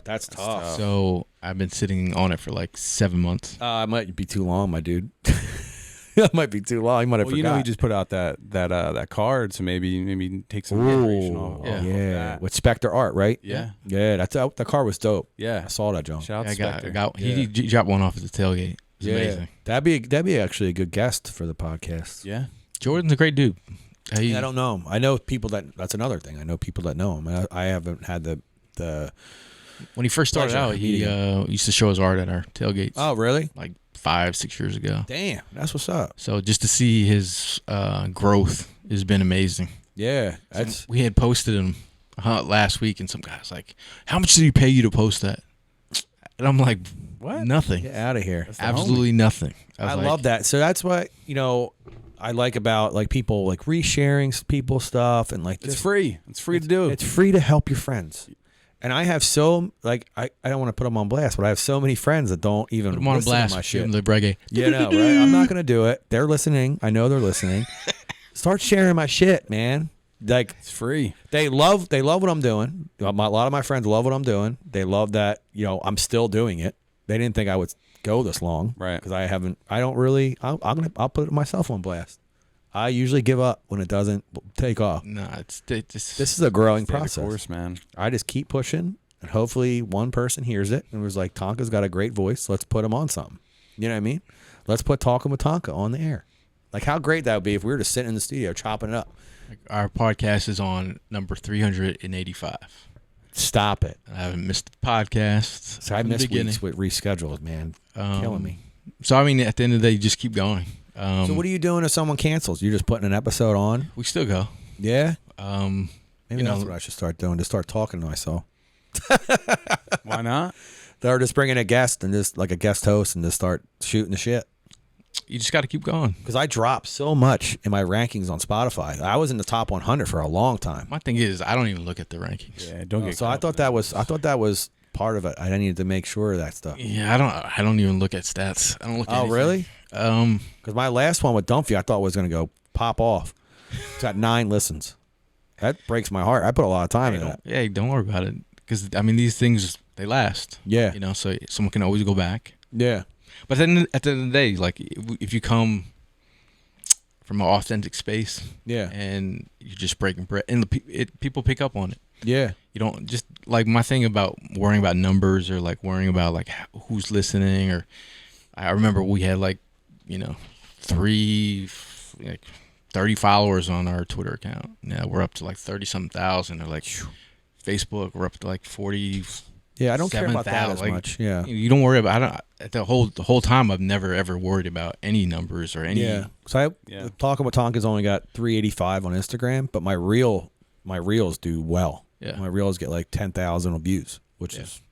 That's tough. So I've been sitting on it for like 7 months. It might be too long, my dude. That might be too long. He might have Well, forgot. you know, he just put out that card, so maybe take some inspiration off. Yeah. off that. With Spectre art, right? Yeah. Yeah, the car was dope. Yeah. I saw that, John. Shout out I to Spectre. got Yeah. he dropped one off at the tailgate. It was amazing. That'd be actually a good guest for the podcast. Yeah. Jordan's a great dude. I don't know him. I know people that's another thing. I know people that know him. I haven't had the. When he first started Pleasure out, he meeting used to show his art at our tailgates. Oh, really? Like 5-6 years ago. Damn, that's what's up. So just to see his growth has been amazing. Yeah, We had posted him last week, and some guy's like, "How much did he pay you to post that?" And I'm like, What? Nothing. get out of here. Absolutely nothing. I was love that. So that's what I like about like people like resharing people stuff and like It's just, free. It's free to do. It's free to help your friends. And I have I don't want to put them on blast, but I have so many friends that don't even Put him on listen blast. to my Shoot shit. him the reggae. You know, right? I'm not gonna do it. They're listening. I know they're listening. Start sharing my shit, man. Like It's free. they love what I'm doing. A lot of my friends love what I'm doing. They love that I'm still doing it. They didn't think I would go this long, Right. Because I'll put myself on blast. I usually give up when it doesn't take off. No, This is a growing Stay the process. course, man. I just keep pushing, and hopefully one person hears it and was like, Tonka's got a great voice. Let's put him on something. You know what I mean? Let's put Talkin with Tonka on the air. Like, how great that would be if we were just sitting in the studio chopping it up. Our podcast is on number 385. Stop it. I haven't missed the podcast. So I from the missed beginning. weeks with reschedules, man. Killing me. So, I mean, at the end of the day, you just keep going. So what are you doing if someone cancels? You're just putting an episode on? We still go. Yeah? Um, Maybe that's what I should start doing, to start talking to myself. Why not? They're just bringing a guest and just like a guest host and just start shooting the shit. You just got to keep going. Because I dropped so much in my rankings on Spotify. I was in the top 100 for a long time. My thing is, I don't even look at the rankings. Yeah, don't get. So I thought that was part of it. I needed to make sure of that stuff. Yeah, I don't even look at stats. I don't look at anything. Really? Um, Because my last one with Dumphy, I thought was going to go pop off. It's got 9 listens. That breaks my heart. I put a lot of time into that. yeah, don't worry about it. Because, I mean, these things, they last. Yeah. You know, so someone can always go back. Yeah. But then at the end of the day, like, if you come from an authentic space Yeah. and you're just breaking bread, and people pick up on it. Yeah. You don't just, like, my thing about worrying about numbers or, like, worrying about, like, who's listening, or I remember we had, like, you know, 30 followers on our Twitter account. Now we're up to like 30-something thousand. Or like Facebook, we're up to like 40. Yeah, I don't care about that as like, much. Yeah. You don't worry about. The whole time I've never ever worried about any numbers or any. Yeah. So Talking with Tonka's only got 385 on Instagram, but my reels do well. Yeah. My reels get like 10,000 views, which is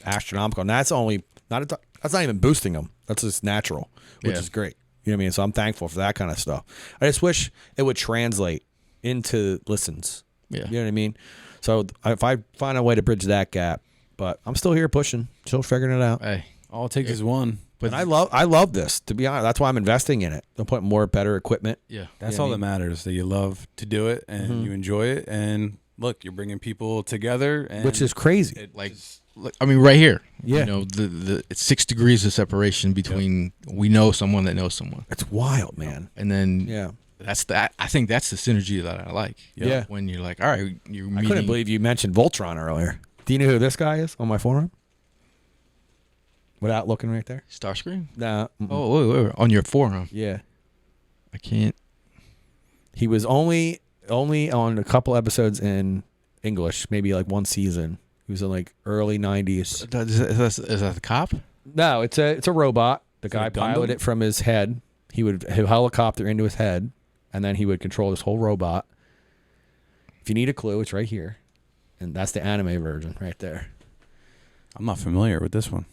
astronomical. And that's that's not even boosting them. That's just natural, which is great. You know what I mean? So I'm thankful for that kind of stuff. I just wish it would translate into listens. Yeah. You know what I mean? So if I find a way to bridge that gap, but I'm still here pushing, still figuring it out. Hey, all it takes is one. But I love this, to be honest. That's why I'm investing in it. I'm putting more better equipment. Yeah. That's all that matters, that you love to do it and you enjoy it. And look, you're bringing people together. And which is crazy. I mean, right here. Yeah. You know, it's 6 degrees of separation between we know someone that knows someone. It's wild, man. And then Yeah. I think that's the synergy that I like. Yeah. When you're like, all right, you're meeting. I couldn't believe you mentioned Voltron earlier. Do you know who this guy is on my forum? Without looking right there? Starscream? Nah. Oh, wait. On your forum. Yeah. I can't. He was only on a couple episodes in English, maybe like one season. He was in like early 90s. Is that the cop? No, it's a robot. The it guy a Gundam? piloted it from his head. He would helicopter into his head, and then he would control this whole robot. If you need a clue, it's right here. And that's the anime version right there. I'm not familiar with this one.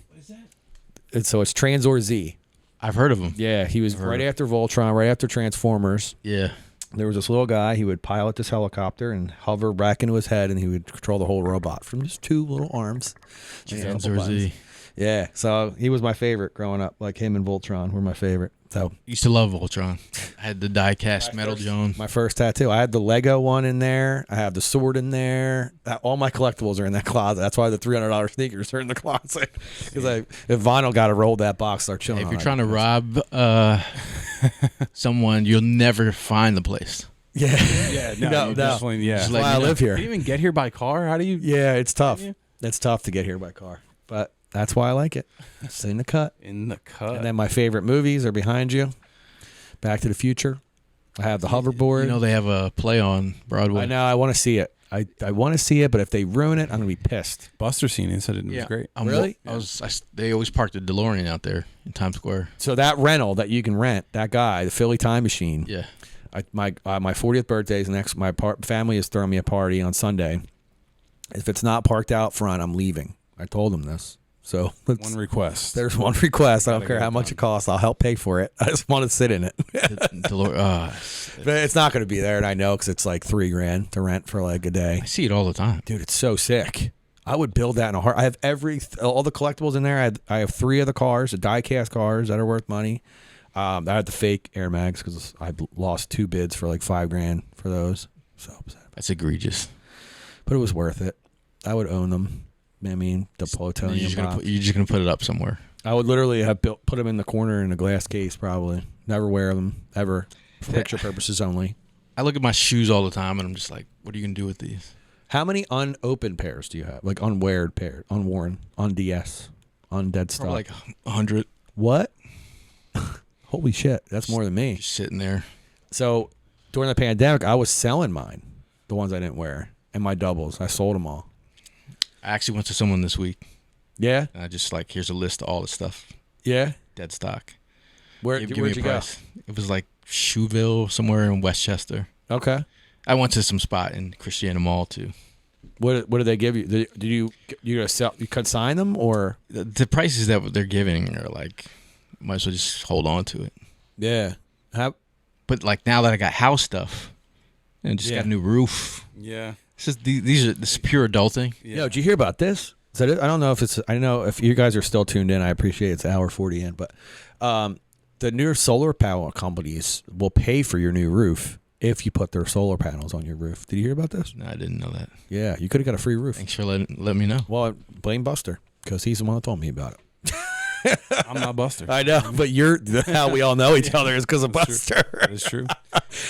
So it's Transor Z. I've heard of him. Yeah, he was right after Voltron, right after Transformers. Yeah. There was this little guy. He would pilot this helicopter and hover back into his head, and he would control the whole robot from just 2 little arms. Transor Z. Yeah, so he was my favorite growing up. Like him and Voltron were my favorite. So Used to love Voltron. I had the die-cast metal Jawn. my first tattoo. I had the Lego one in there. I have the sword in there. All my collectibles are in that closet. That's why the $300 sneakers are in the closet. Because if vinyl got to roll that box, start chilling. If on you're it. trying to rob someone, you'll never find the place. Yeah, Yeah, no. definitely, yeah. Just That's why I live Do here. you even get here by car? How do you? Yeah, it's tough. It's tough to get here by car, but that's why I like it. It's in the cut. In the cut. And then my favorite movies are behind you. Back to the Future. I have the hoverboard. You know they have a play on Broadway. I know. I want to see it. I want to see it, but if they ruin it, I'm gonna be pissed. Buster seen it and said it was great. Really? They always parked the DeLorean out there in Times Square. So that rental that you can rent, that guy, the Philly Time Machine. Yeah. My 40th birthday is next. My family is throwing me a party on Sunday. If it's not parked out front, I'm leaving. I told him this. So One request. there's one request. I don't Gotta care get how it much done. it costs. I'll help pay for it. I just want to sit in it. But it's not going to be there, and I know because it's like $3,000 to rent for like a day. I see it all the time. Dude, it's so sick. I would build that in a heart. I have all the collectibles in there. I have 3 of the cars, the die-cast cars that are worth money. I had the fake Air Mags because I lost 2 bids for like $5,000 for those. So upset. That's egregious. But it was worth it. I would own them. I mean, the plutonium. You're just gonna put it up somewhere. I would literally have put them in the corner in a glass case. Probably never wear them ever for picture purposes only. I look at my shoes all the time, and I'm just like, what are you gonna do with these? How many unopened pairs do you have? Like unworn pairs, unworn, on DS, on dead stock. Probably like 100. What? Holy shit, that's more than me. Just sitting there. So during the pandemic, I was selling mine, the ones I didn't wear, and my doubles. I sold them all. I actually went to someone this week, Yeah, and I just like, here's a list of all the stuff, yeah. dead stock. Where'd Give me you a go? price. It was like Shoeville, somewhere in Westchester. Okay. I went to some spot in Christiana Mall too. What did they give you? Did you gonna sell? You could sign them or The prices that they're giving are like, might as well just hold on to it. yeah? But like now that I got house stuff and just got a new roof, Yeah. it's just this is pure adulting. Yeah. Yo, did you hear about this? Is that it? I don't know if it's. I know if you guys are still tuned in. I appreciate it's hour 40 in, but the new solar panel companies will pay for your new roof if you put their solar panels on your roof. Did you hear about this? No, I didn't know that. Yeah, you could have got a free roof. Thanks for letting me know. Well, blame Buster because he's the one that told me about it. I'm not Buster. I know, but you're how we all know each other is because of Buster. That is true.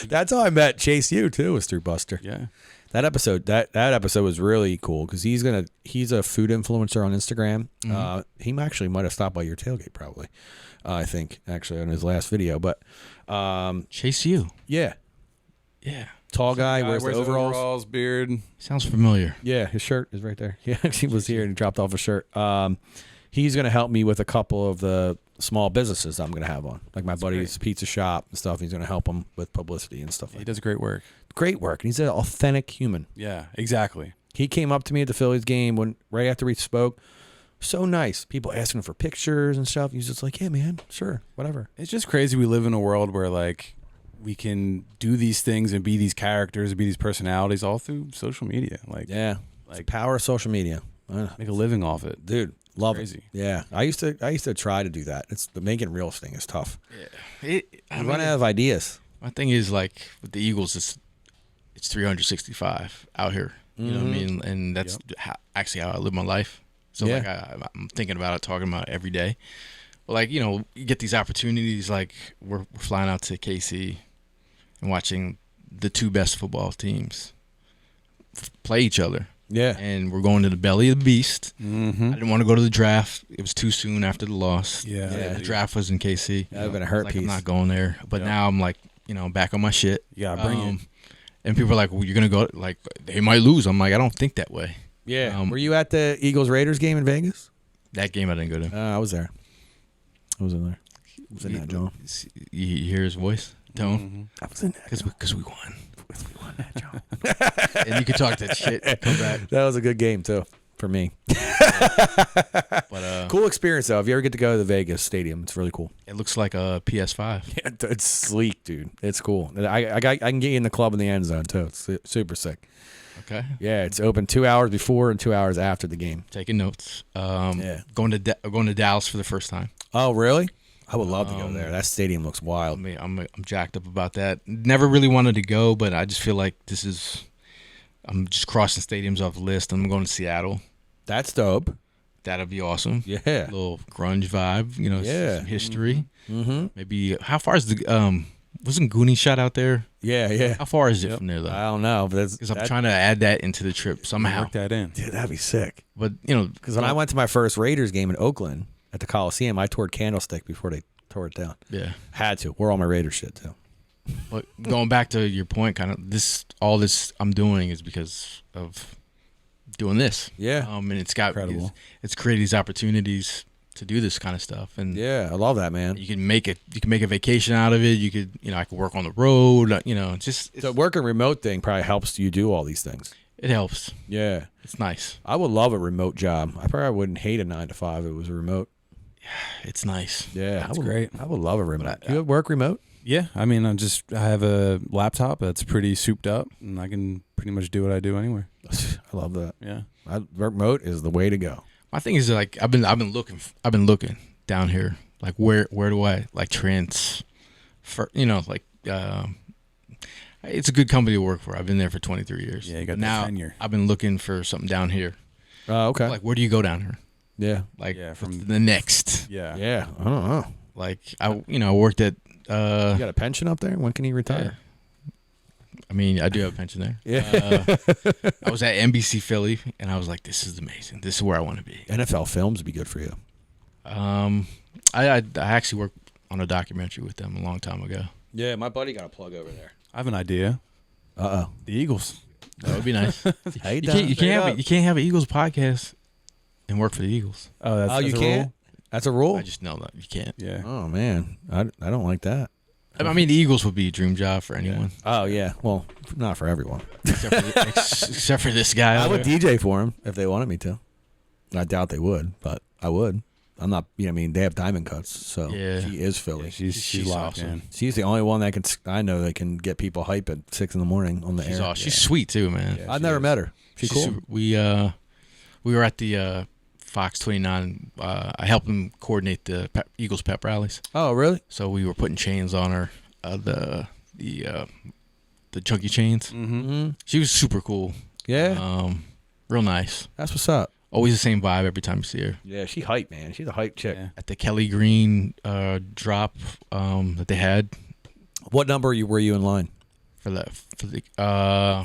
That's how I met Chase U too, was through Buster. Yeah. That episode was really cool because he's a food influencer on Instagram. Mm-hmm. He actually might have stopped by your tailgate probably. I think actually on his last video, but Chase you. yeah, Yeah. tall guy wears the overalls. beard. Sounds familiar. Yeah, his shirt is right there. Yeah, he was here and he dropped off a shirt. He's gonna help me with a couple of the small businesses I'm gonna have on, like my buddy's pizza shop and stuff. He's gonna help him with publicity and stuff. He does great work. Great work. And he's an authentic human. Yeah, exactly. He came up to me at the Phillies game right after we spoke. So nice. People asking him for pictures and stuff. He's just like, yeah, man, sure, whatever. It's just crazy we live in a world where like we can do these things and be these characters and be these personalities all through social media. Like Yeah, like power of social media. make a living off it. Dude, love Crazy. it. Yeah, I used to try to do that. It's the making reels thing is tough. Yeah. You run out of ideas. My thing is like with the Eagles, it's 365 out here. You know what I mean? And that's actually how I live my life. So like I'm thinking about it, talking about it every day. But like, you know, you get these opportunities. Like we're flying out to KC and watching the two best football teams play each other. Yeah. And we're going to the belly of the beast. Mm-hmm. I didn't want to go to the draft. It was too soon after the loss. Yeah. The draft was in KC. That would have been a hurt Like piece. I'm not going there. But now I'm like, you know, back on my shit. You gotta bring it. And people are like, well, you're going to go, like, they might lose. I'm like, I don't think that way. Yeah. Were you at the Eagles-Raiders game in Vegas? That game I didn't go to. I was there. I was in there. I was in that, John. You hear his voice, tone? I was in there. Because we won. We won that, John. And you can talk that shit. Come back. That was a good game, too, for me. But Cool experience, though. If you ever get to go to the Vegas Stadium, it's really cool. it looks like a PS5. Yeah, it's sleek, dude. It's cool. I can get you in the club in the end zone, too. It's super sick. Okay. Yeah, it's open 2 hours before and 2 hours after the game. Taking notes. Yeah. Going to Dallas for the first time. Oh, really? I would love to go there. That stadium looks wild. I'm jacked up about that. Never really wanted to go, but I just feel like I'm just crossing stadiums off the list. I'm going to Seattle. That's dope. That'll be awesome. Yeah. A little grunge vibe, you know, some history. Mm-hmm. Maybe how far is the wasn't Goonie shot out there? Yeah. How far is it from there though? I don't know, but Because I'm trying to add that into the trip somehow. Work that in. dude, that'd be sick. But you know, Because when I went to my first Raiders game in Oakland at the Coliseum, I toured Candlestick before they tore it down. yeah. Had to. We're all my Raiders shit too. But going back to your point, kind of all this I'm doing is because of doing this. Yeah. And it's got Incredible. it's created these opportunities to do this kind of stuff, and Yeah, I love that, man. you can make a vacation out of it. You could, you know, I could work on the road. You know, The working remote thing probably helps you do all these things. it helps. Yeah. It's nice. I would love a remote job. I probably wouldn't hate a 9 to 5 if it was a remote. It's nice. Yeah. That's great. I would love a remote. Do you work remote? Yeah, I mean, I have a laptop that's pretty souped up, and I can pretty much do what I do anywhere. I love that. Yeah. Remote is the way to go. My thing is like I've been looking down here, like where do I like you know, like it's a good company to work for. I've been there for 23 years. Yeah, you got now that tenure. I've been looking for something down here. Oh, okay. Like where do you go down here? Yeah. Like from the next. Yeah. Yeah. I don't know. Like I worked at You got a pension up there? When can you retire? I mean, I do have a pension there. Yeah. I was at NBC Philly, and I was like, "This is amazing. This is where I want to be." NFL films would be good for you. I actually worked on a documentary with them a long time ago. Yeah, my buddy got a plug over there. I have an idea. Uh-oh. The Eagles. That would be nice. Hey, you can't have an Eagles podcast and work for the Eagles. Oh, that's you a can't? rule? That's a rule? I just know that you can't. Yeah. Oh, man. I don't like that. I mean, the Eagles would be a dream job for anyone, Oh yeah, well, not for everyone. except for this guy. I over would there. DJ for him if they wanted me to. I doubt they would, but I would. I'm not. I mean, they have diamond cuts, so Yeah. she is Philly. She's locked awesome. in. She's the only one that can. I know that can get people hype at 6 a.m. on the She's air. awesome. She's sweet too, man. Yeah. I've she never is. met her. She's cool. super- we were at the Fox 29. I helped him coordinate the Eagles pep rallies. Oh, really? So we were putting chains on her, the chunky chains. Mm-hmm. She was super cool. Yeah, Real nice. that's what's up. Always the same vibe every time you see her. Yeah, she hype, man. She's a hype chick. Yeah. At the Kelly Green drop that they had What number were you in line for the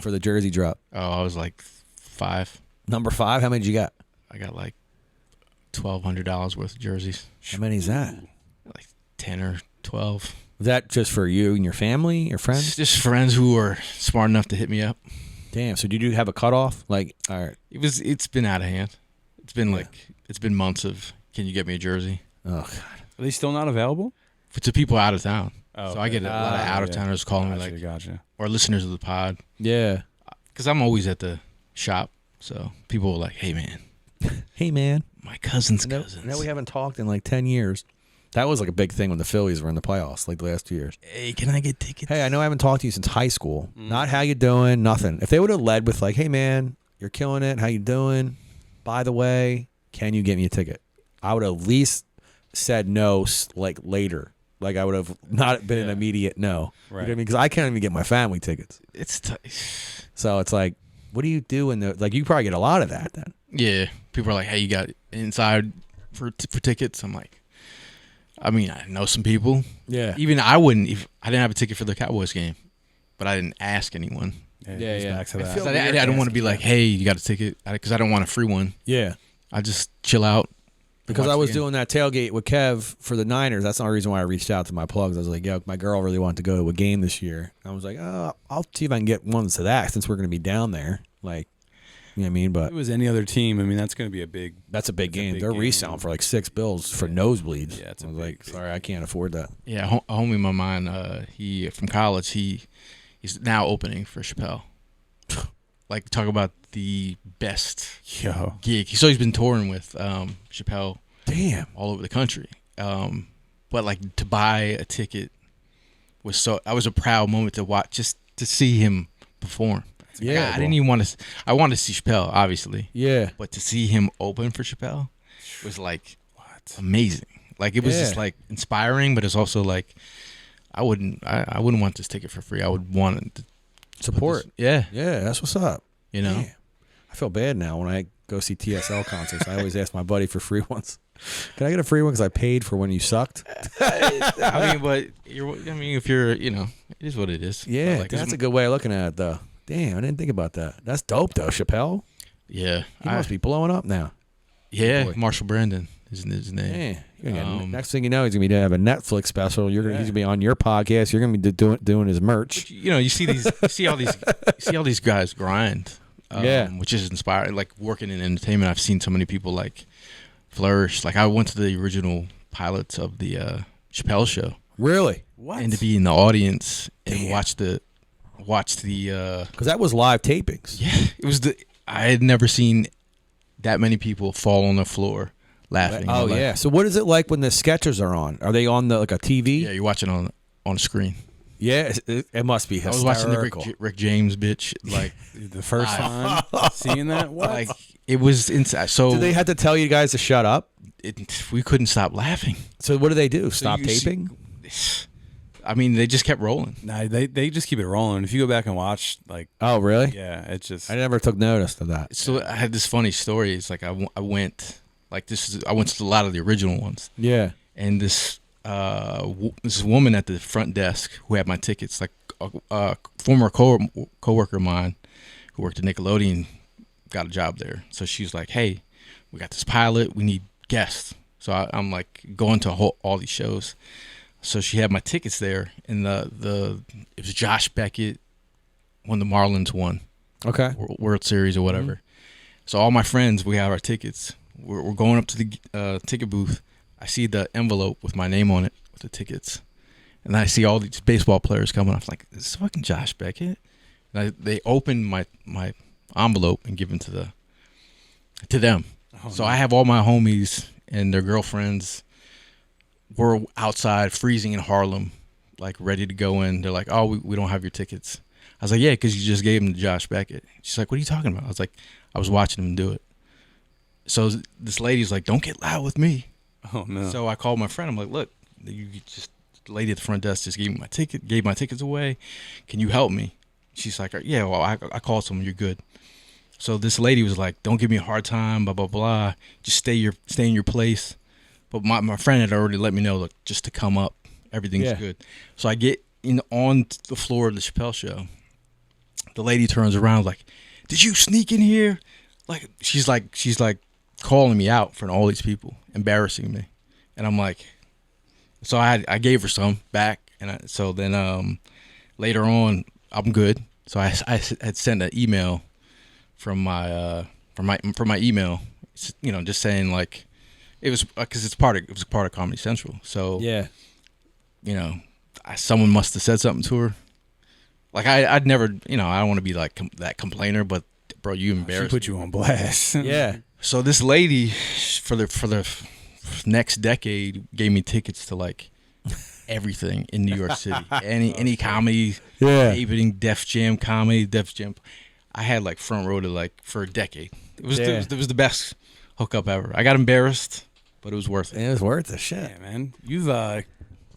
for the jersey drop? I was like 5. Number 5. How many did you got? I got like $1,200 worth of jerseys, How many is that? like 10 or 12. Was that just for you and your family, your friends? Just friends who were smart enough to hit me up. Damn. So did you have a cutoff? Like, all right. It's been out of hand. It's been months of, can you get me a jersey? Oh God. Are they still not available? To people out of town. Oh, So I get a lot of out of towners calling me like, Gotcha. or listeners of the pod, Yeah. because I'm always at the shop. So people were like, hey man, Hey, man. my cousin's No, cousins. we haven't talked in like 10 years. That was like a big thing when the Phillies were in the playoffs, like the last 2 years. Hey, can I get tickets? Hey, I know I haven't talked to you since high school. Not how you doing, nothing. If they would have led with like, hey man, you're killing it. How you doing? By the way, can you get me a ticket? I would have at least said no like later. Like I would have not been an immediate no. You know what I Right. mean? Because I can't even get my family tickets. It's So it's like, what do you do in the like? You probably get a lot of that then. yeah. People are like, hey, you got inside for tickets? I'm like, I mean, I know some people. Yeah. Even I wouldn't. I didn't have a ticket for the Cowboys game, but I didn't ask anyone. Yeah, it's yeah. Back to I that. feel- So weird I don't want to asking be like, hey, you got a ticket? Because I don't want a free one. Yeah. I just chill out. and Because watch I the was game. doing that tailgate with Kev for the Niners. That's the only reason why I reached out to my plugs. I was like, yo, my girl really wanted to go to a game this year. I was like, oh, I'll see if I can get one to that since we're going to be down there. Like, you know what I mean? If But it was any other team, I mean, that's going to be a big. that's a big game. big They're game. reselling for like $6 for nosebleeds. Yeah, it's a I was big, like, big sorry, I can't afford that. Yeah, a homie of mine, he from college, he's now opening for Chappelle. Like, talk about the best Yo. gig. So he's been touring with Chappelle Damn. all over the country. But like to buy a ticket was that was a proud moment to watch, just to see him perform. Yeah, Like, I didn't even want to. I wanted to see Chappelle, obviously, Yeah. but to see him open for Chappelle was like What? amazing. Like it was just Yeah. like inspiring, but it's also like I wouldn't want this ticket for free. I would want to Support. Yeah, Yeah, that's what's up. you know. Damn. I feel bad now when I go see TSL concerts. I always ask my buddy for free ones. Can I get a free one because I paid for when you sucked? I mean, but if you're, it is what it is. Yeah, But, like, that's a good way of looking at it, though. Damn, I didn't think about that. That's dope, though, Chappelle. Yeah, He must be blowing up now. Yeah, boy. Marshall Brandon is his name. Yeah. You're gonna get- Um, next thing you know, he's gonna be to have a Netflix special. He's gonna be on your podcast. You're gonna be doing his merch. You see all these guys grind. Yeah. Which is inspiring. Like working in entertainment, I've seen so many people like flourish. Like I went to the original pilots of the Chappelle show, Really? What? and to be in the audience and Damn. watch the. Because that was live tapings. Yeah, it was I had never seen that many people fall on the floor laughing. Oh Like, yeah. So what is it like when the sketches are on? Are they on like a TV? yeah, you're watching on a screen. Yeah, it must be I was hysterical. watching the Rick James bitch. Like the first time seeing that? What? like it was inside. So Do they have to tell you guys to shut up? we couldn't stop laughing. So what do they do? Stop you see- taping? I mean, they just kept rolling. Nah, they just keep it rolling. If you go back and watch, like, Oh really? yeah, it's just. I never took notice of that. So I had this funny story. It's like I went like I went to a lot of the original ones, Yeah. and this woman at the front desk who had my tickets, like a former coworker of mine who worked at Nickelodeon, got a job there. So she's like, "Hey, we got this pilot. We need guests." So I'm like going to all these shows. So she had my tickets there, and it was Josh Beckett when the Marlins won Okay. World Series or whatever. So all my friends, we have our tickets. We're going up to the ticket booth. I see the envelope with my name on it with the tickets, And I see all these baseball players coming. I was like, "This is fucking Josh Beckett." And they open my envelope and give them to them. Oh, so I have all my homies and their girlfriends. We're outside freezing in Harlem, like ready to go in. They're like, "Oh, we don't have your tickets." I was like, "Yeah, because you just gave them to Josh Beckett." She's like, "What are you talking about?" I was like, "I was watching him do it." So this lady's like, "Don't get loud with me." Oh no. So I called my friend. I'm like, "Look, the lady at the front desk just gave my tickets away. Can you help me?" She's like, "Yeah, well, I called someone. You're good." So this lady was like, "Don't give me a hard time, blah blah blah. Just stay in your place." But my friend had already let me know, look, just to come up, everything's good. So I get on the floor of the Chappelle show. The lady turns around like, "Did you sneak in here?" Like she's like calling me out for all these people, embarrassing me, and I'm like, so I gave her some back, and so then later on I'm good. So I had sent an email from my email, just saying like it was because it was part of Comedy Central. So someone must have said something to her. Like I'd never, I don't want to be like that complainer, but bro, you embarrassed. She put you on blast. Yeah. So this lady for the next decade gave me tickets to like everything in New York City. Any comedy, evening, Def Jam comedy, Def Jam. I had like front row to like for a decade. It was the best hookup ever. I got embarrassed, but it was worth it. It was worth the shit. Yeah, man. You've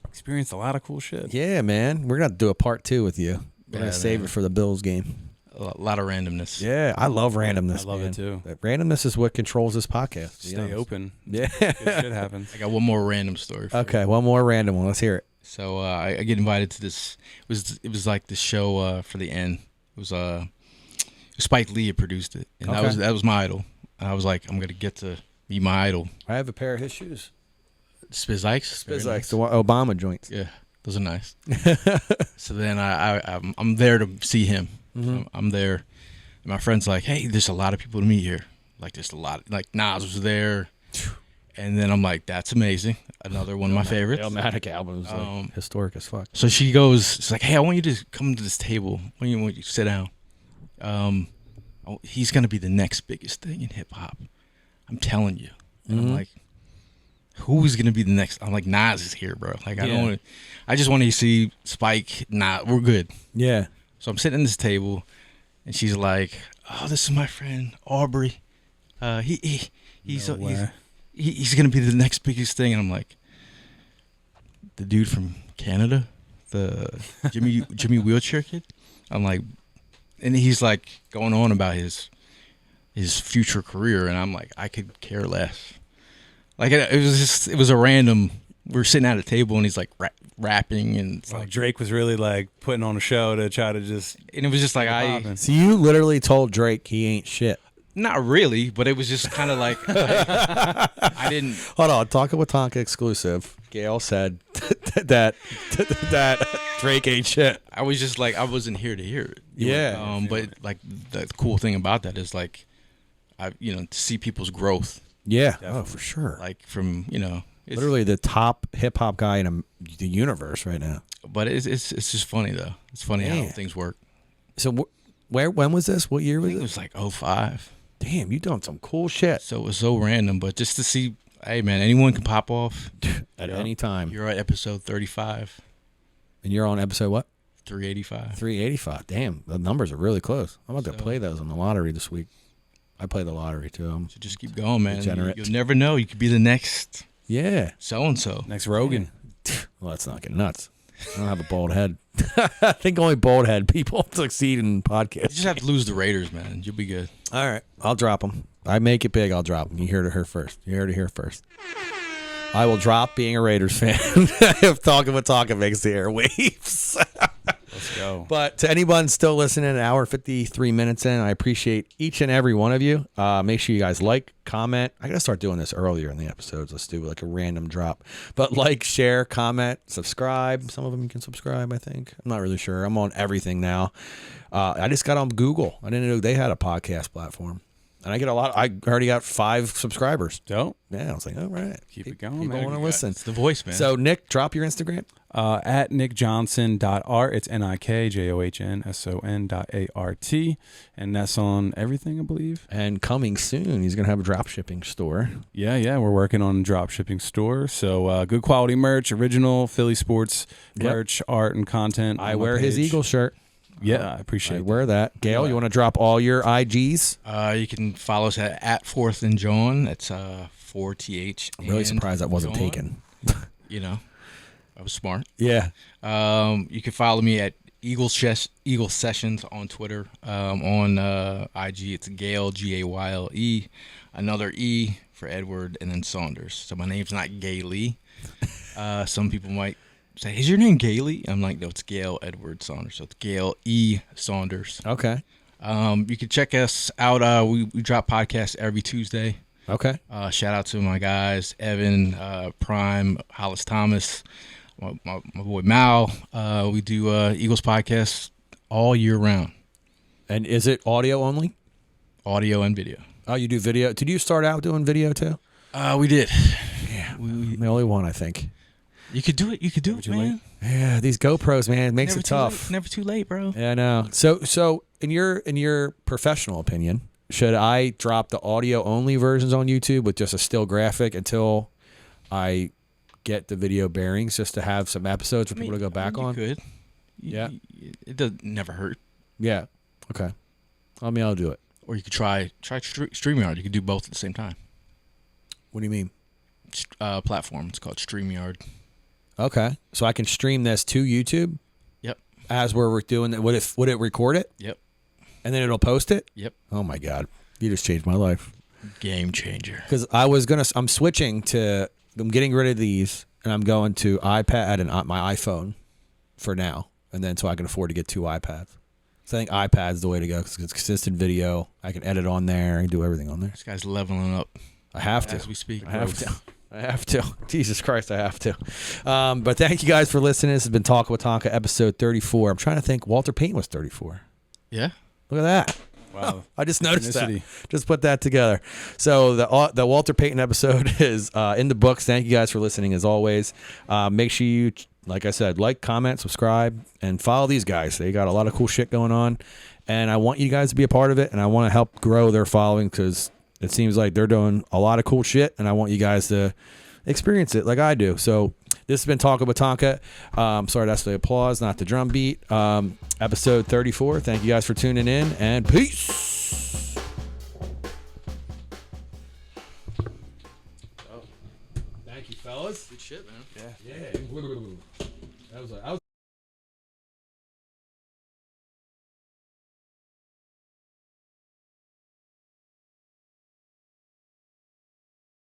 experienced a lot of cool shit. Yeah, man. We're gonna do a part 2 with you. We're gonna save it for the Bills game. A lot of randomness. Yeah, I love randomness. I love it too. That randomness is what controls this podcast. Stay open. Yeah. Good shit happens. I got one more random story. Okay, one more random one. Let's hear it. So I get invited to this. It was like this show for the end. It was Spike Lee had produced it, and that was my idol. And I was like, I'm gonna get to meet my idol. I have a pair of his shoes. Spiz Ikes. Spiz Ikes, the Obama joints. Yeah, those are nice. So then I'm there to see him. Mm-hmm. I'm there. And my friend's like, "Hey, there's a lot of people to meet here. Like, there's a lot. Like Nas was there." And then I'm like, "That's amazing. Another one of my favorites." Illmatic album is like historic as fuck. So she goes, she's like, "Hey, I want you to come to this table. I want you to sit down. He's gonna be the next biggest thing in hip hop. I'm telling you." And I'm like, "Who's gonna be the next?" I'm like, "Nas is here, bro. Like, I just want to see Spike. Nah, we're good." Yeah. So I'm sitting at this table, and she's like, "Oh, this is my friend Aubrey. He's gonna be the next biggest thing." And I'm like, "The dude from Canada, the Jimmy Wheelchair Kid." I'm like, and he's like going on about his future career, and I'm like, I could care less. Like it was a random. We're sitting at a table, and he's like rapping, and it's like Drake was really like putting on a show to try to just. And it was just like So you literally told Drake he ain't shit. Not really, but it was just kind of like I didn't. Hold on, Talkin with Tonka exclusive. Gayle said that Drake ain't shit. I was just like I wasn't here to hear it. But like the cool thing about that is like to see people's growth. Yeah. Definitely. Oh, for sure. Like from it's literally the top hip hop guy in the universe right now. But it's just funny though. It's funny how things work. So when was this? What year was it? It was like 2005. Damn, you doing some cool shit. So it was so random, but just to see, hey man, anyone can pop off at any time. You're at episode 35. And you're on episode what? 385. 385. Damn, the numbers are really close. I'm about to play those on the lottery this week. I play the lottery too. So just keep going, man. Degenerate. You'll never know. You could be the next. Yeah. So-and-so. Next Rogan. Well, that's not getting nuts. I don't have a bald head. I think only bald head people succeed in podcasts. You just have to lose the Raiders, man. You'll be good. All right. I'll drop them. I make it big, I'll drop them. You heard it here first. You heard it here first. I will drop being a Raiders fan if Talkin with Tonka makes the airwaves. Let's go. But to anyone still listening, an hour 53 minutes in, I appreciate each and every one of you. Make sure you guys like, comment. I got to start doing this earlier in the episodes. Let's do like a random drop. But like, share, comment, subscribe. Some of them you can subscribe, I think. I'm not really sure. I'm on everything now. I just got on Google. I didn't know they had a podcast platform. And I get a lot. I already got 5 subscribers. Dope. Yeah, I was like, all right. Keep it going, People man. want to listen. It's the voice, man. So, Nick, drop your Instagram. At nickjohnson.art. It's NIKJOHNSON.ART. And that's on everything, I believe. And coming soon, he's going to have a drop shipping store. Yeah. We're working on a drop shipping store. So good quality merch, original Philly sports merch, art, and content. I wear his Eagle shirt. Yeah, I appreciate it. Wear that. Gayle, you want to drop all your IGs? You can follow us at Fourth and Jawn. That's 4TH. I'm really surprised that wasn't Jawn. taken. You know, I was smart. Yeah. You can follow me at Eagle Sessions on Twitter. On IG, it's Gayle, Gayle, another E for Edward, and then Saunders. So my name's not Gayle. Some people might say, "Is your name Gayle?" I'm like, no, it's Gayle Edward Saunders. So it's Gayle E. Saunders. Okay. You can check us out. We drop podcasts every Tuesday. Okay. Shout out to my guys, Evan, Prime, Hollis Thomas, my boy Mal. We do Eagles podcasts all year round. And is it audio only? Audio and video. Oh, you do video. Did you start out doing video too? We did. Yeah. I'm the only one, I think. You could do it. You could do it, man. Yeah, these GoPros, man, it makes it tough. Never too late, bro. Yeah, I know. So in your professional opinion, should I drop the audio only versions on YouTube with just a still graphic until I get the video bearings, just to have some episodes for people to go back on? You could. Yeah. It does never hurt. Yeah. Okay. I'll do it. Or you could try StreamYard. You could do both at the same time. What do you mean? Platform. It's called StreamYard. Okay. So I can stream this to YouTube? Yep. As we're doing it. Would it record it? Yep. And then it'll post it? Yep. Oh my God. You just changed my life. Game changer. Because I'm switching to, I'm getting rid of these and I'm going to iPad and my iPhone for now. And then so I can afford to get 2 iPads. So I think iPad's the way to go because it's consistent video. I can edit on there and do everything on there. This guy's leveling up. I have to. As we speak. I have to. Jesus Christ, I have to. But thank you guys for listening. This has been Talkin with Tonka, episode 34. I'm trying to think. Walter Payton was 34. Yeah. Look at that. Wow. I just noticed that. Just put that together. So the Walter Payton episode is in the books. Thank you guys for listening as always. Make sure you, like I said, like, comment, subscribe, and follow these guys. They got a lot of cool shit going on. And I want you guys to be a part of it, and I want to help grow their following because it seems like they're doing a lot of cool shit, and I want you guys to experience it like I do. So this has been Talkin with Tonka. Sorry, that's the applause, not the drum beat. Episode 34. Thank you guys for tuning in, and peace.